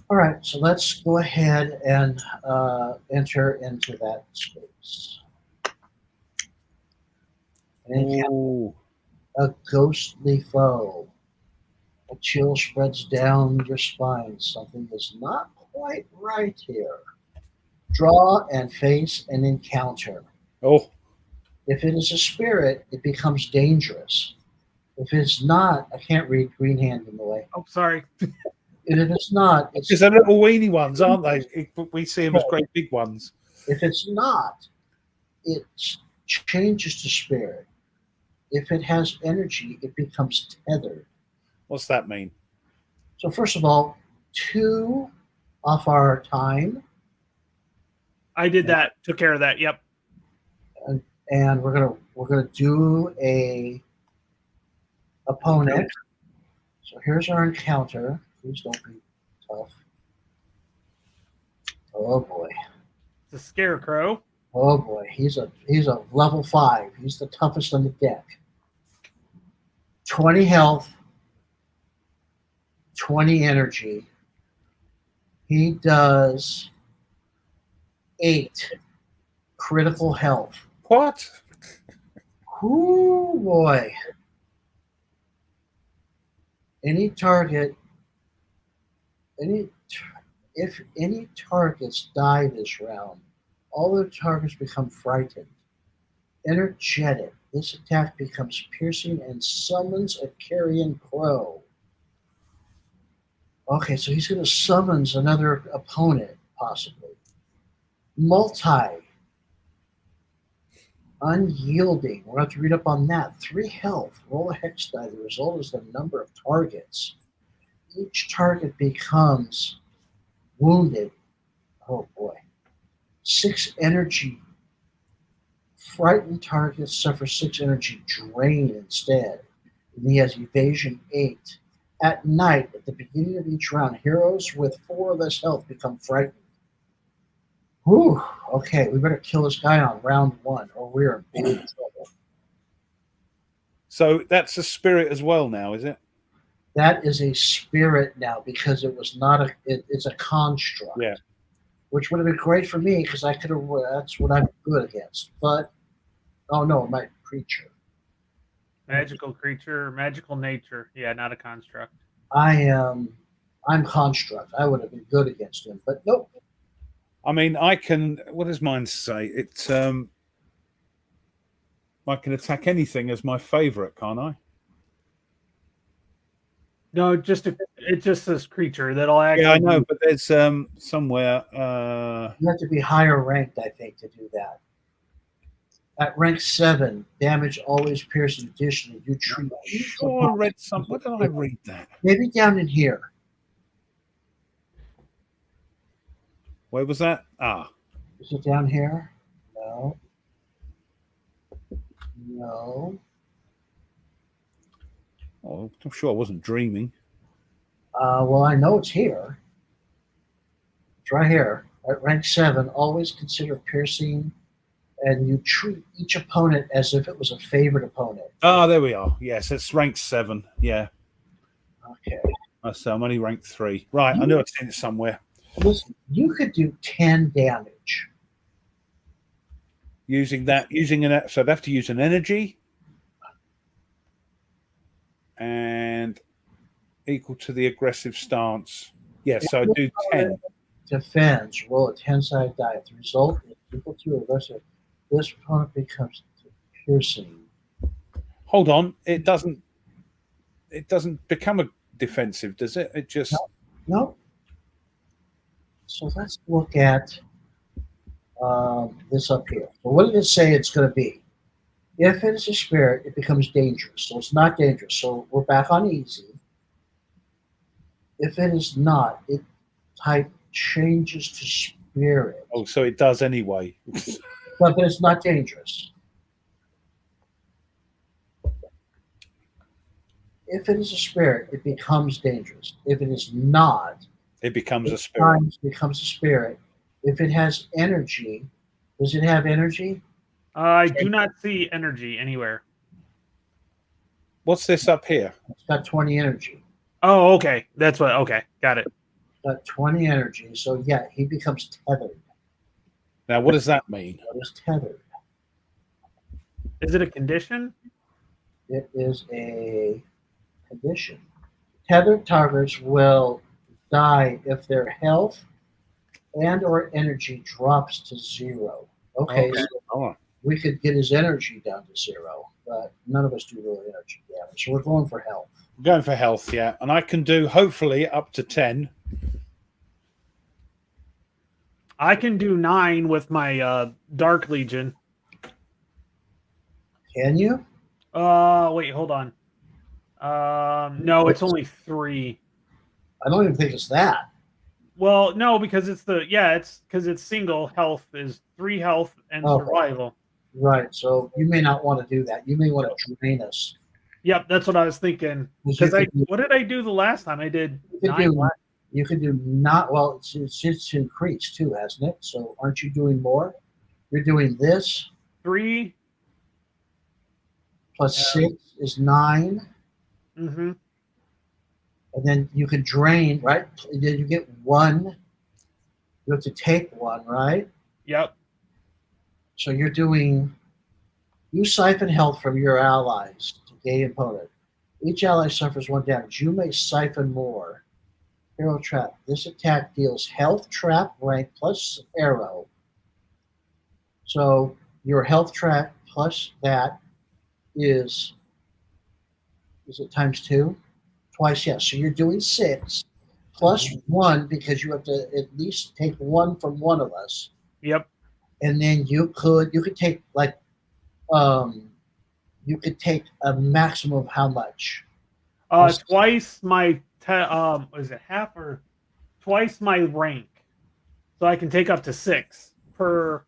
All right, so let's go ahead and enter into that space. Ooh. A ghostly foe. A chill spreads down your spine. Something is not quite right here. Draw and face an encounter. Oh. If it is a spirit, it becomes dangerous. If it's not, I can't read green hand in the way. Oh, sorry. And if it's not, it's they're little weeny ones, aren't they? We see them as great big ones. If it's not, it changes to spirit. If it has energy, it becomes tethered. What's that mean? So first of all, 2 off our time. I did that. Took care of that. Yep. And we're gonna do a opponent. So here's our encounter. Please don't be tough. Oh boy. The Scarecrow. Oh boy. He's a level 5. He's the toughest on the deck. 20 health, 20 energy. He does 8 critical health. What? Ooh, boy. If any targets die this round, all the targets become frightened. Energetic. This attack becomes piercing and summons a carrion crow. Okay, so he's going to summons another opponent, possibly. Multi. Unyielding. We're going to have to read up on that. 3 health. Roll a hex die. The result is the number of targets. Each target becomes wounded. Oh boy. 6 energy. Frightened targets suffer 6 energy drain instead. And he has evasion 8. At night, at the beginning of each round, heroes with 4 or less health become frightened. Whew. Okay, we better kill this guy on round 1, or we're in big trouble. So that's a spirit as well now, is it? That is a spirit now because it was not it's a construct. Yeah. Which would have been great for me because I could have. That's what I'm good against. But oh no, my creature. Magical creature, magical nature. Yeah, not a construct. I'm construct. I would have been good against him, but nope. I mean, I can. What does mine say? It's I can attack anything as my favorite, can't I? No, it just says creature that'll actually. Yeah, I know, but there's somewhere. You have to be higher ranked, I think, to do that. At rank 7, damage always piercing. Additionally, you treat each Sure, I opponent- read something. Where did I read that? Maybe down in here. Where was that? Ah, Is it down here? No. No. oh, I'm sure I wasn't dreaming. Well, I know it's here. It's right here. At rank 7, always consider piercing, and you treat each opponent as if it was a favorite opponent. Ah, there we are. Yes, it's rank 7. Yeah. Okay. So I'm only rank 3. Right, I knew I'd seen it somewhere. Listen, you could do 10 damage. Using so I'd have to use an energy and equal to the aggressive stance. Yes, so I do 10. Defense, roll a 10-sided die. If the result is equal to or less, this opponent becomes piercing. Hold on, it doesn't become a defensive, does it? It just No. So let's look at this up here. So what did it say it's going to be? If it is a spirit, it becomes dangerous. So it's not dangerous. So we're back on easy. If it is not, it type changes to spirit. Oh, so it does anyway. But it's not dangerous. If it is a spirit, it becomes dangerous. If it is not, It becomes a it spirit. becomes a spirit. If it has energy, does it have energy? I do not see energy anywhere. What's this up here? It's got 20 energy. Oh, okay. That's what. Okay, got it. Got 20 energy. So yeah, he becomes tethered. Now, what does that mean? What is tethered? Is it a condition? It is a condition. Tethered targets will die if their health and or energy drops to 0. Okay, so Oh, we could get his energy down to 0, but none of us do really energy damage. So we're going for health. I'm going for health, yeah. And I can do hopefully up to 10. I can do 9 with my Dark Legion. Can you? Wait, hold on. No, it's only 3. I don't even think it's that. Well, no, because it's because it's single health is 3 health and Okay. survival. Right. So you may not want to do that. You may want to drain us. Yep, that's what I was thinking. Because what did I do the last time? I did 9. You could do not well. It's increased too, hasn't it? So aren't you doing more? You're doing this 3. plus 6 is 9, Mm-hmm. and then you can drain. Right. And then you get 1. You have to take 1, right? Yep. So you're doing. You siphon health from your allies to gain opponent. Each ally suffers 1 damage. You may siphon more. Arrow trap. This attack deals health trap rank plus arrow. So your health trap plus that is it times 2? Twice, yes. So you're doing 6 plus 1 because you have to at least take 1 from one of us. Yep. And then you could take like you could take a maximum of how much? Twice my is it half or twice my rank, so I can take up to 6 per.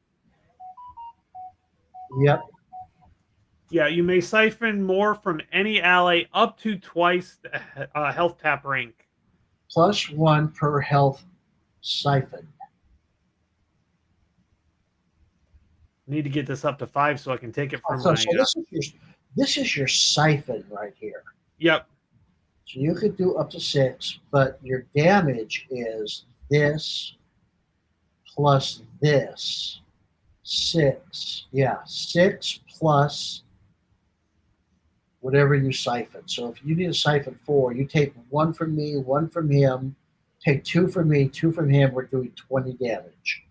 Yep. Yeah, you may siphon more from any ally up to twice the health tap rank. Plus 1 per health siphon. Need to get this up to 5 so I can take it from So my. this is your siphon right here. Yep. So you could do up to 6, but your damage is this plus this. 6. Yeah, 6 plus whatever you siphon. So if you need to siphon 4, you take 1 from me, 1 from him, take 2 from me, 2 from him. We're doing 20 damage.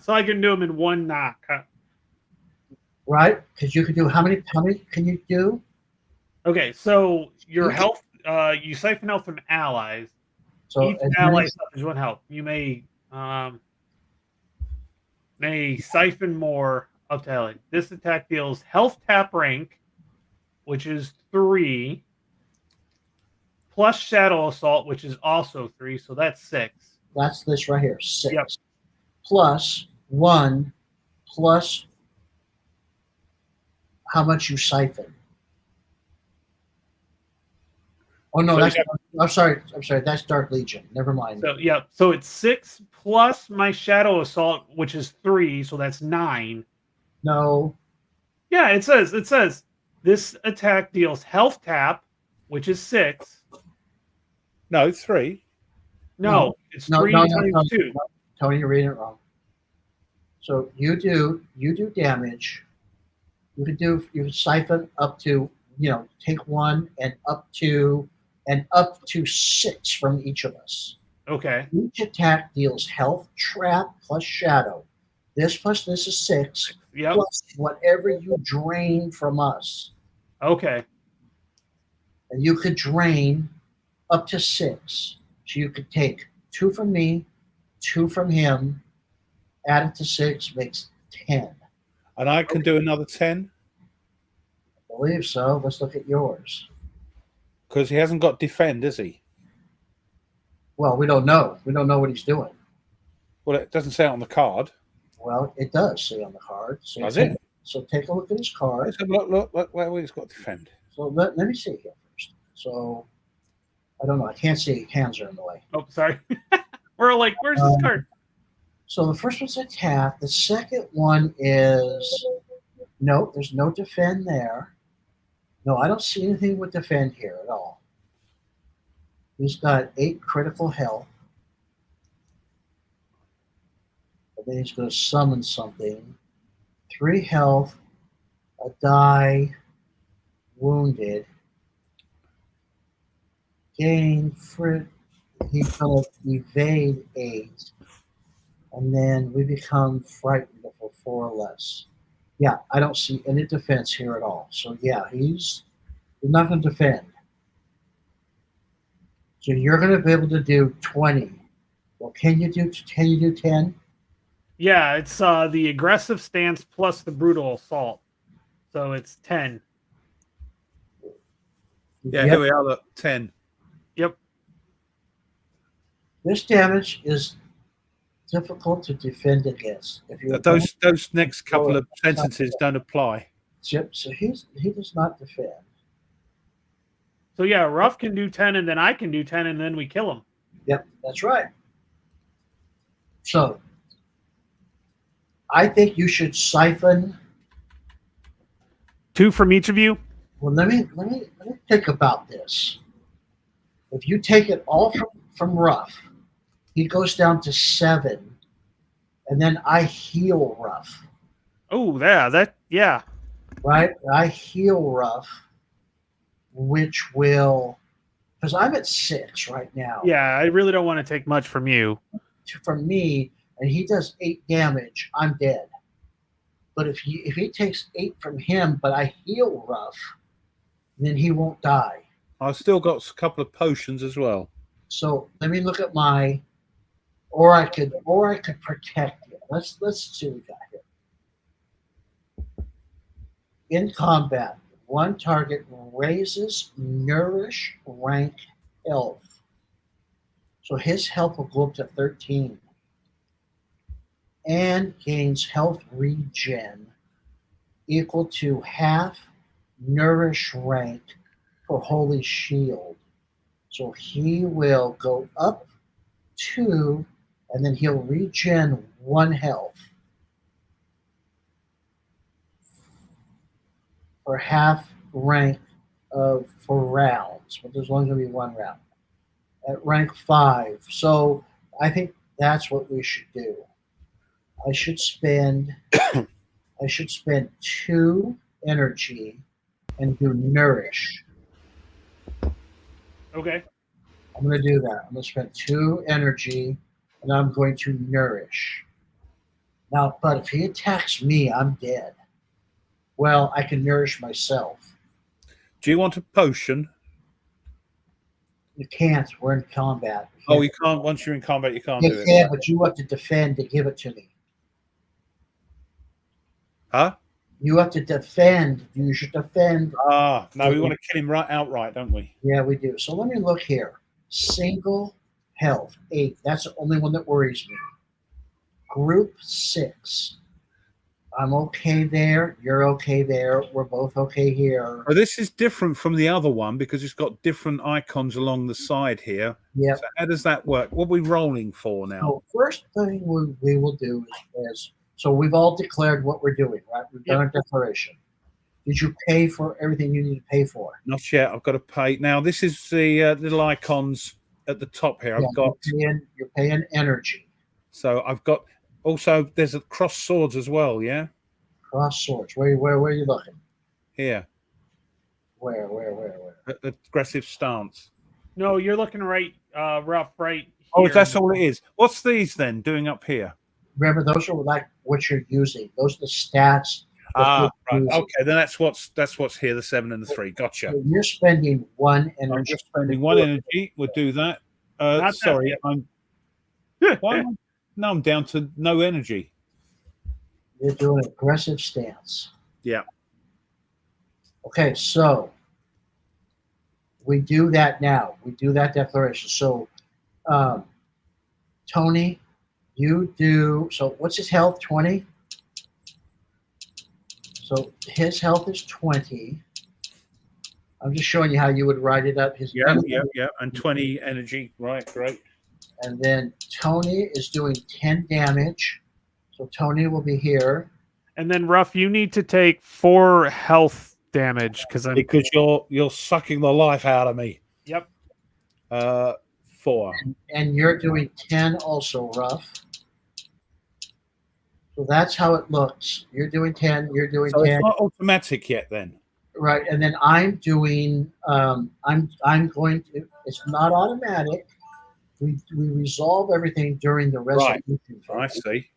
So I can do them in one knock. Huh? Right? Because you can do how many can you do? Okay, so your health, you siphon health from allies. So each ally suffers 1 health. You may siphon more I'll tell you. This attack deals health tap rank, which is 3, plus shadow assault, which is also 3, so that's 6. That's this right here, 6. Yep. Plus 1, plus how much you siphon. Oh no, So I'm sorry. That's Dark Legion. Never mind. So yeah, so it's 6 plus my shadow assault, which is 3, so that's 9. No, Yeah, it says this attack deals health tap, which is 6. No, 3. No, it's 3 times 2. Tony, you're reading it wrong. So you do damage. You can siphon up to, take 1 and up to 6 from each of us. Okay. Each attack deals health, trap, plus shadow. This plus this is 6. Yep. Plus whatever you drain from us. Okay. And you could drain up to 6. So you could take 2 from me, 2 from him, add it to 6, makes 10. And I can do another 10? I believe so. Let's look at yours. Because he hasn't got defend, has he? Well, we don't know. We don't know what he's doing. Well, it doesn't say it on the card. Well, it does say on the card. So Does it? So take a look at his card. Let's have a look where he's got defend. So let me see here first. So I don't know. I can't see. Hands are in the way. Oh, sorry. We're all like, where's this card? So the first one's attack. The second one is no. There's no defend there. No, I don't see anything with defend here at all. He's got 8 critical health. And then he's going to summon something. 3 health, a die, wounded. Gain, he's going to evade 8. And then we become frightened for 4 or less. Yeah, I don't see any defense here at all. So yeah, he's not going to defend. So you're going to be able to do 20. Well, can you do 10? Yeah, it's the aggressive stance plus the brutal assault. So it's 10. Yeah, here we are, look, 10. Yep. This damage is difficult to defend against. If you Those next couple of sentences don't apply. Yep, so he does not defend. So yeah, Ruff can do 10, and then I can do 10, and then we kill him. Yep, that's right. So I think you should siphon 2 from each of you. Well, let me think about this. If you take it all from Ruff, he goes down to 7, and then I heal Ruff. Oh, yeah. Right? I heal Ruff, which will, because I'm at 6 right now. Yeah, I really don't want to take much from you. From me, and he does 8 damage, I'm dead. But if he takes 8 from him, but I heal Ruff, then he won't die. I've still got a couple of potions as well. So let me look at my, or I could protect you. Let's see what we got here. In combat, one target raises nourish rank health. So his health will go up to 13. And gains health regen equal to half nourish rank for Holy Shield. So he will go up 2, and then he'll regen 1 health for half rank for rounds, but there's only going to be 1 round at rank 5. So I think that's what we should do. I should spend 2 energy and do nourish. Okay. I'm going to do that. I'm going to spend 2 energy, and I'm going to nourish. Now, but if he attacks me, I'm dead. Well, I can nourish myself. Do you want a potion? You can't. We're in combat. You can't. Once you're in combat, you can't You do it. can, but you have to defend to give it to me. Huh? You have to defend. You should defend. Ah, no, we want to kill him right outright, don't we? Yeah, we do. So let me look here. Single health 8. That's the only one that worries me. Group 6. I'm okay there. You're okay there. We're both okay here. Oh, this is different from the other one because it's got different icons along the side here. Yep. So how does that work? What are we rolling for now? So first thing we will do is so we've all declared what we're doing, right? We've done a declaration. Did you pay for everything you need to pay for? Not yet. I've got to pay. Now, this is the little icons at the top here. I've got. You're paying energy. So I've got. Also, there's a cross swords as well. Yeah. Cross swords. Where are you looking? Here. Where? Aggressive stance. No, you're looking right, rough right. Oh, here. that's all it is. What's these then doing up here? Remember, those are like what you're using. Those are the stats. Ah, right. Okay, then that's what's here. The 7 and the 3. Gotcha. So you're spending 1 energy. I'm just spending 1 energy. We'll do that. Sorry, I'm. Why? No, I'm down to no energy. You're doing aggressive stance. Yeah. Okay, so we do that now. We do that declaration. So, Tony, you do. So, what's his health? 20. So his health is 20. I'm just showing you how you would write it up. Yeah, and 20 energy. Right, great. And then Tony is doing 10 damage. So Tony will be here. And then Ruff, you need to take 4 health damage because you're sucking the life out of me. Yep. 4. And you're doing 10 also, Ruff. So that's how it looks. You're doing 10. You're doing 10. It's not automatic yet, then. Right, and then I'm doing. I'm going to. It's not automatic. We resolve everything during the resolution. Right. I see.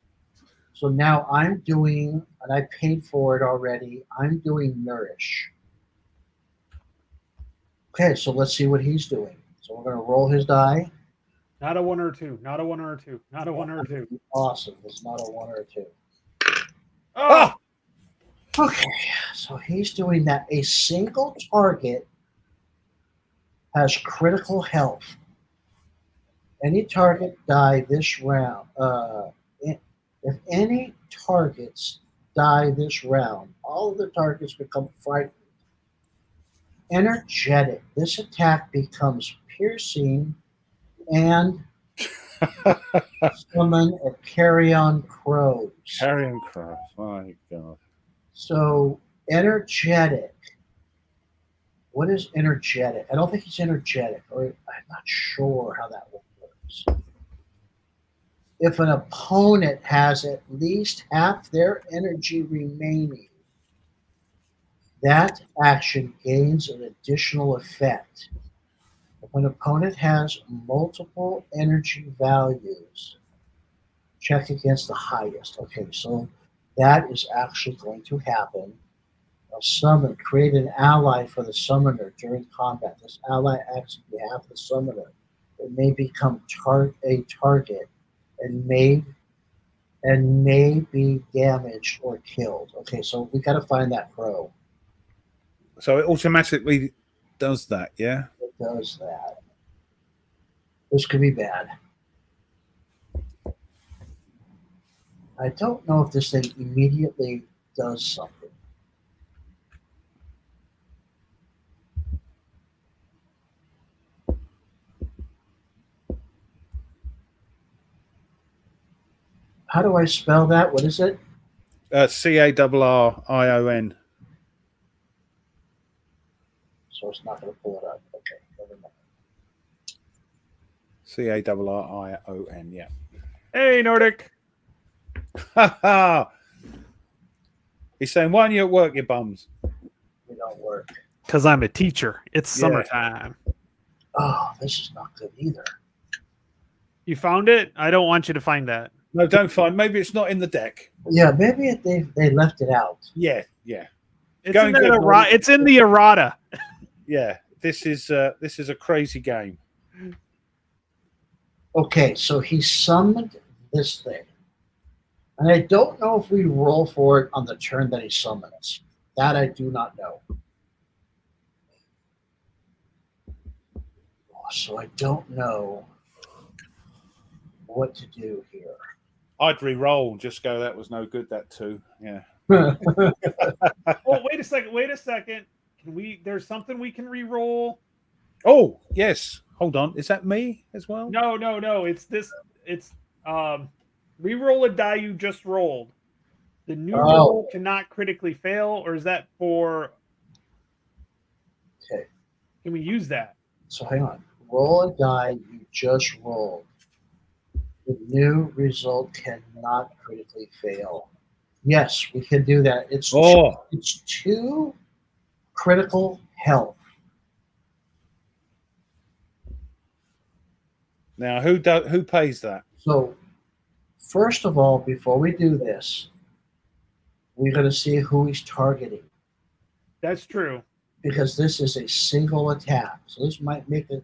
So now I'm doing, and I paid for it already. I'm doing nourish. Okay, so let's see what he's doing. So we're going to roll his die. Not a 1 or a 2. Not a 1 or a 2. Not a 1 or a 2. Awesome. It's not a 1 or a 2. Oh! Okay, so he's doing that. A single target has critical health. Any target die this round. If any targets die this round, all of the targets become frightened. Energetic. This attack becomes piercing and summon a carrion crows. Carrion crows. My God. So energetic. What is energetic? I don't think he's energetic, or I'm not sure how that works. If an opponent has at least half their energy remaining, that action gains an additional effect. If an opponent has multiple energy values, check against the highest. Okay, so that is actually going to happen. A summon, create an ally for the summoner during combat. This ally acts on behalf of the summoner. It may become a target and may be damaged or killed. Okay, so we got to find that crow. So it automatically does that, yeah? It does that. This could be bad. I don't know if this thing immediately does something. How do I spell that? What is it? CARRION. So it's not going to pull it up. Okay, never mind. CARRION, yeah. Hey, Nordic. He's saying, why aren't you at work, you bums? We don't work. Because I'm a teacher. It's Yeah. summertime. Oh, this is not good either. You found it? I don't want you to find that. No, don't find. Maybe it's not in the deck. Yeah, maybe they left it out. Yeah. It's Going in, good, it's in the errata. Yeah, this is a crazy game. Okay, so he summoned this thing. And I don't know if we roll for it on the turn that he summons. That I do not know. So I don't know what to do here. I'd re-roll. Just go. That was no good. That 2. Yeah. Oh, wait a second. Can we? There's something we can re-roll. Oh yes. Hold on. Is that me as well? No. It's this. It's re-roll a die you just rolled. The new roll cannot critically fail, or is that for? Okay. Can we use that? So hang on. Roll a die you just rolled. The new result cannot critically fail. Yes, we can do that. It's two critical health. Now who pays that? So first of all, before we do this, we're going to see who he's targeting. That's true. Because this is a single attack, so this might make a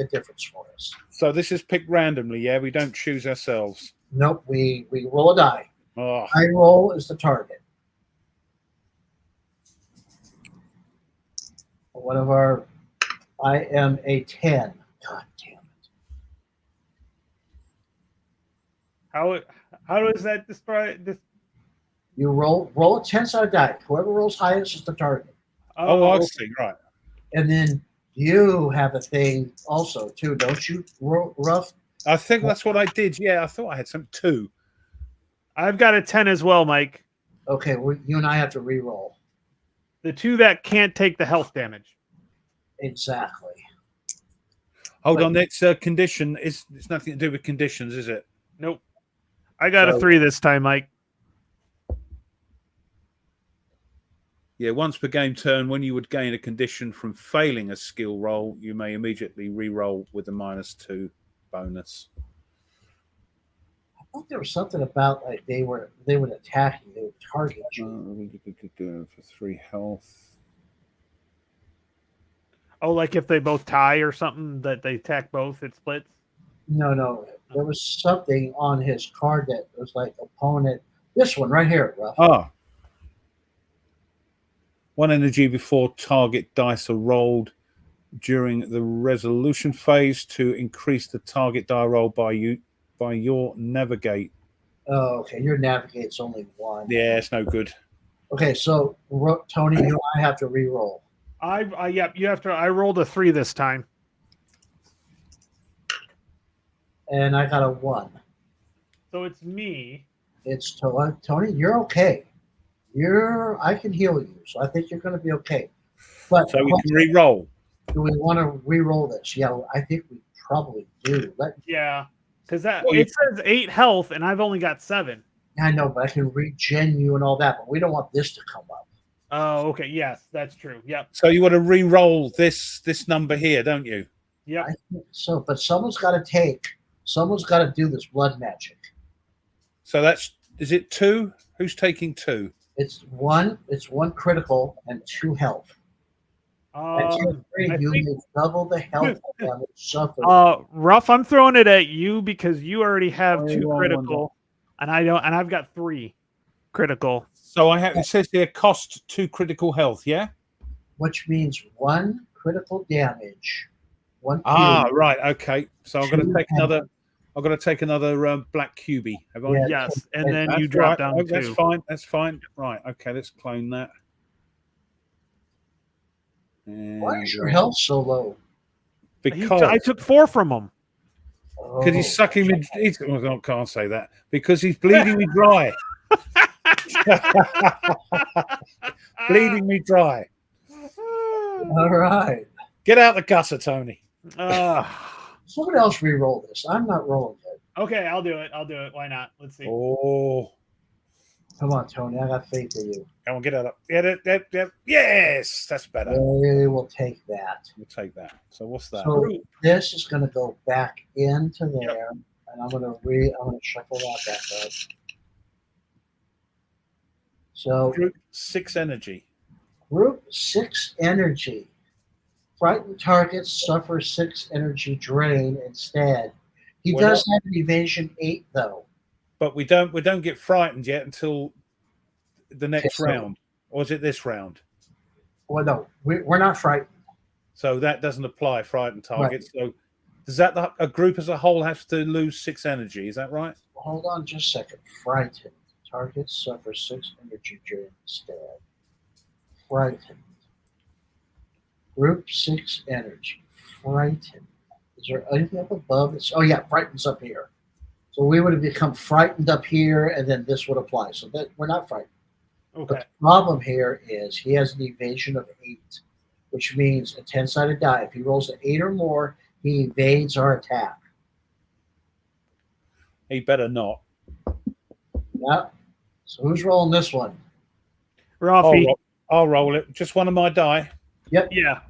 difference for us. So this is picked randomly, yeah. We don't choose ourselves. Nope, we roll a die. Oh. I roll is the target. I am a 10. God damn it! How does that describe this? You roll a 10-sided die. Whoever rolls highest is the target. Oh, I see. Right. And then you have a thing also too, don't you, Ruff? I think that's what I did. Yeah, I thought I had some 2. I've got a 10 as well, Mike. Okay, you and I have to re-roll. The 2 that can't take the health damage. Exactly. Hold on, it's a condition. It's nothing to do with conditions, is it? Nope. I got a 3 this time, Mike. Yeah, once per game turn, when you would gain a condition from failing a skill roll, you may immediately re-roll with a -2 bonus. I thought there was something about like they would attack you, they would target you. For 3 health. Oh, like if they both tie or something that they attack both, it splits? No. There was something on his card that was like opponent. This one right here, Ruff. Ah. 1 energy before target dice are rolled during the resolution phase to increase the target die roll by your navigate. Oh, okay. Your navigate's only 1. Yeah, it's no good. Okay, so Tony, you and I have to re-roll. Yep, you have to. I rolled a 3 this time. And I got a 1. So it's me. It's Tony. You're okay. I can heal you, so I think you're going to be okay. But so we can re-roll. Do we want to re-roll this? Yeah, I think we probably do. Yeah, because it says 8 health, and I've only got 7. I know, but I can regen you and all that. But we don't want this to come up. Oh, okay. Yes, that's true. Yep. So you want to re-roll this number here, don't you? Yeah. I think so, but someone's got to do this blood magic. So is it 2? Who's taking 2? It's one critical and 2 health. You may double the health damage suffered. Ruff, I'm throwing it at you because you already have 2 critical, and I don't, and I've got 3 critical. So it says here cost 2 critical health, yeah? Which means 1 critical damage. 1 right, okay. So I'm going to take another. I'm going to take another black cubie. Have I? Yeah, yes, and then you drop down 2. That's fine. That's fine. Right. Okay. Let's clone that. And why is your health so low? Because I took 4 from him. Because he's sucking me. I can't say that. Because he's bleeding me dry. Bleeding me dry. All right. Get out the gutter, Tony. Someone else re-roll this. I'm not rolling it. Okay, I'll do it. Why not? Let's see. Oh. Come on, Tony. I got faith in you. Come on, get out. Yes, that's better. We will take that. We'll take that. So what's that? So this is going to go back into there, and I'm going to shuffle that back up. So Group 6 energy. Group 6 energy. Frightened targets suffer 6 energy drain instead. He does have an evasion 8 though. but we don't get frightened yet until the next so- round, or is it this round? Well, no, we're not frightened. So that doesn't apply frightened targets. So does that a group as a whole has to lose 6 energy? Is that right? Hold on just a second. Frightened. Targets suffer 6 energy during the stab. Frightened. Group 6 energy. Frightened. Is there anything up above? Oh, yeah, frightened's up here. So we would have become frightened up here, and then this would apply. So that we're not frightened. Okay. But the problem here is he has an evasion of 8, which means a 10-sided die. If he rolls an 8 or more, he evades our attack. He better not. Yeah. So who's rolling this one? Rafi. I'll roll it. Just one of my die. Yep. Yeah.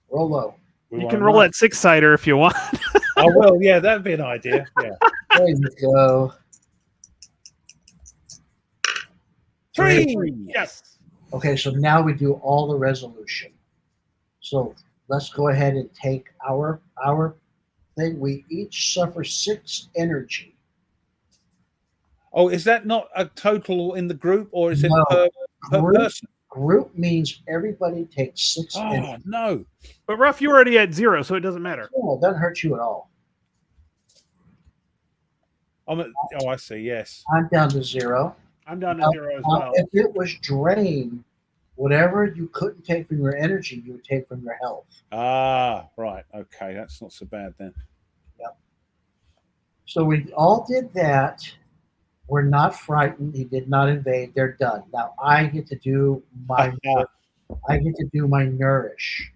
Roll low. You can roll that 6-sider if you want. I will. Yeah, that'd be an idea. Yeah. There you go. 3. Yes. Okay, so now we do all the resolution. So let's go ahead and take our thing. We each suffer 6 energy. Oh, is that not a total in the group, or is it No. per Group, person? group means everybody takes 6 Oh energy. no! But Ruff, you're already at 0, so it doesn't matter. Oh, it doesn't hurt you at all. Oh, I see. Yes. I'm down to 0. I'm down to 0 as well. If it was drain, whatever you couldn't take from your energy, you would take from your health. Ah, right. Okay, that's not so bad then. Yep. So we all did that. We're not frightened. He did not invade. They're done. Now I get to do my nourish.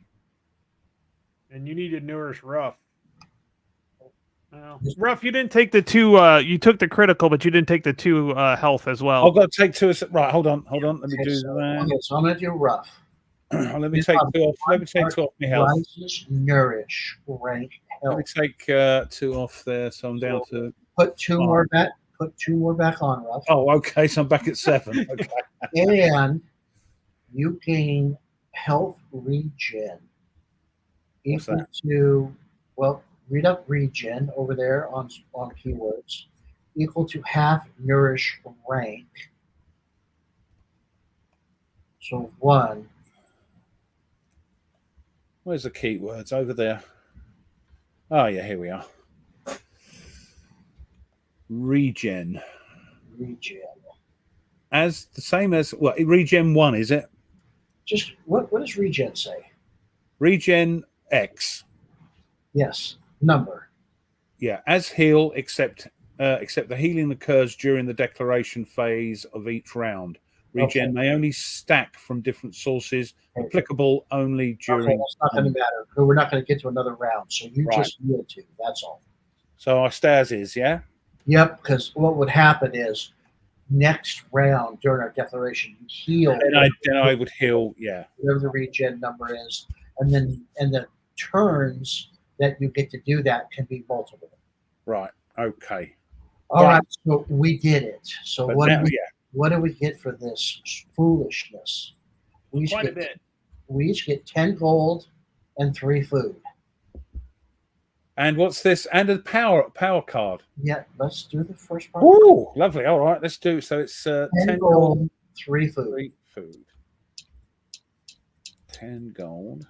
And you need to nourish Ruff. Well, Ruff, you didn't take the 2. You took the critical, but you didn't take the 2 health as well. I've got to take 2. Right, hold on. Let me do that. Okay, so I'm going to do rough. Let me take 2 off. Let me take 2 off my health. Rises, nourish, rank, Let me health. take 2 off there, so I'm down to. Put 2 more back. Put 2 more back on, rough. Oh, okay. So I'm back at 7. Okay. And you gain health regen What's equal to, well, read up regen over there on keywords, equal to half nourish rank. So 1. Where's the keywords? Over there. Oh yeah, here we are. Regen. As the same as what? Regen 1, is it? Just what does regen say? Regen X. Yes, number. Yeah, as heal, except the healing occurs during the declaration phase of each round. Regen may only stack from different sources, applicable only during. Okay, that's not going to matter. We're not going to get to another round, so you just yield to. That's all. So I stay as is, yeah. Yep, because what would happen is next round during our declaration, you heal. Then I would heal, yeah. Whatever the regen number is, and the turns that you get to do that can be multiple. Right. Okay. All right. So we did it. So But what do we get for this foolishness? Quite a bit. We each get 10 gold and 3 food. And what's this? And a power card. Yeah, let's do the first part. Oh, lovely. All right, let's do. So it's 10 gold, 3 food. 3 food. 10 gold.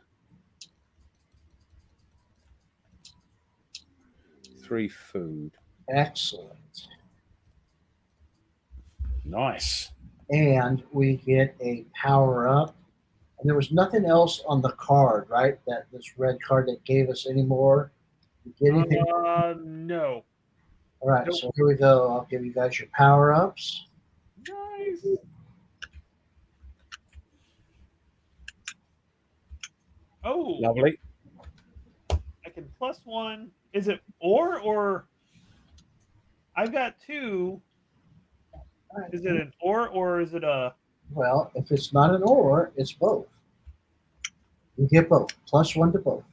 3 food. Excellent. Nice. And we get a power up. And there was nothing else on the card, right? That this red card that gave us any more. Get anything? No. All right, so here we go. I'll give you guys your power ups. Nice. Oh, Lovely. I can +1. Is it or? I've got 2. Is it an or is it a? Well, if it's not an or, it's both. You get both. +1 to both.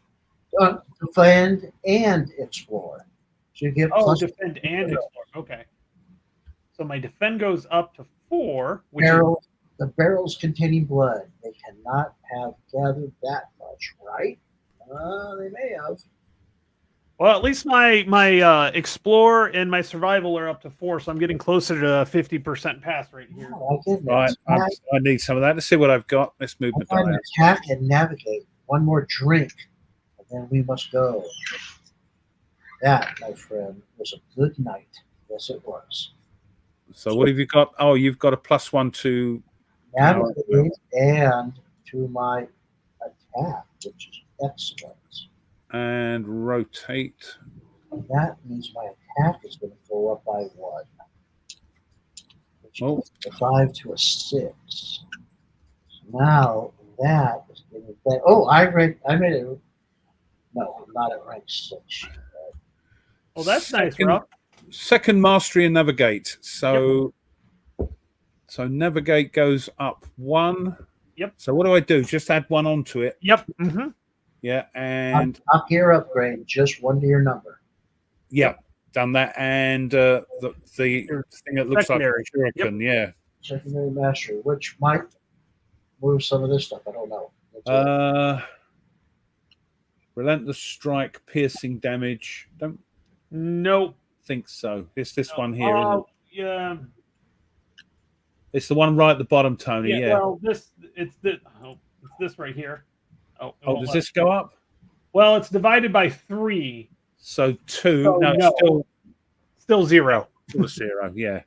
Defend and explore. So you get defend and explore. Okay. So my defend goes up to 4. The barrels containing blood. They cannot have gathered that much, right? They may have. Well, at least my explore and my survival are up to 4, so I'm getting closer to a 50% pass rate here. Oh, my goodness. Right, I need some of that. Let's see what I've got. Let's move the I'm die. attack and navigate. One more drink, and then we must go. That, my friend, was a good night. Yes, it was. So what have you got? Oh, you've got a +1 to Navigate and to my attack, which is excellent. and rotate. That means my attack is going to go up by 1. Which Oh. is a 5 to a 6. Now that is going to be. Oh, I made it. No, I'm not at rank 6. Well, that's nice, Second- Rob. Second mastery and navigate. So navigate goes up 1. Yep. So what do I do? Just add 1 onto it. Yep. Mm-hmm. Yeah, and Up gear upgrade, just 1 to your number. yeah, done that. And the thing that looks Secondary. like a shuriken, yeah. Secondary mastery, which might move some of this stuff. I don't know. Relentless strike, piercing damage. Don't Nope. think so. It's this one here, isn't it? Oh, yeah. It's the one right at the bottom, Tony. Yeah. Well, it's this right here. Oh, does this go up? Well, it's divided by 3. So 2. Oh, no, no. Still 0. still 0. Yeah.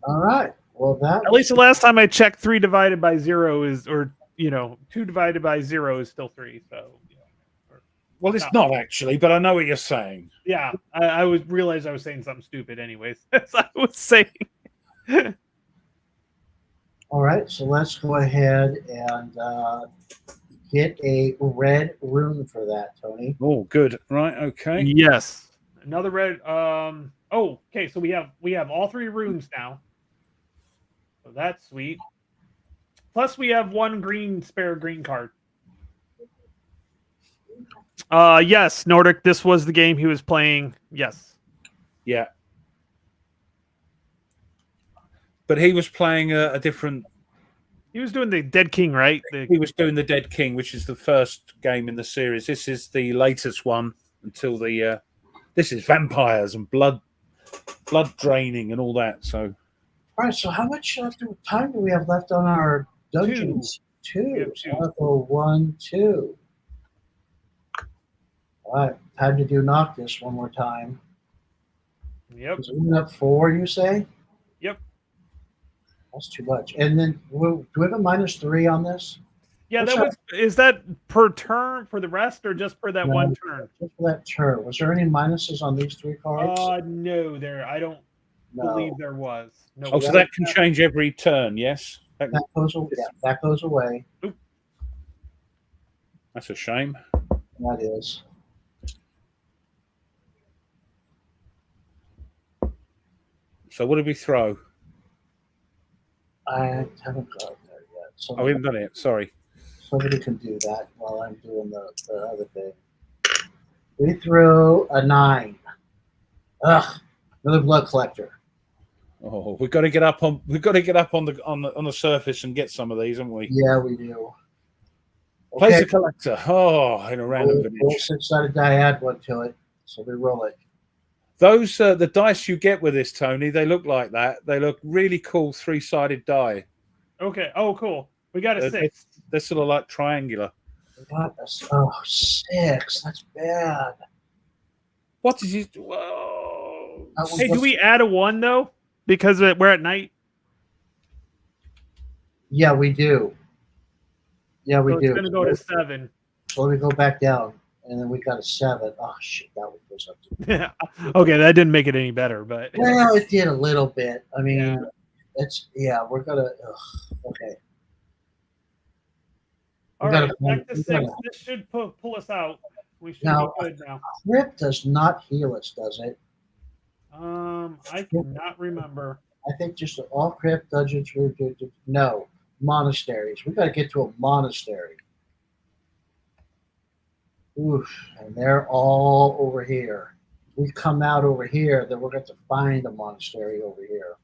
All right. Well, that At least the last time I checked, 3 divided by 0 is, or 2 divided by 0 is still 3. So. Well, it's not actually, but I know what you're saying. Yeah, I realized I was saying something stupid anyways. As I was saying. All right, so let's go ahead and get a red rune for that, Tony. Oh, good. Right. Okay. Yes. Another red. Oh, okay. So we have all 3 runes now. So that's sweet. Plus, we have 1 spare green card. Yes, Nordic. This was the game he was playing. Yes. Yeah. But he was playing a different. He was doing the Dead King, right? He was doing the Dead King, which is the first game in the series. This is the latest one until the. This is vampires and blood draining and all that. So. All right, so how much time do we have left on our dungeons? 2. So I'll go 1, 2. All right, time to do Noctis one more time. Yep. Is it up 4, you say? Yep. That's too much. And then, do we have a -3 on this? Yeah, is that per turn for the rest or just for that one turn? Just for that turn. Was there any minuses on these 3 cards? No, I don't believe there was. No. Oh, so that can change every turn, yes? That goes away. Oop. That's a shame. That is. So what did we throw? I haven't got there yet. Oh, we haven't done it. Sorry. Somebody can do that while I'm doing the other thing. We threw a 9. Ugh, another blood collector. Oh, we've got to get up on the surface and get some of these, haven't we? Yeah, we do. Place a collector. Oh, in a random village. 6-sided die, add 1 to it. So we roll it. Those the dice you get with this, Tony, they look like that. They look really cool 3-sided die. Okay. Oh, cool. We got a 6. They're sort of like triangular. We got a 6. That's bad. What did you? Whoa. Hey, do we add a 1 though? Because we're at night. Yeah, we do. Yeah, we So do. It's gonna go to 7. So let me go back down, and then we got a 7. Oh shit, that one goes up to. Yeah. Okay, that didn't make it any better, but Well, it did a little bit. I mean, we're gonna. Okay. all right. Back to 6. This should pull us out. We should be good now. Crypt does not heal us, does it? I cannot remember. I think just all crypt dungeons. No monasteries. We got to get to a monastery. Oof, and they're all over here. We come out over here, then we're going to find a monastery over here.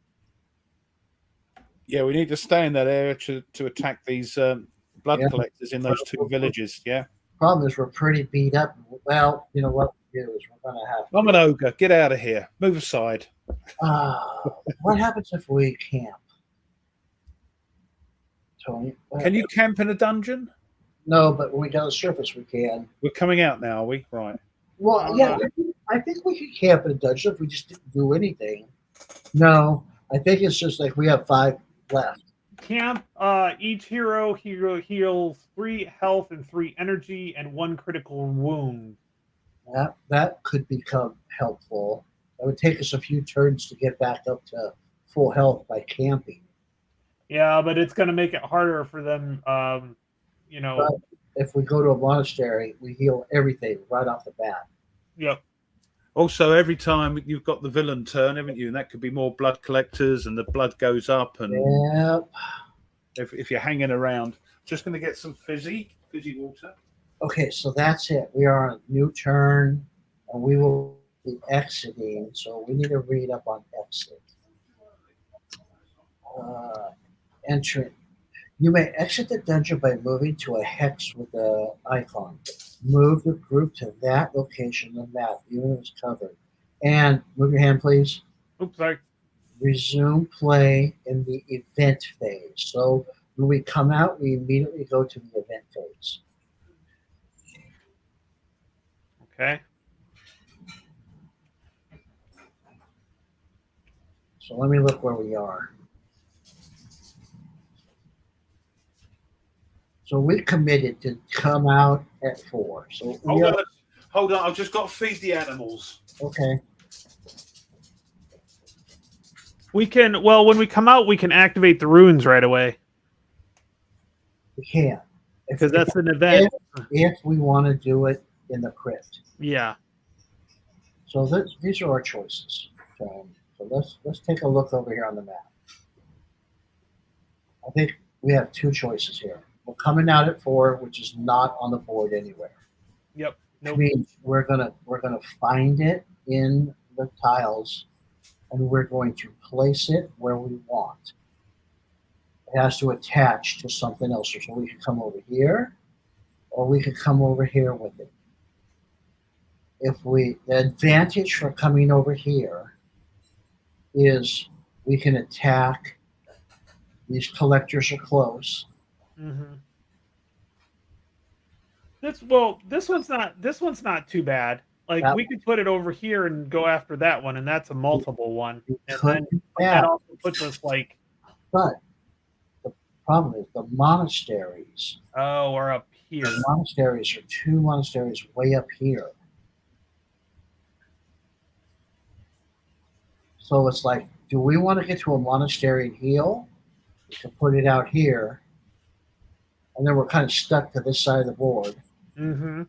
Yeah, we need to stay in that area to attack these blood collectors in those 2 villages. Yeah. Problem is, we're pretty beat up. Well, you know what? do is we're going to have I'm an ogre. Get out of here. Move aside. what happens if we camp? Tony? Can you camp in a dungeon? No, but when we get on the surface, we can. We're coming out now, are we? Right. Well, yeah, I think we could camp in a dungeon if we just didn't do anything. No, I think it's just like we have 5 left. Camp, each hero heals 3 health and 3 energy and 1 critical wound. That could become helpful. It would take us a few turns to get back up to full health by camping. Yeah, but it's going to make it harder for them, you know. But if we go to a monastery, we heal everything right off the bat. Yep. Also, every time you've got the villain turn, haven't you? And that could be more blood collectors, and the blood goes up. And Yep. if you're hanging around, just going to get some fizzy water. Okay, so that's it. We are on a new turn, and we will be exiting. So we need to read up on exit. Entry. You may exit the dungeon by moving to a hex with the icon. Move the group to that location on the map, even if it's covered. And move your hand, please. Oops, sorry. Resume play in the event phase. So when we come out, we immediately go to the event phase. Okay. So let me look where we are. So we committed to come out at 4. So Hold on. I've just got to feed the animals. Okay. We can, well, when we come out, we can activate the runes right away. We can. Because that's an event. If we want to do it in the crypt. Yeah. So these are our choices. So let's take a look over here on the map. I think we have 2 choices here. We're coming out at 4, which is not on the board anywhere. Yep. Which means we're gonna find it in the tiles, and we're going to place it where we want. It has to attach to something else, so we could come over here, or we could come over here with it. The advantage for coming over here is we can attack. These collectors are close. Mm-hmm. This one's not too bad. Like we could put it over here and go after that one, and that's a multiple one. And then that also puts us like. But the problem is the monasteries. Oh, we're up here. The monasteries are 2 monasteries way up here. So it's like, do we want to get to a monastery and heal? We can put it out here. And then we're kind of stuck to this side of the board. Mm-hmm.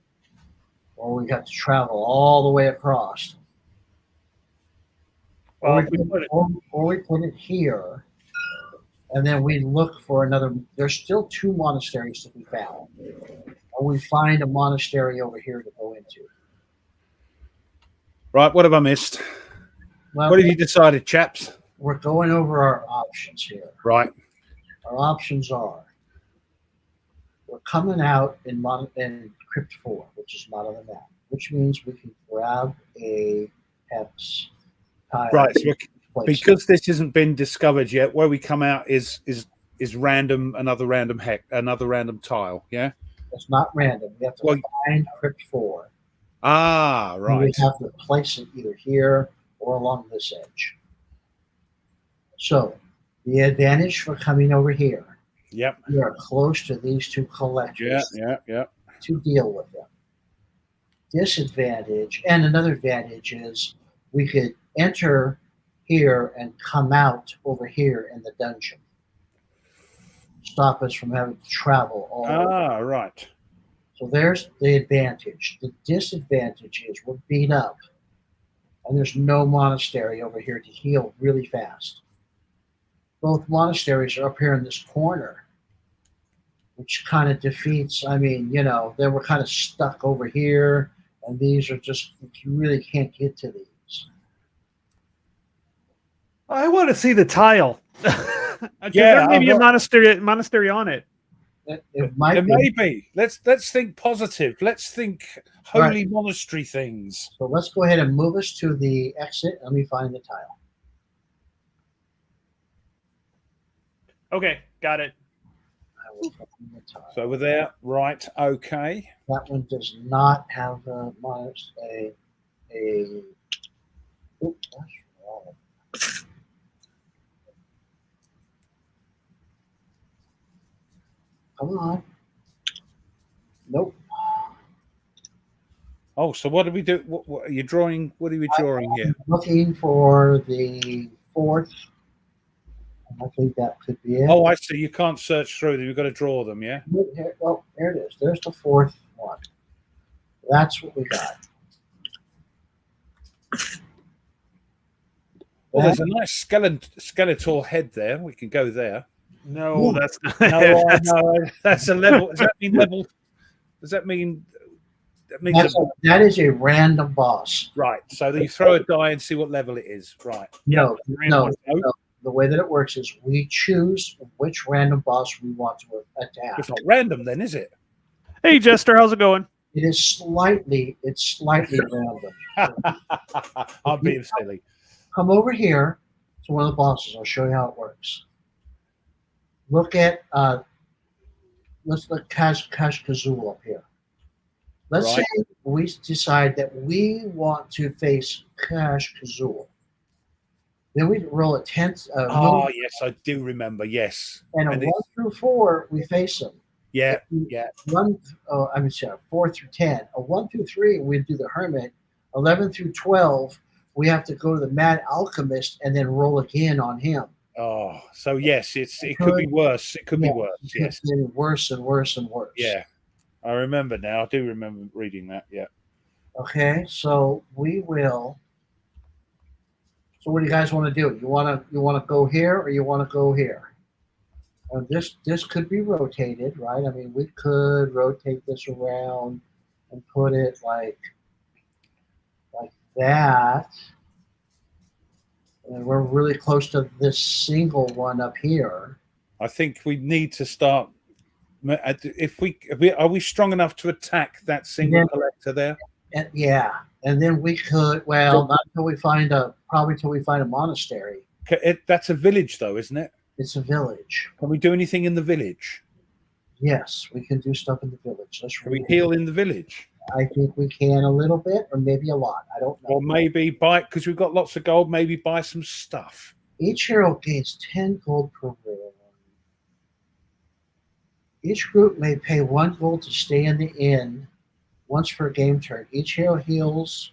Or we got to travel all the way across. Well, or we put it here, and then we look for another. There's still 2 monasteries to be found. And we find a monastery over here to go into. Right, what have I missed? Well, what have you decided, chaps? We're going over our options here. Right. Our options are, we're coming out in Crypt 4, which is not on the map, which means we can grab a hex tile. Right, so because this hasn't been discovered yet, where we come out is random, another random tile, yeah? It's not random. We have to find Crypt 4. Ah, right. We have to place it either here or along this edge. So, the advantage for coming over here. Yep. We are close to these 2 collectors. Yeah. To deal with them. Disadvantage, and another advantage is we could enter here and come out over here in the dungeon. Stop us from having to travel all over. Right. So there's the advantage. The disadvantage is we're beat up, and there's no monastery over here to heal really fast. Both monasteries are up here in this corner, which kind of defeats, they were kind of stuck over here, and these are just, you really can't get to these. I want to see the tile. Yeah, there may be a monastery on it. It might There be. may be. Let's think positive. Let's think holy monastery things. So let's go ahead and move us to the exit. Let me find the tile. Okay, got it. I will find the tile. So we're there, right? Okay. That one does not have a minus a. Oops, that's wrong. Come on. Nope. Oh, so what do we do? What are you drawing? What are we drawing here? Looking for the fourth. I think that could be it. Oh, I see. You can't search through them. You've got to draw them, yeah? Here, oh, there it is. There's the fourth one. That's what we got. Well, there's a nice skeletal head there. We can go there. No, Ooh. that's not. No, that's a level. Does that mean level? Does that mean that means That is a random boss. right? So then you throw a die and see what level it is. Right. No, random. no. The way that it works is we choose which random boss we want to attack. It's not random, then, is it? Hey, Jester, how's it going? It is slightly random. I'm being silly. Come over here to one of the bosses. I'll show you how it works. Look at let's look Kazul up here. Let's Right. say we decide that we want to face Kazul. Then we roll a 10. Oh, yes, I do remember. Yes. And a And 1 through 4, we face them. Yeah. 4 through 10. A 1 through 3, we do the Hermit. 11 through 12, we have to go to the Mad Alchemist and then roll again on him. Oh, so yes, it could be worse. It could be worse. Yes. It's getting worse and worse and worse. Yeah. I remember now. I do remember reading that. Yeah. Okay, so we will. So what do you guys want to do? You want to go here or you want to go here? And this could be rotated, right? I mean, we could rotate this around and put it like that. And we're really close to this single one up here. I think we need to start. If we are we strong enough to attack that single collector there? And yeah, and then we could. Well, not until we find probably till we find a monastery. That's a village, though, isn't it? It's a village. Can we do anything in the village? Yes, we can do stuff in the village. Can we heal in the village? I think we can a little bit, or maybe a lot. I don't know. Or maybe buy, because we've got lots of gold, maybe buy some stuff. Each hero gains 10 gold per round. Each group may pay 1 gold to stay in the inn once per game turn. Each hero heals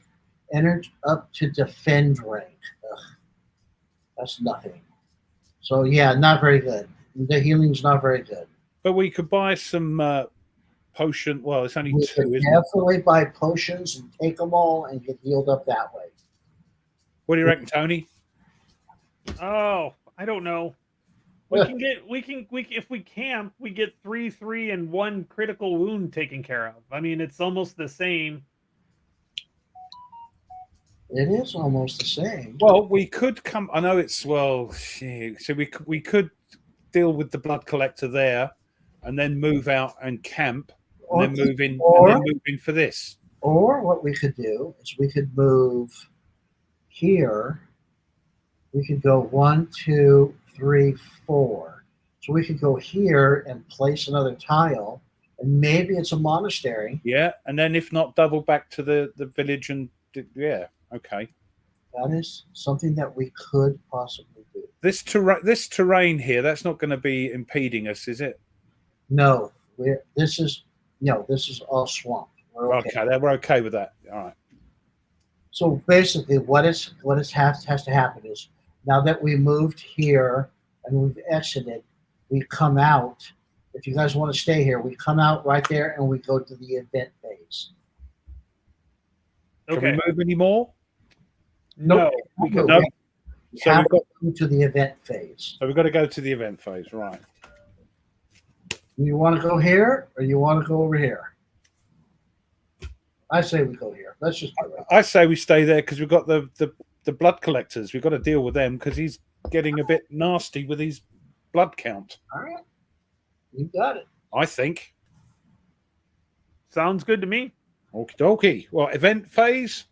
entered up to defend rank. Ugh, that's nothing. So yeah, not very good. The healing's not very good. But we could buy some potion. Well, it's only We 2, could isn't it? definitely buy potions and take them all and get healed up that way. What do you reckon, Tony? Oh, I don't know. We can if we camp, we get 3 and 1 critical wound taken care of. I mean, it's almost the same. It is almost the same. Well, we could come. I know it's so we could deal with the blood collector there, and then move out and camp, and then move in, and then move in for this. Or what we could do is we could move here. We could go 1, 2, 3, 4. So we could go here and place another tile, and maybe it's a monastery. Yeah, and then if not, double back to the village and yeah. Okay. That is something that we could possibly do. This terrain here, that's not going to be impeding us, is it? No, this is all swamp. We're okay. We're okay with that. All right. So basically, what has to happen is now that we moved here and we've exited, we come out. If you guys want to stay here, we come out right there and we go to the event phase. Okay. Can we move any more? No, we No. have So to go to the event phase. we've got to go to the event phase, right? You want to go here or you want to go over here? I say we go here. Let's just do it. I say we stay there because we've got the blood collectors. We've got to deal with them because he's getting a bit nasty with his blood count. All right. You got it. I think. Sounds good to me. Okie dokie. Well, event phase?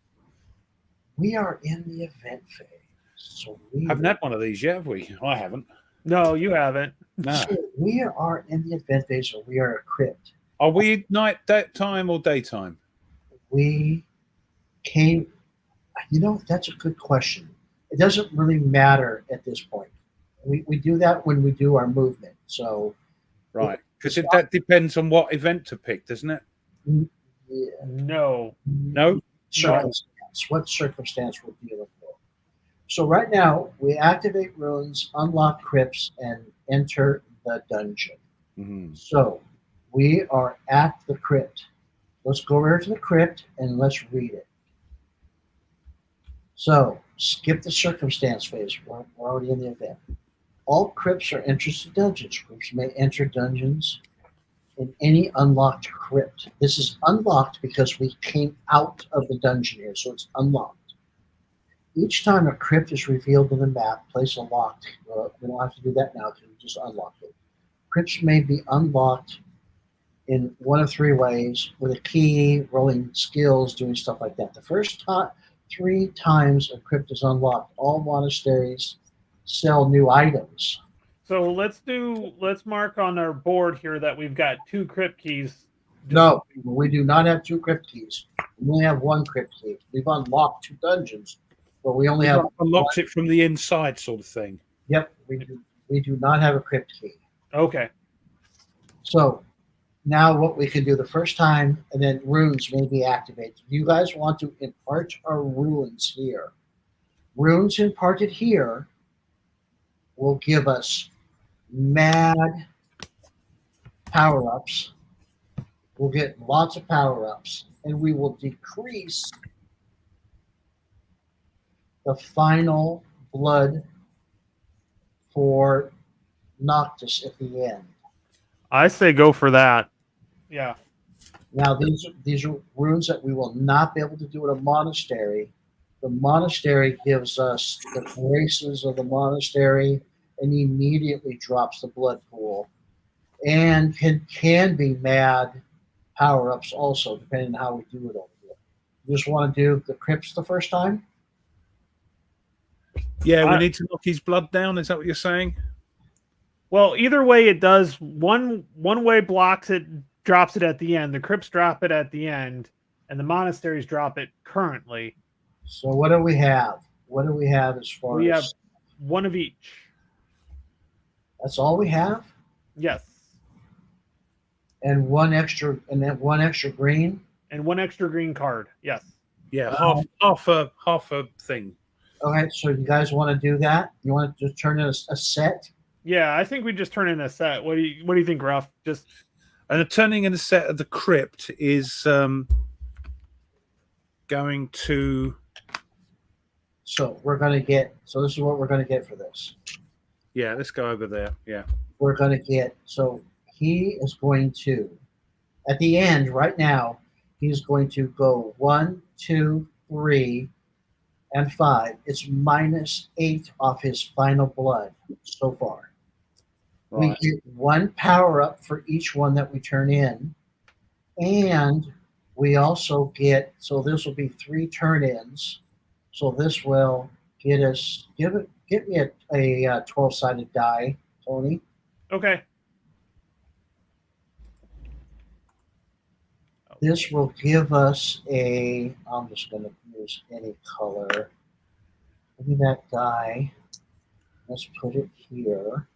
We are in the event phase. So Haven't had one of these yet, have we? I haven't. No, you haven't. No. so we are in the event phase, or we are a crypt. Are we night time or daytime? We came, that's a good question. It doesn't really matter at this point. We do that when we do our movement. So, Right. Because that depends on what event to pick, doesn't it? yeah, No. No? circumstance. What circumstance we're dealing with. So right now, we activate runes, unlock crypts, and enter the dungeon. Mm-hmm. So we are at the crypt. Let's go over to the crypt and let's read it. So skip the circumstance phase. We're already in the event. All crypts are entrance to dungeons. Crypts may enter dungeons in any unlocked crypt. This is unlocked because we came out of the dungeon here, so it's unlocked. Each time a crypt is revealed in the map, place a lock. We don't have to do that now because we just unlocked it. Crypts may be unlocked in one of three ways: with a key, rolling skills, doing stuff like that. The first 3 times a crypt is unlocked, all monasteries sell new items. So let's mark on our board here that we've got 2 crypt keys. No, we do not have 2 crypt keys. We only have 1 crypt key. We've unlocked 2 dungeons, but we only have unlocked it from the inside, sort of thing. Yep, we do not have a crypt key. Okay. So now what we can do the first time, and then runes may be activated. You guys want to impart our runes here. Runes imparted here will give us mad power-ups. We'll get lots of power-ups, and we will decrease the final blood for Noctis at the end. I say go for that. Yeah. Now these are runes that we will not be able to do at a monastery. The monastery gives us the graces of the monastery and immediately drops the blood pool, and can be mad power-ups also, depending on how we do it over here. You just want to do the crypts the first time? Yeah, we need to knock his blood down. Is that what you're saying? Well, either way, it does. One way blocks it, drops it at the end. The crypts drop it at the end, and the monasteries drop it currently. So what do we have? What do we have as far as? We have 1 of each. That's all we have? Yes. And one extra green? And 1 extra green card. Yes. Yeah, half a thing. Okay, so you guys want to do that? You want to just turn in a set? Yeah, I think we just turn in a set. What do you think, Ruff? Just and the turning in a set of the crypt is going to. So we're going to get. So this is what we're going to get for this. Yeah, let's go over there. Yeah, we're going to get. So he is going to, at the end, right now, he's going to go 1, 2, 3, and 5. It's -8 off his final blood so far. right. We get 1 power up for each one that we turn in, and we also get. So this will be 3 turn-ins. So this will get us. Get me a 12-sided die, Tony. okay. This will give us a. I'm just going to use any color. Give me that die. Let's put it here.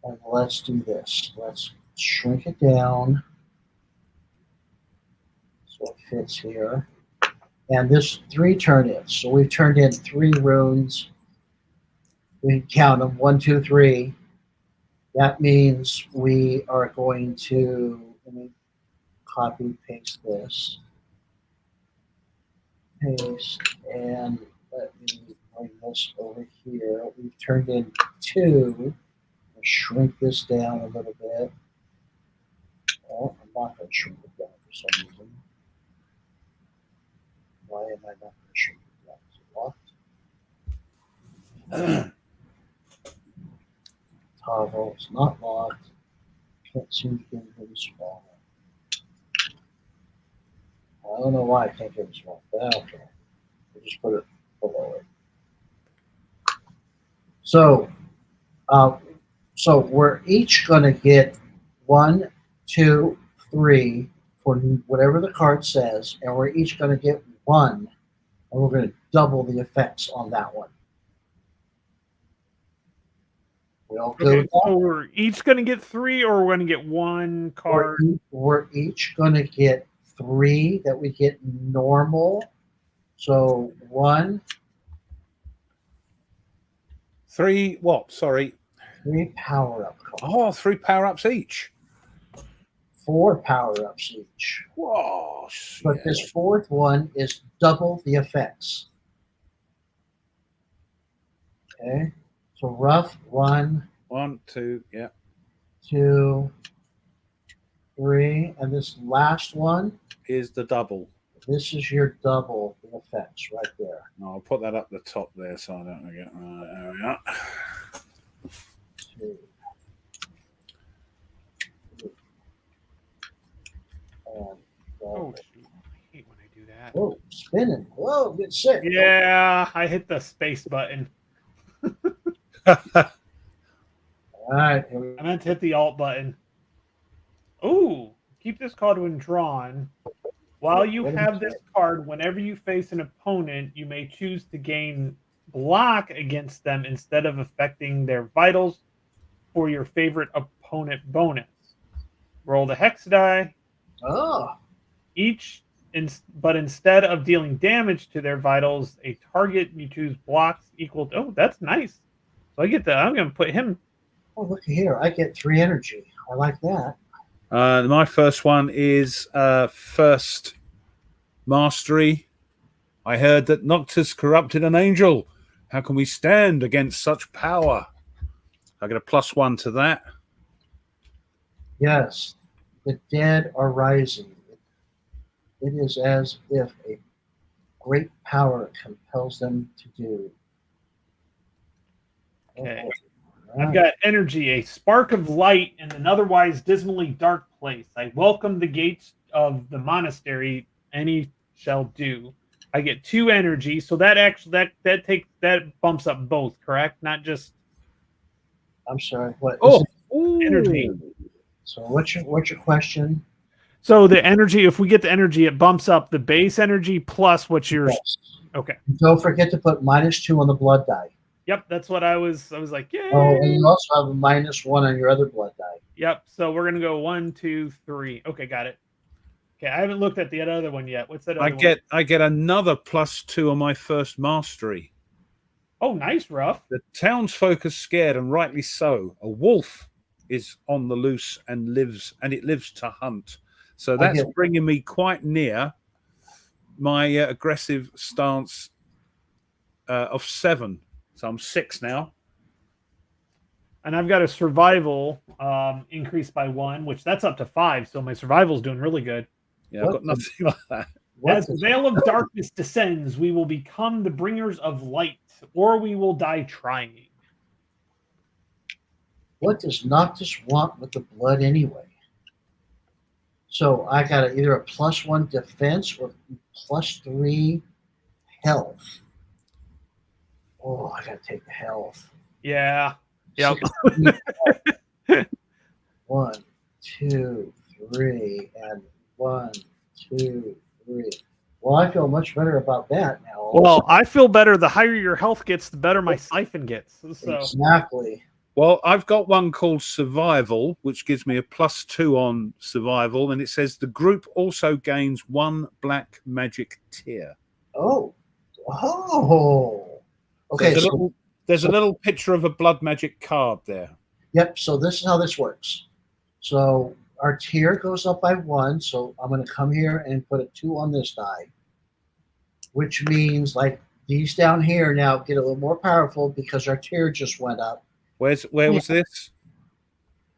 And let's do this. Let's shrink it down so it fits here. And this 3 turn-ins. So we've turned in 3 runes. We count them 1, 2, 3. That means we are going to. Let me copy paste this. Paste, and let me bring this over here. We've turned in 2. I'll shrink this down a little bit. Oh, I'm not going to shrink it down for some reason. Why am I not going to shrink it down? Is it locked? Toggle, it's not locked. Can't seem to get it really small. I don't know why I can't get it small. But okay. We'll just put it below it. So, uh, so we're each going to get 1, 2, 3 for whatever the card says, and we're each going to get 1, and we're going to double the effects on that one. We all good Okay, with that? so we're each going to get 3, or we're going to get 1 card. We're each going to get 3 that we get normal. So 1, 3 what? Sorry. 3 power-up cards. Oh, 3 power-ups each. 4 power-ups each. Whoa. But Yeah. this 4th one is double the effects. Okay. So rough 1, 1, 2, yeah. 2, 3, and this last one, Is the double. this is your double the effects right there. No, I'll put that up the top there so I don't forget. Right, there we are. 2. And, Oh, shoot. I hate when I do that. whoa, spinning. Whoa, get sick. Yeah, I hit the space button. All right. Here we I meant to hit the Alt button. Ooh, keep this card when drawn. While you have this card, whenever you face an opponent, you may choose to gain block against them instead of affecting their vitals for your favorite opponent bonus. Roll the hex die. Oh, But instead of dealing damage to their vitals, a target you choose blocks equal to. Oh, that's nice. So I get that. I'm going to put him. oh, look here. I get 3 energy. I like that. My first one is first mastery. I heard that Noctis corrupted an angel. How can we stand against such power? I get a +1 to that. Yes, the dead are rising. It is as if a great power compels them to do. Okay. Oh, I've got energy, a spark of light in an otherwise dismally dark place. I welcome the gates of the monastery. Any shall do. I get 2 energy, so that actually that bumps up both, correct? Not just I'm sorry. What? Oh, energy. So what's your question? So the energy, if we get the energy, it bumps up the base energy plus what's yours. Yes. Okay. Don't forget to put -2 on the blood die. Yep, that's what I was like, yay. Oh, and you also have a -1 on your other blood die. Yep. So we're gonna go 1, 2, 3. Okay, got it. Okay, I haven't looked at the other one yet. What's that other one? I get another +2 on my first mastery. Oh, nice, Rough. The townsfolk are scared, and rightly so. A wolf is on the loose and it lives to hunt. So that's bringing me quite near my aggressive stance of 7. So I'm 6 now. And I've got a survival increased by 1, which that's up to 5. So my survival's doing really good. Yeah, I've got nothing like that. As the veil of darkness descends, we will become the bringers of light, or we will die trying. What does Noctis want with the blood anyway? So I got either a +1 defense or +3 health. Oh, I gotta take the health. Yeah. Yep. 1, 2, 3, and 1, 2, 3. Well, I feel much better about that now. Well, I feel better. The higher your health gets, the better my siphon gets. So. Exactly. Well, I've got one called Survival, which gives me a +2 on Survival, and it says the group also gains 1 black magic tier. Oh. Okay. There's a little picture of a blood magic card there. Yep. So this is how this works. So our tier goes up by 1. So I'm going to come here and put a 2 on this die, which means like these down here now get a little more powerful because our tier just went up. Where was this?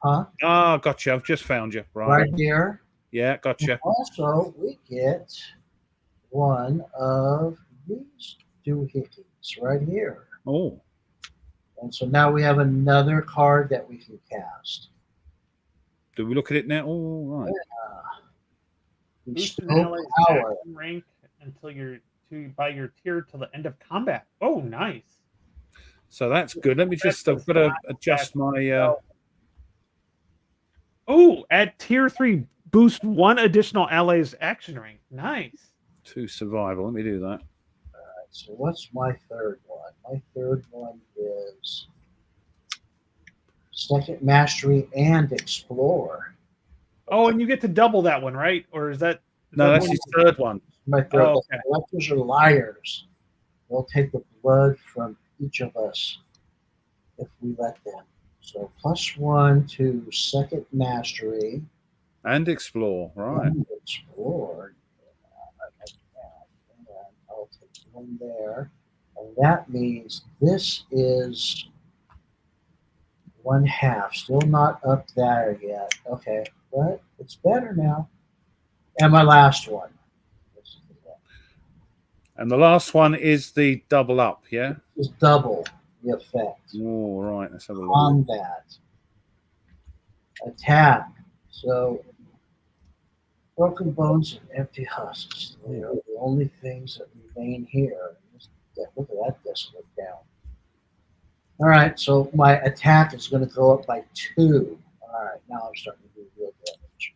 Huh? Ah, gotcha. I've just found you. Right here. Yeah, gotcha. And also, we get 1 of these doohickeys right here. Oh. And so now we have another card that we can cast. Do we look at it now? All right. Boost an Bestow ally's power. action rank until by your tier till the end of combat. Oh, nice. So that's good. Let me just. I've got to adjust my. Oh, at tier 3, boost 1 additional ally's action rank. Nice. To survival. Let me do that. All right, so what's my third one? My third one is second mastery and explore. Oh, and you get to double that one, right? Or is that? No, that's his third one. My third. Oh, okay. Collectors are liars. They'll take the blood from each of us if we let them. So +1 to second mastery. And explore, right. And explore. And I'll take 1 there. And that means this is 1/2. Still not up there yet. Okay, but it's better now. And my last one. And the last one is the double up, yeah? Is double the effect. Oh, right. Let's have a look. Combat. Attack. So, broken bones and empty husks. They are the only things that remain here. Look at that desolate down. All right, so my attack is going to go up by 2. All right, now I'm starting to do real damage.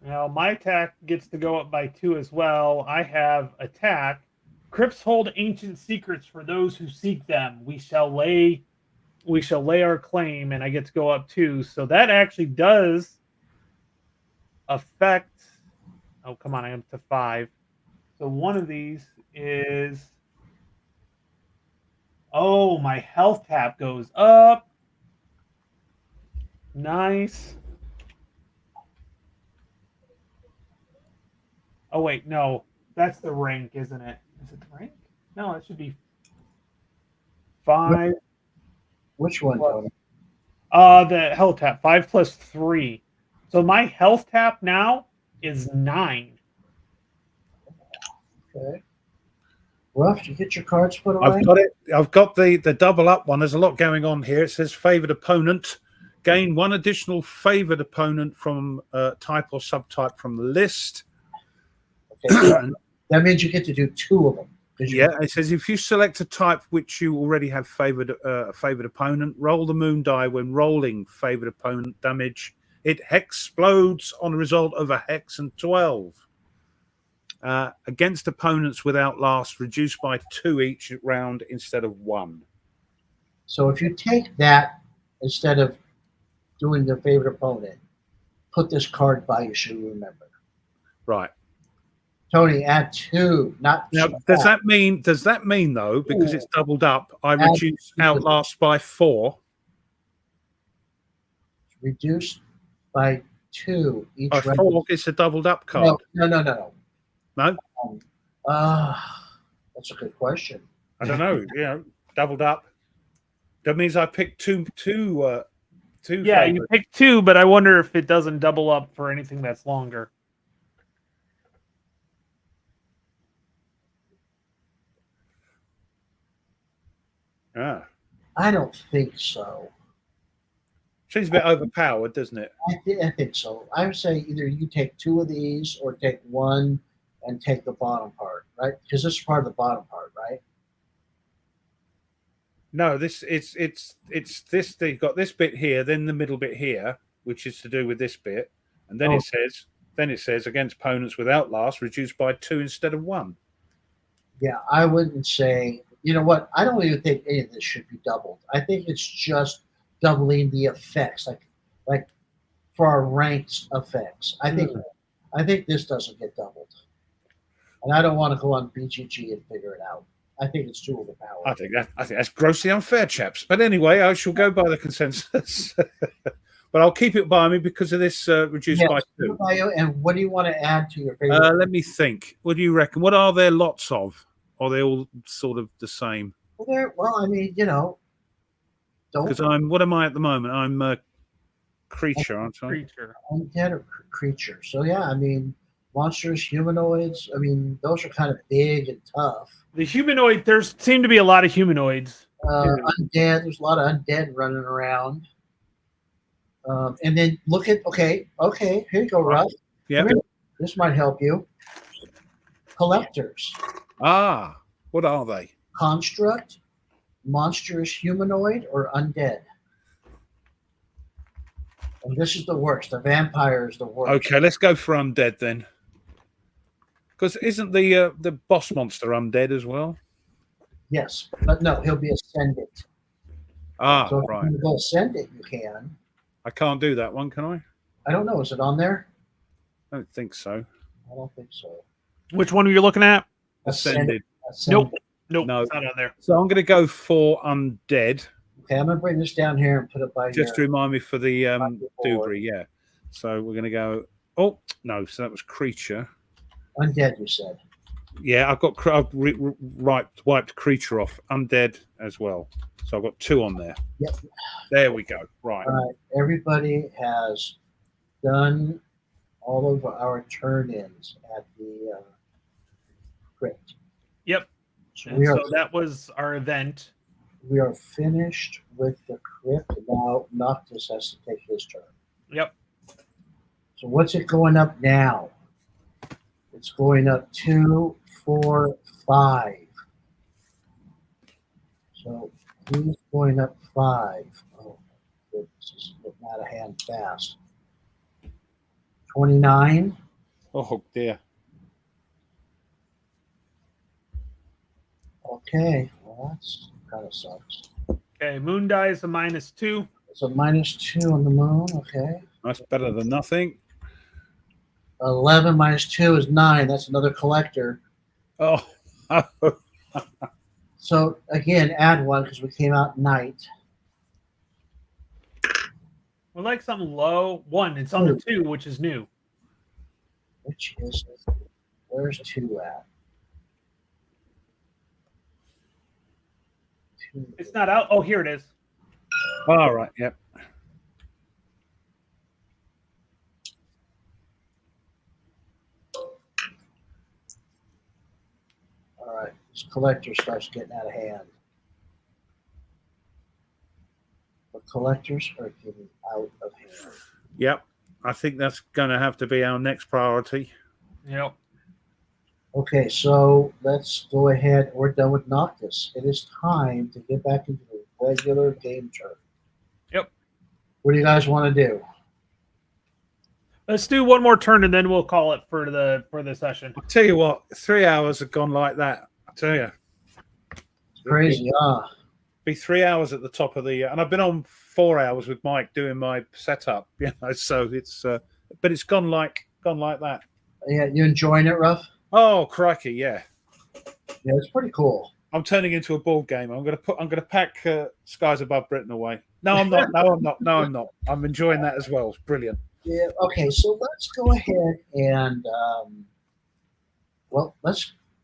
Now, my attack gets to go up by 2 as well. I have attack. Crypts hold ancient secrets for those who seek them. We shall lay our claim, and I get to go up 2. So that actually does affect. Oh, come on, I am up to 5. So one of these is. Oh, my health tap goes up. Nice. Oh, wait, no. That's the rank, isn't it? Is it the rank? No, it should be 5. Which one, Tony? The health tap, 5 plus 3. So my health tap now is 9. Okay. Ruff, did you get your cards put away? I've got it. I've got the double up one. There's a lot going on here. It says favored opponent. Gain 1 additional favored opponent from type or subtype from the list. Okay, so that means you get to do 2 of them. Yeah, it says if you select a type which you already have favored opponent, roll the moon die when rolling favored opponent damage. It hexplodes on the result of a hex and 12. Against opponents with Outlast, reduced by 2 each round instead of 1. So if you take that instead of doing the favorite opponent, put this card by you should remember. Right. Tony, add 2, not now. Does that mean though, because it's doubled up, I reduce Outlast by 4? Reduced by 2 each by round. 4, it's a doubled up card. No. No? That's a good question. I don't know. Doubled up. That means I picked two. Yeah, favorites. You picked 2, but I wonder if it doesn't double up for anything that's longer. Ah. I don't think so. Seems a bit overpowered, doesn't it? I think so. I would say either you take 2 of these or take 1 and take the bottom part, right? Because this is part of the bottom part, right? No, it's this. You've got this bit here, then the middle bit here, which is to do with this bit, and then it says against opponents with Outlast, reduced by 2 instead of 1. Yeah, I wouldn't say. You know what? I don't even think any of this should be doubled. I think it's just doubling the effects, like for our ranked effects. I think this doesn't get doubled, and I don't want to go on BGG and figure it out. I think it's too overpowered. I think that's grossly unfair, chaps. But anyway, I shall go by the consensus. But I'll keep it by me because of this reduced by 2. And what do you want to add to your favorite? Let me think. What do you reckon? What are there lots of? Or are they all sort of the same? Well, I mean, don't. Because what am I at the moment? I'm a creature, aren't I? Creature. Undead or creature. So yeah, I mean, monsters, humanoids. I mean, those are kind of big and tough. The humanoid. There seem to be a lot of humanoids. Undead. There's a lot of undead running around. And then look at okay. Here you go, Russ. Yeah. This might help you. Collectors. Ah, what are they? Construct, monstrous humanoid, or undead. And this is the worst. The vampire is the worst. Okay, let's go for undead then. Because isn't the boss monster undead as well? Yes, but no, he'll be ascendant. Ah, So if right. you go ascendant, you can. I can't do that one, can I? I don't know. Is it on there? I don't think so. I don't think so. Which one are you looking at? Ascended. Ascendant. Nope, No. it's not on there. So I'm going to go for undead. Okay, I'm gonna bring this down here and put it by Just to here. remind me for the your board. Dugri, yeah. So we're going to go. Oh no, so that was creature. Undead, you said. Yeah, I've wiped creature off. Undead as well. So I've got 2 on there. Yep. There we go. Right. All right. Everybody has done all of our turn-ins at the crypt. Yep. So And we are so that was our event. we are finished with the crypt. Now Noctis has to take his turn. Yep. So what's it going up now? It's going up 2, 4, 5. So he's going up 5. Oh, goodness, this is getting out of hand fast. 29. Oh dear. Okay, well that's kind of sucks. Okay, moon die is a -2. It's a -2 on the moon. Okay. That's better than nothing. 11 minus 2 is 9. That's another collector. Oh. So again, add 1 because we came out night. We like something low. 1. It's on the 2, which is new. Which is where's 2 at? 2. It's not out. Oh, here it is. All right. Yep. All right, this collector starts getting out of hand. The collectors are getting out of hand. Yep. I think that's going to have to be our next priority. Yep. Okay, so let's go ahead. We're done with Noctis. It is time to get back into the regular game turn. Yep. What do you guys want to do? Let's do one more turn and then we'll call it for the session. I'll tell you what, 3 hours have gone like that. I tell you. It's crazy, huh? Be 3 hours at the top of the, and I've been on 4 hours with Mike doing my setup. So it's, but it's gone like that. Yeah, you enjoying it, Ruff? Oh crikey, yeah. Yeah, it's pretty cool. I'm turning into a board game. I'm gonna pack Skies Above Britain away. No, I'm not. No, I'm not. No, I'm not. I'm enjoying that as well. It's brilliant. Yeah. Okay, so let's go ahead and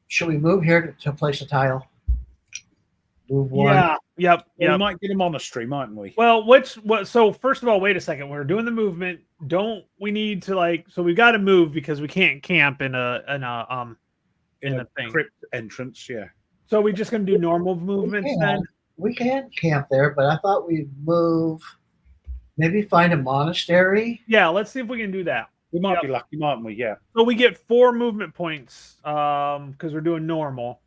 should we move here to place a tile? Move 1. Yeah. Yep. Well, Yep. we might get a monastery, mightn't we? Well, so first of all, wait a second. We're doing the movement. We need to so we got to move because we can't camp in a thing. Crypt entrance, yeah. So we just gonna do normal movements then? We can camp there, but I thought we'd move, maybe find a monastery. Yeah, let's see if we can do that. We might be lucky, mightn't we? Yeah. So we get 4 movement points because we're doing normal.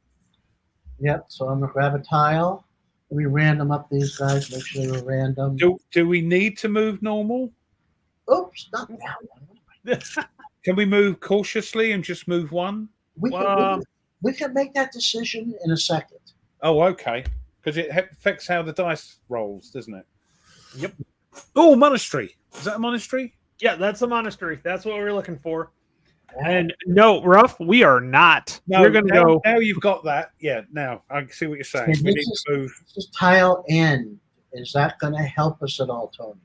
Yep. So I'm gonna grab a tile. Let me random up these guys. Make sure they're random. Do we need to move normal? Oops, not that one. Can we move cautiously and just move 1? We can make that decision in a second. Oh, okay. Because it affects how the dice rolls, doesn't it? Yep. Oh, monastery. Is that a monastery? Yeah, that's a monastery. That's what we're looking for. And no, Ruff, we are not. No, we're going to go. Now you've got that. Yeah, now I can see what you're saying. We need to move. This is tile N. Is that going to help us at all, Tony?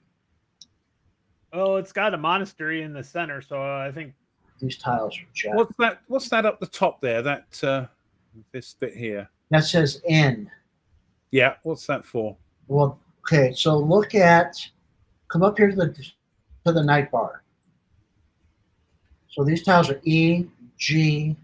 Oh, it's got a monastery in the center, so I think these tiles are jacked. What's that up the top there? That this bit here. That says N. Yeah. What's that for? Well, okay. So come up here to the night bar. So these tiles are E, G,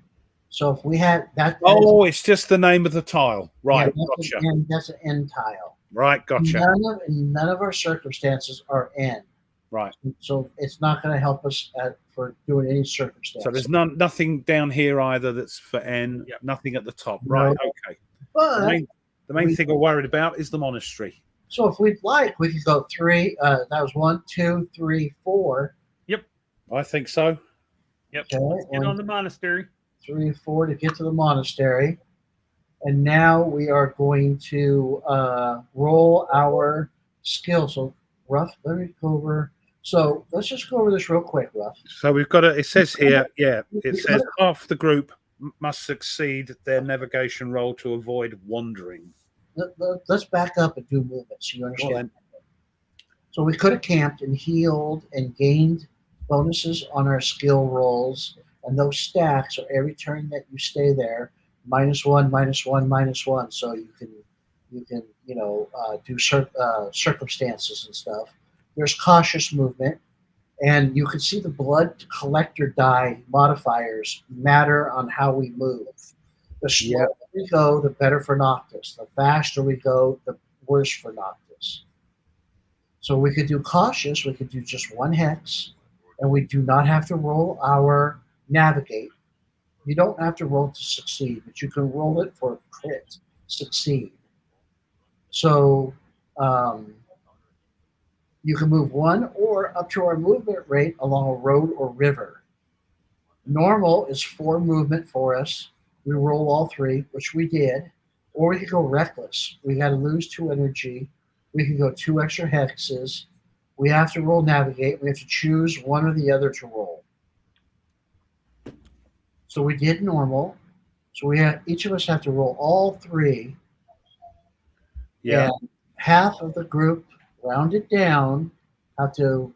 So if we had that, Oh, it's just the name of the tile. Right, gotcha. That's an end tile. Right, gotcha. None of our circumstances are end. Right. So it's not going to help us for doing any circumstance. So there's nothing down here either that's for N. Yep. Nothing at the top. No. Right. Okay. But the main thing we're worried about is the monastery. So if we'd like, we could go 3. That was 1, 2, 3, 4. Yep. I think so. Yep. Okay. Let's get on the monastery. 3, 4 to get to the monastery. And now we are going to roll our skill. So, Ruff, let me go over. So let's just go over this real quick, Ruff. So we've got it says here, it says half the group must succeed their navigation roll to avoid wandering. Let's back up and do movement so you understand. So we could have camped and healed and gained bonuses on our skill rolls, and those stacks are every turn that you stay there, -1, -1, -1. So you can do circumstances and stuff. There's cautious movement, and you can see the blood collector die modifiers matter on how we move. The slower we go, the better for Noctis. The faster we go, the worse for Noctis. So we could do cautious. We could do just 1 hex, and we do not have to roll our navigate. You don't have to roll to succeed, but you can roll it for crit succeed. So you can move 1 or up to our movement rate along a road or river. Normal is 4 movement for us. We roll all 3, which we did. Or we could go reckless. We got to lose 2 energy. We can go 2 extra hexes. We have to roll navigate. We have to choose one or the other to roll. So we did normal. So each of us have to roll all 3. Yeah. And half of the group, rounded down, have to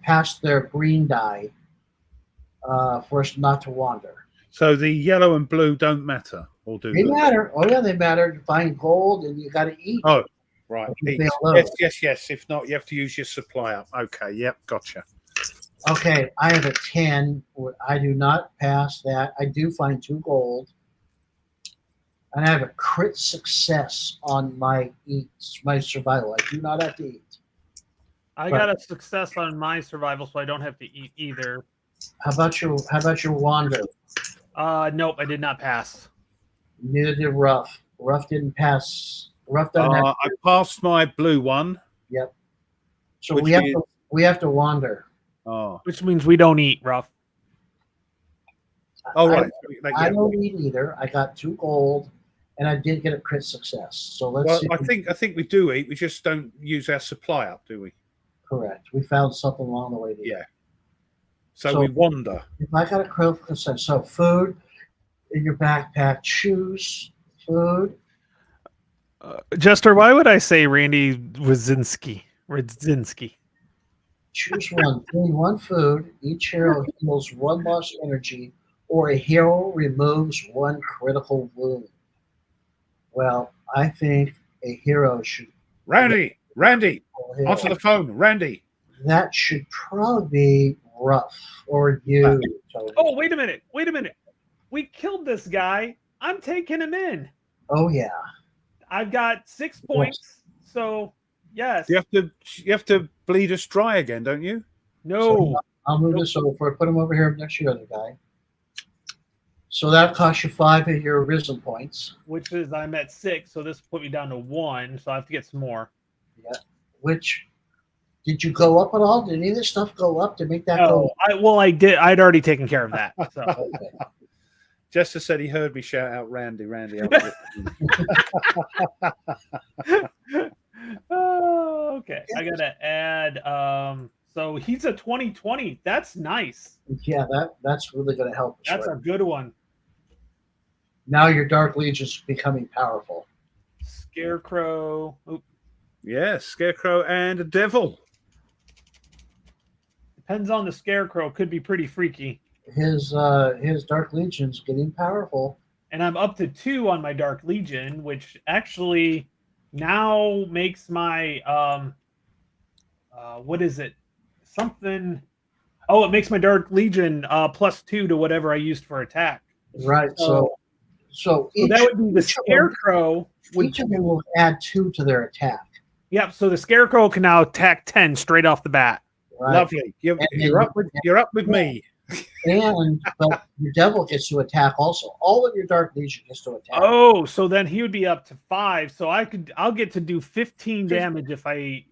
pass their green die for us not to wander. So the yellow and blue don't matter, or do they? Matter. Oh yeah, they matter. You find gold, and you got to eat. Oh, right. Yes. If not, you have to use your supply up. Okay. Yep. Gotcha. Okay, I have a 10. I do not pass that. I do find 2 gold. And I have a crit success on my survival. I do not have to eat. I got a success on my survival, so I don't have to eat either. How about your wander? Nope, I did not pass. Neither did Ruff. Ruff didn't pass. Ruff doesn't have. I passed my blue one. Yep. So we have to wander. Oh, which means we don't eat, Ruff. Oh, right. I don't eat either. I got 2 gold, and I did get a crit success. So let's see. I think we do eat. We just don't use our supply up, do we? Correct. We found something along the way. Yeah. So we wander. If I got a crit success, so food in your backpack, choose food. Jester, why would I say Randy Radzinski? Choose one. Gain 1 food. Each hero heals 1 lost energy, or a hero removes 1 critical wound. Well, I think a hero should. Randy, answer the phone, Randy. That should probably be Ruff or you. Oh, wait a minute. We killed this guy. I'm taking him in. Oh yeah. I've got 6 points. So yes. You have to bleed us dry again, don't you? No. So I'll move this over. Put him over here next to the other guy. So that costs you 5 of your risen points. Which is I'm at 6, so this put me down to 1. So I have to get some more. Yeah. Which did you go up at all? Did any of this stuff go up to make that go? I did. I'd already taken care of that. So. Okay. Jester said he heard me shout out Randy. Oh, okay. I gotta add. So he's a 2020. That's nice. Yeah, that's really going to help. That's a good one. Now your Dark Legion's becoming powerful. Scarecrow. Oop. Yeah, Scarecrow and a Devil. Depends on the Scarecrow. Could be pretty freaky. His Dark Legion's getting powerful. And I'm up to 2 on my Dark Legion, which actually now makes my what is it? Something. Oh, it makes my Dark Legion +2 to whatever I used for attack. Right. So So each, that would be the each of them- Scarecrow. each of them will add 2 to their attack. Yep. So the Scarecrow can now attack 10 straight off the bat. Right? Lovely. You're up with me. But your devil gets to attack also. All of your Dark Legion gets to attack. Oh, so then he would be up to 5. So I'll get to do 15 damage if I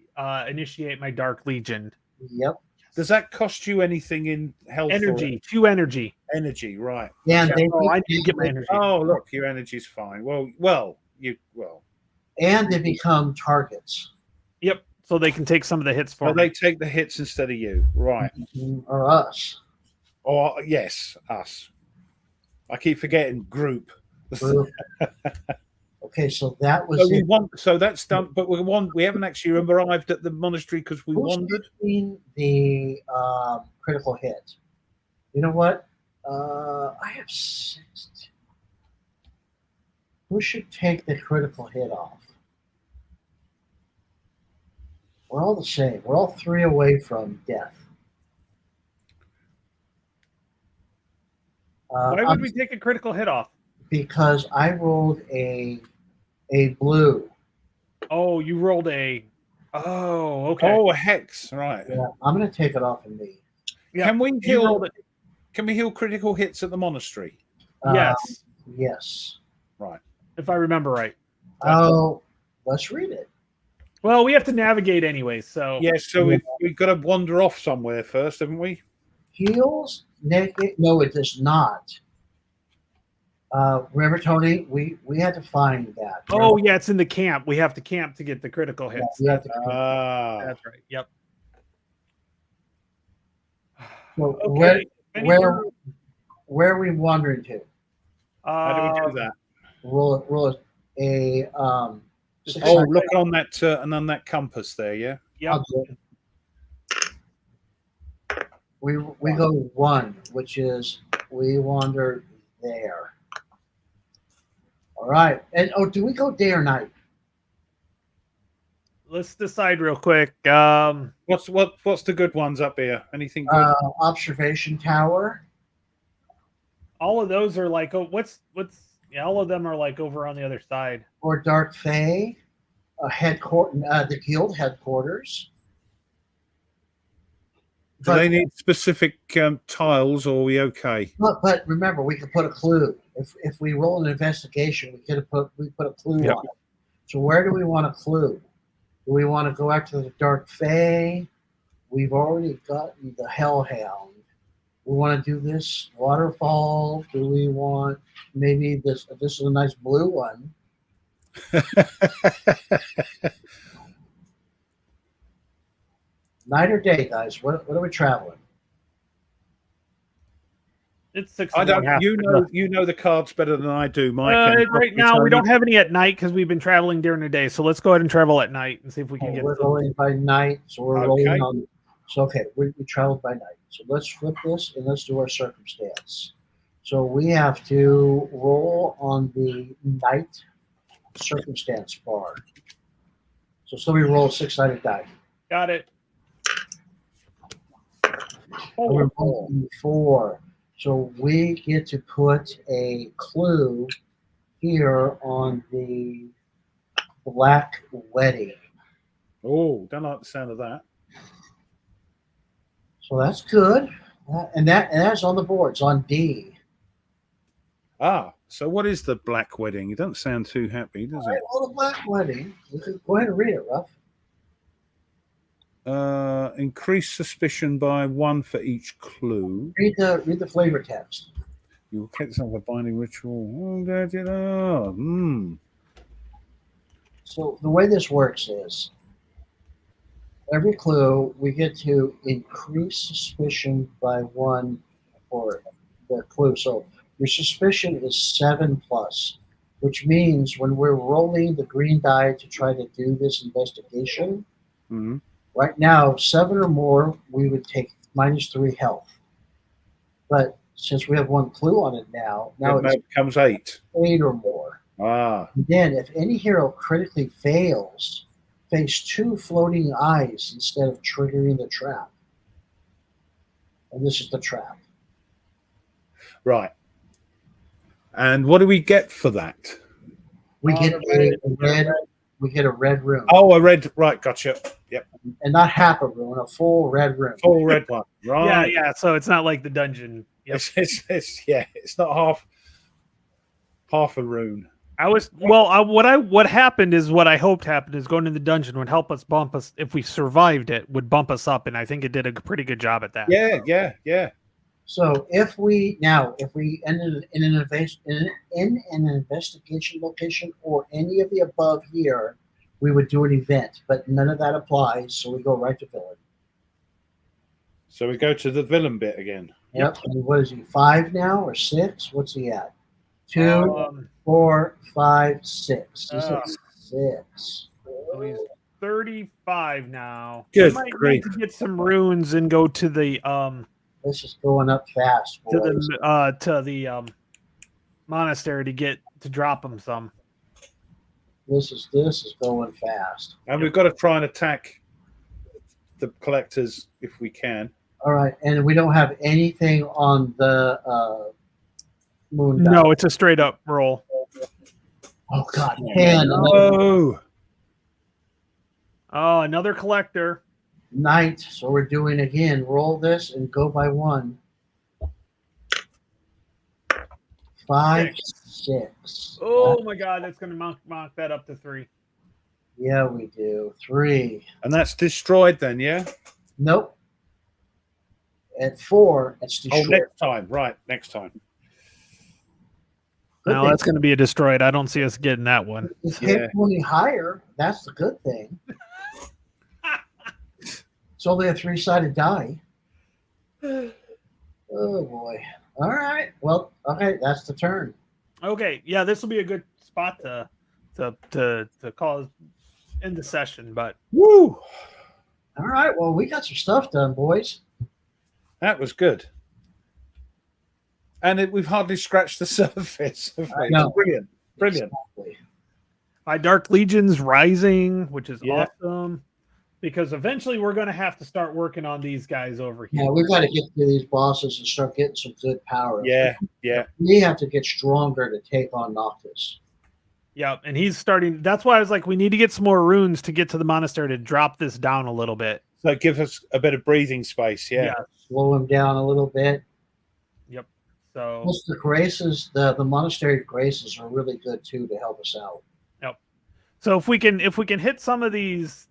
initiate my Dark Legion. Yep. Does that cost you anything in health? Energy, 2 energy. Energy, right? And Okay. I need to get my energy. Oh, look, your energy's fine. Well. and they become targets. Yep. So they can take some of the hits for So me. they take the hits instead of you, right? Or us. Or yes, us. I keep forgetting group. Okay, so that was So we it. want. So that's done. But we haven't actually arrived at the monastery because we Who's wandered. taking the critical hit? You know what? I have 6. Who should take the critical hit off? We're all the same. We're all 3 away from death. Why would we take a critical hit off? Because I rolled a blue. Oh, you rolled a. Oh, okay. Oh, a hex, right? Yeah, I'm going to take it off of me. Yeah, Can we you heal? rolled it. Can we heal critical hits at the monastery? Yes, Yes. Right. if I remember right. Oh, let's read it. Well, we have to navigate anyway, so Yes. So we've got to wander off somewhere first, haven't we? Heals naked. No, it does not. Remember, Tony, we had to find that. Oh yeah, it's in the camp. We have to camp to get the critical hits. we have to. That's right. Yep. So Okay. where are we wandering to? How do we do that? Roll a Oh, 600. look on that and on that compass there. Yeah. Yep. I'll do it. We go 1, which is we wander there. All right. And do we go day or night? Let's decide real quick. What's the good ones up here? Anything good? Observation tower. All of those are like, oh, what's yeah, all of them are like over on the other side. Or Dark Fae, the guild headquarters. Do they need specific tiles, or are we okay? But remember, we could put a clue. If we roll an investigation, we put a clue on it. So where do we want a clue? Do we want to go after the Dark Fae? We've already gotten the Hellhound. We want to do this waterfall. Do we want maybe this? This is a nice blue one. Night or day, guys? What are we traveling? It's 6. I don't. You know the cards better than I do, Mike. Right now, we don't have any at night because we've been traveling during the day. So let's go ahead and travel at night and see if we can get. We're going by night, so we're rolling on. So okay, we traveled by night. So let's flip this and let's do our circumstance. So we have to roll on the night circumstance bar. So somebody roll a 6-sided die. Got it. We're rolling 4. So we get to put a clue here on the Black Wedding. Oh, don't like the sound of that. So that's good. And that's on the board. It's on D. Ah, so what is the Black Wedding? It doesn't sound too happy, does it? Well, the Black Wedding. Go ahead and read it, Ruff. Increase suspicion by 1 for each clue. Read the flavor text. You will catch some of a binding ritual. So the way this works is every clue we get to increase suspicion by 1 for the clue. So your suspicion is 7+, which means when we're rolling the green die to try to do this investigation, right now 7 or more we would take -3 health. But since we have 1 clue on it now it becomes 8. 8 or more. Ah. And then if any hero critically fails, face 2 floating eyes instead of triggering the trap. and this is the trap. Right. And what do we get for that? We get the a red. We get a red rune. Oh, a red. Right, gotcha. Yep. And not half a rune, a full red rune. Full red one. Yeah, Right. yeah. So it's not like the dungeon. Yep. It's not half a rune. What happened is what I hoped happened is going to the dungeon would help us bump us if we survived it would bump us up, and I think it did a pretty good job at that. Yeah. So if we ended in an investigation location or any of the above here, we would do an event, but none of that applies. So we go right to villain. So we go to the villain bit again. Yep. And what is he? 5 now or 6? What's he at? 2, 4, 5, 6. He's at 6. So he's 35 now. Good We might grief. need to get some runes and go to the This is going up fast, boys. to the monastery to drop him some. This is going fast. And we've got to try and attack the collectors if we can. All right, and we don't have anything on the moon. No, it's a straight up roll. Oh God, 10. Oh, Oh, another collector. Knight. So we're doing again. Roll this and go by 1. 5, 6. Oh my God, that's going to knock that up to 3. Yeah, we do. 3. and that's destroyed then, yeah? Nope. At 4, it's Oh, destroyed. next time. Right, next time. Good Now thing. that's going to be a destroyed. I don't see us getting that one. If Yeah. hit any higher, that's the good thing. It's only a 3-sided die. Oh boy. All right. Well, okay, that's the turn. Okay, yeah, this will be a good spot to call end the session. But Woo! All right. Well, we got some stuff done, boys. That was good. And we've hardly scratched the surface. Have we? I know. Brilliant. Brilliant. Exactly. my Dark Legion's rising, which is Yeah. awesome. Because eventually we're going to have to start working on these guys over here. Yeah, we've got to get through these bosses and start getting some good power. Yeah. We have to get stronger to take on Noctis. Yeah, and he's starting. That's why I was like, we need to get some more runes to get to the monastery to drop this down a little bit. So give us a bit of breathing space. Yeah. Slow him down a little bit. Yep. So Plus the graces, the monastery graces are really good too to help us out. So if we can hit some of these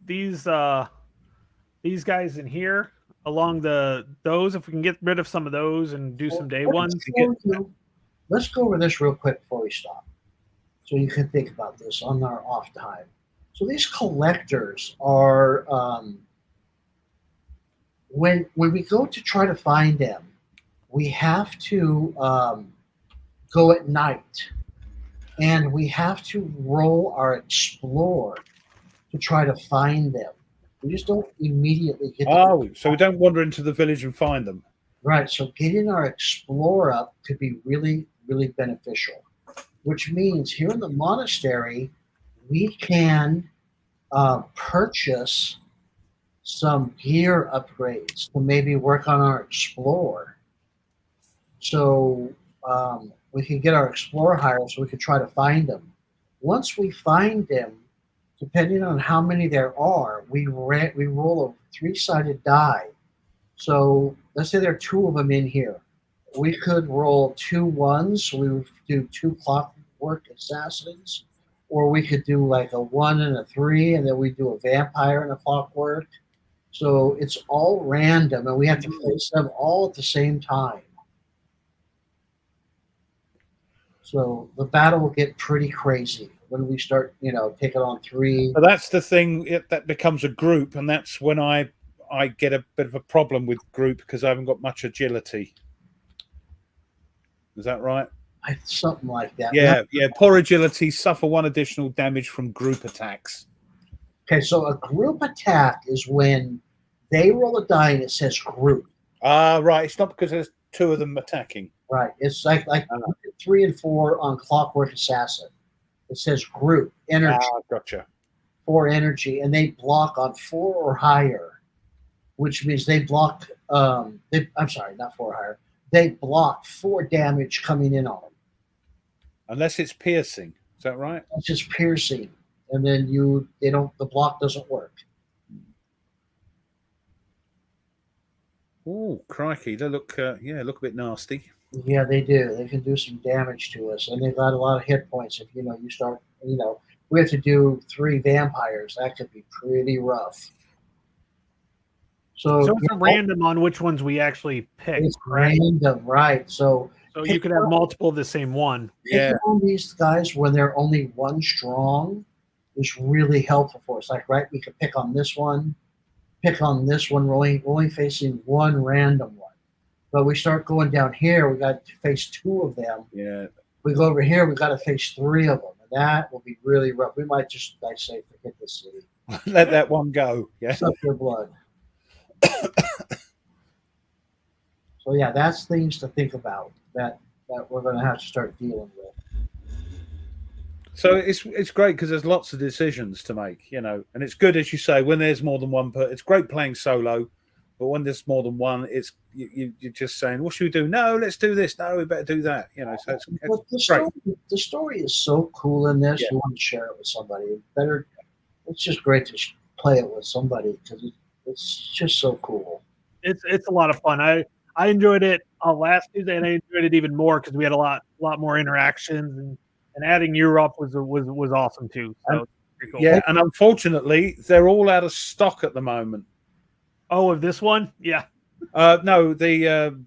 guys in here along those, if we can get rid of some of those and do some day ones. Let's go over this real quick before we stop, so you can think about this on our off time. So these collectors are when we go to try to find them, we have to go at night. And we have to roll our HEXplore to try to find them. We just don't immediately get them. Oh, so we don't wander into the village and find them. Right. So getting our HEXplore up could be really, really beneficial. Which means here in the monastery, we can purchase some gear upgrades to maybe work on our HEXplore. So we can get our HEXplore higher so we can try to find them. Once we find them, depending on how many there are, we roll a 3-sided die. So let's say there are 2 of them in here. We could roll 2 1s, so we would do 2 clockwork assassins, or we could do like a 1 and a 3, and then we do a vampire and a clockwork. So it's all random, and we have to face them all at the same time. So the battle will get pretty crazy when we start, taking on 3. So that's the thing that becomes a group, and that's when I get a bit of a problem with group because I haven't got much agility. Is that right? Something like that. Yeah. Poor agility, suffer 1 additional damage from group attacks. Okay, so a group attack is when they roll a die and it says group. Right. It's not because there's 2 of them attacking. Right. It's like 3 and 4 on Clockwork Assassin. It says group, energy, Gotcha. 4 energy, and they block on 4 or higher, which means they block I'm sorry, not for hire. They block 4 damage coming in on them. Unless it's piercing. Is that right? It's just piercing, and then the block doesn't work. Oh, crikey! They look look a bit nasty. Yeah, they do. They can do some damage to us, and they've got a lot of hit points. If you start, we have to do 3 vampires. That could be pretty rough. So it's random on which ones we actually pick. It's random, right? So you could have multiple of the same one. Yeah. Picking on these guys when they're only 1 strong is really helpful for us. Like, right, we could pick on this one, pick on this one. We're only facing 1 random one. But we start going down here, we got to face 2 of them. Yeah. We go over here, we got to face 3 of them. And that will be really rough. We might just, say, forget this city. Let that one go. Yeah. Suck their blood. So, yeah, that's things to think about that we're going to have to start dealing with. So it's great because there's lots of decisions to make, and it's good, as you say, when there's more than one. It's great playing solo, but when there's more than one, it's you're just saying, "What should we do? No, let's do this. No, we better do that." So it's great. The story is so cool in this. Yeah. You want to share it with somebody. It's just great to play it with somebody because it's just so cool. It's a lot of fun. I enjoyed it last Tuesday, and I enjoyed it even more because we had a lot more interactions, and adding you up was awesome too. So pretty cool. Yeah, and unfortunately, they're all out of stock at the moment. Oh, of this one, yeah. No, the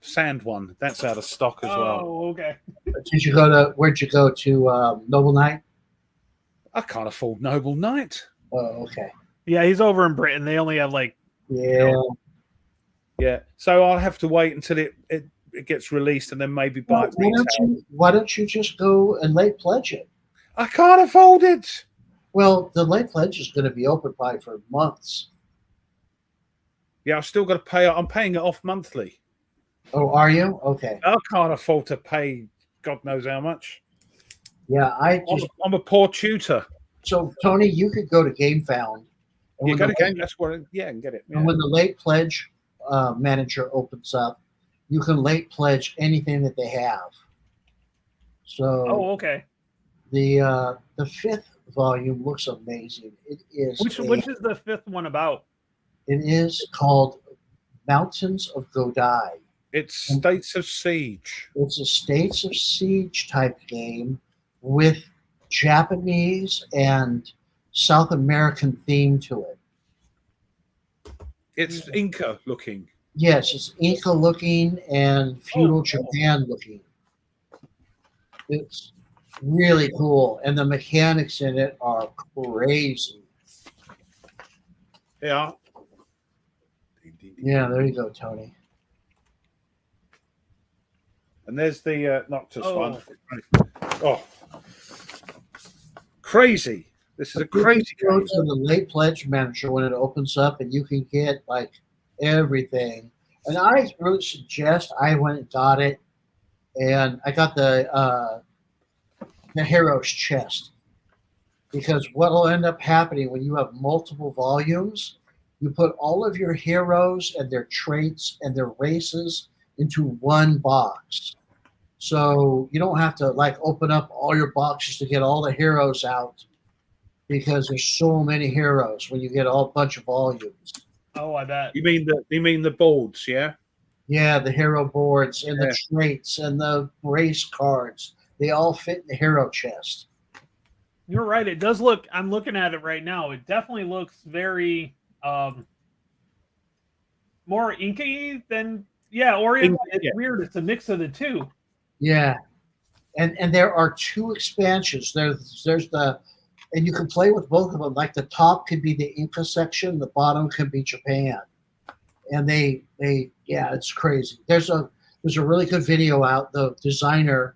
sand one, that's out of stock as well. Oh, okay. Where'd you go to? Noble Knight? I can't afford Noble Knight. Oh, okay. Yeah, he's over in Britain. They only have Yeah, so I'll have to wait until it gets released and then maybe buy it. Why don't you just go and late pledge it? I can't afford it. Well, the late pledge is going to be open probably for months. Yeah, I've still got to pay. I'm paying it off monthly. Oh, are you? Okay. I can't afford to pay God knows how much. Yeah, I'm a poor tutor. So, Tony, you could go to GameFound. You go to Game. That's where, and get it. Yeah. And when the late pledge manager opens up, you can late pledge anything that they have. So, okay. The 5th volume looks amazing. It is. Which is the 5th one about? It is called Mountains of Godai. It's States of Siege. It's a States of Siege type game with Japanese and South American theme to it. It's Inca looking. Yes, it's Inca looking and feudal Japan looking. It's really cool, and the mechanics in it are crazy. Yeah. Yeah, there you go, Tony. And there's the Noctis one. Oh, crazy! This is a crazy. Go to the late pledge manager when it opens up, and you can get like everything. And I really suggest I went and got it, and I got the hero's chest, because what will end up happening when you have multiple volumes, you put all of your heroes and their traits and their races into one box. So you don't have to like open up all your boxes to get all the heroes out, because there's so many heroes when you get a bunch of volumes. Oh, I bet. You mean the boards, yeah? Yeah, the hero boards and the traits and the race cards. They all fit in the hero chest. You're right. It does look, I'm looking at it right now. It definitely looks very more Inca-y than, Oriental. It's weird. It's a mix of the two. Yeah. And there are 2 expansions. There's the, and you can play with both of them. Like the top could be the Inca section, the bottom could be Japan. And they it's crazy. There's a really good video out. The designer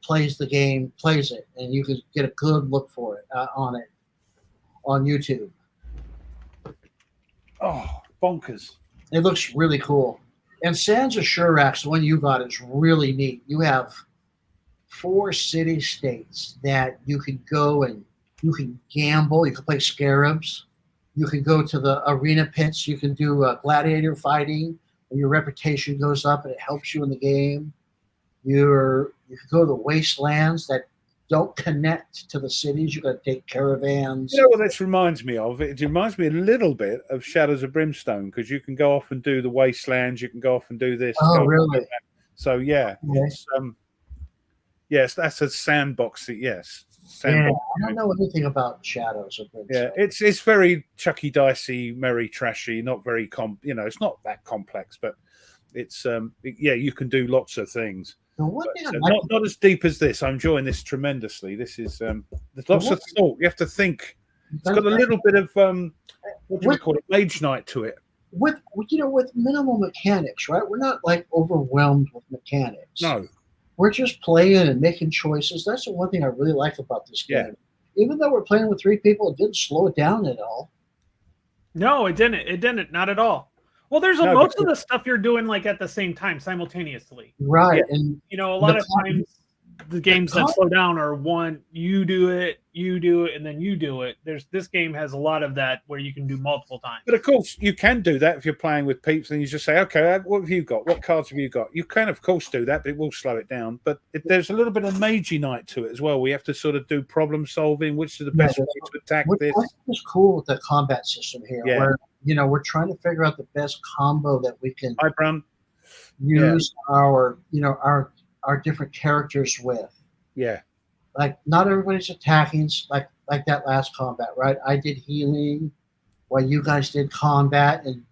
plays it, and you can get a good look for it on YouTube. Oh, bonkers! It looks really cool. And Sands of Shurax, the one you got, is really neat. You have 4 city-states that you can go and you can gamble. You can play scarabs. You can go to the arena pits. You can do gladiator fighting, and your reputation goes up, and it helps you in the game. You can go to the wastelands that don't connect to the cities. You got to take caravans. You know what this reminds me of? It reminds me a little bit of Shadows of Brimstone, because you can go off and do the wastelands. You can go off and do this. Oh, really? So yeah, Okay. it's yes, that's a sandbox. Yes, Yeah, sandbox. I don't know anything about Shadows of Brimstone. Yeah, it's very chucky dicey, merry trashy, not very it's not that complex, but it's yeah, you can do lots of things. The one thing I But, like not as deep as this. I'm enjoying this tremendously. This is there's lots of thought. You have to think. It's got a little bit of what do you call it, mage night to it. with minimal mechanics, right? We're not like overwhelmed with mechanics. No, We're just playing and making choices. That's the one thing I really like about this game. Yeah. Even though we're playing with 3 people, it didn't slow it down at all. No, it didn't. It didn't. Not at all. Well, there's No, most of the stuff you're doing like at the same time, simultaneously. Right. Yeah. And You know, a lot The of times the games that slow down are one, you do it, and then you do it. This game has a lot of that where you can do multiple times. but of course you can do that if you're playing with peeps, and you just say, okay, what have you got? What cards have you got? You can, of course, do that, but it will slow it down. But there's a little bit of magey night to it as well. We have to sort of do problem solving, which is the best way to attack this. what's cool with the combat system here, Yeah. where we're trying to figure out the best combo that we can Hi, Bram. use our different characters with. Yeah. Like, not everybody's attacking like that last combat, right? I did healing while you guys did combat, and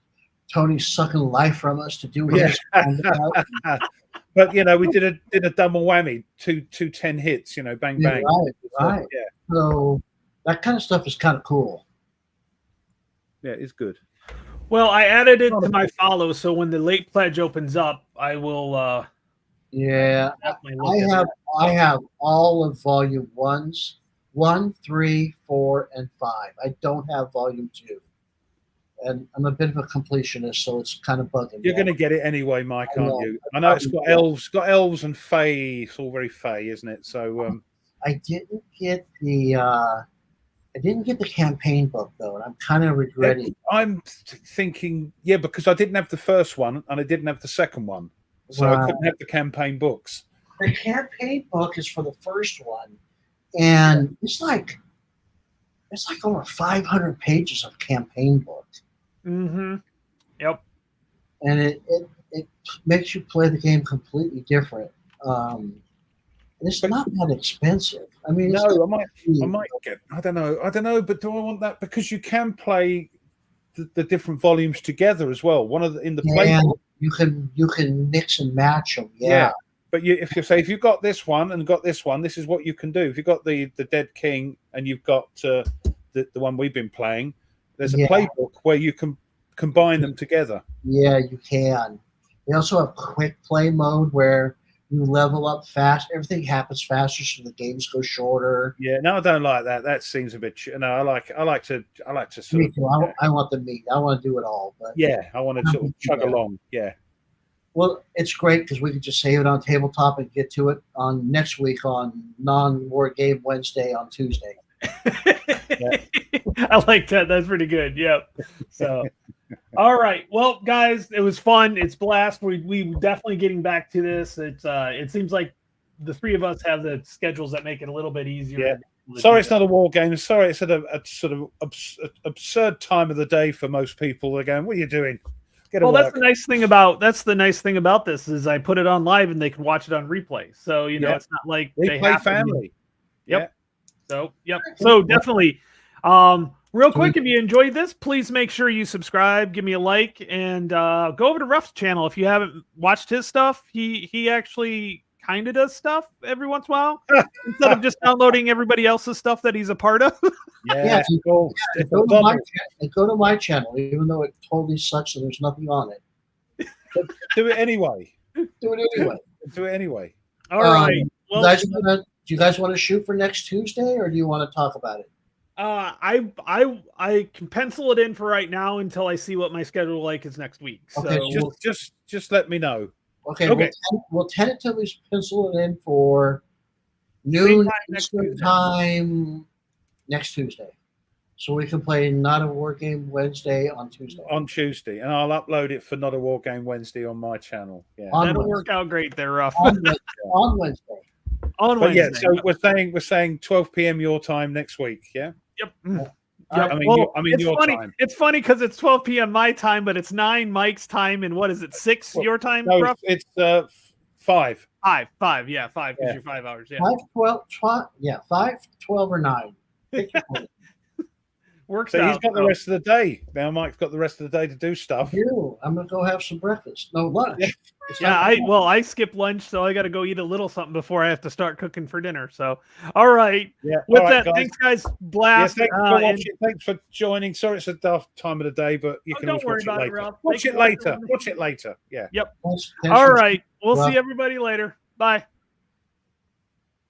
Tony's sucking life from us to do his combat. But we did a double whammy, two 10 hits, bang bang. Right. Yeah, So that kind of stuff is kind of cool. yeah, it's good. Well, I added it to my follow, so when the late pledge opens up, I will Yeah, definitely look at I have all of volume 1, 3, 4, and 5. I don't have volume 2, and I'm a bit of a completionist, so it's kind of bugging me. You're going to get it anyway, Mike, I aren't know. you? I know it's got elves and fae. It's all very fae, isn't it? So I didn't get the campaign book though, and I'm kind of regretting. I'm thinking, yeah, because I didn't have the first one and I didn't have the second one, so I couldn't have the campaign books. The campaign book is for the first one, and it's like over 500 pages of campaign book. Mm-hmm. Yep. And it makes you play the game completely different. And it's not that expensive. I mean, it's No, not I might get. I don't know. But do I want that? Because you can play the different volumes together as well. One of the, in the play. and you can mix and match them. Yeah. But if you've got this one and got this one, this is what you can do. If you've got the Dead King and you've got the one we've been playing, there's a playbook where you can combine them together. Yeah, you can. They also have quick play mode where you level up fast. Everything happens faster, so the games go shorter. Yeah, no, I don't like that. That seems a bit. No, I like to sort Me of. too. I want the meat. I want to do it all. But Yeah, I want to sort of chug along. Yeah. well, it's great because we can just save it on tabletop and get to it on next week on non-war game Wednesday on Tuesday. I like that. That's pretty good. Yep. So, all right. Well, guys, it was fun. It's blast. We definitely getting back to this. It seems like the 3 of us have the schedules that make it a little bit easier. Yeah. Sorry, it's not a war game. Sorry, it's at a sort of absurd time of the day for most people. They're going, "What are you doing?" Well, that's the nice thing about this is I put it on live and they can watch it on replay. So it's not like they play have family. Yep. So So definitely. Real quick, if you enjoyed this, please make sure you subscribe, give me a like, and go over to Ruff's channel if you haven't watched his stuff. He actually kind of does stuff every once in a while instead of just downloading everybody else's stuff that he's a part of. Yeah, go to my channel, even though it totally sucks and there's nothing on it. Do it anyway. Do it anyway. Do it anyway. All right. Well, do you guys want to shoot for next Tuesday, or do you want to talk about it? I can pencil it in for right now until I see what my schedule like is next week. Okay, So just let me know. Okay. Okay. We'll tentatively pencil it in for noon next Eastern Tuesday. time next Tuesday. so we can play Not a War Game Wednesday on Tuesday. On Tuesday, and I'll upload it for Not a War Game Wednesday on my channel. Yeah, On That'll Wednesday. work out great there, Ruff. On Wednesday. On but Wednesday. yeah, so we're saying 12 p.m. your time next week. Yeah. Yep. Yeah. I mean, it's your funny. time. It's funny because it's 12 p.m. my time, but it's 9 Mike's time, and what is it? 6 your time, No, Ruff? it's 5. 5. Yeah, 5 because Yeah. you're 5 hours. Yeah, 5, 12, or 9. Pick your point. works So out. he's got the rest of the day. Now Mike's got the rest of the day to do stuff. You, I'm gonna go have some breakfast. No lunch. Yeah. It's Yeah, not I skip lunch, so I got to go eat a little something before I have to start cooking for dinner. So, all right. Yeah. With All right, that, guys. thanks, guys. Yeah, Blast. thanks for watching. Thanks for joining. Sorry, it's a daft time of the day, but you can don't always worry watch it about it, later. Ralph. Watch Thanks it a lot for later. watching. Watch it later. Yeah. Thanks All for- right. We'll Well- see everybody later. Bye.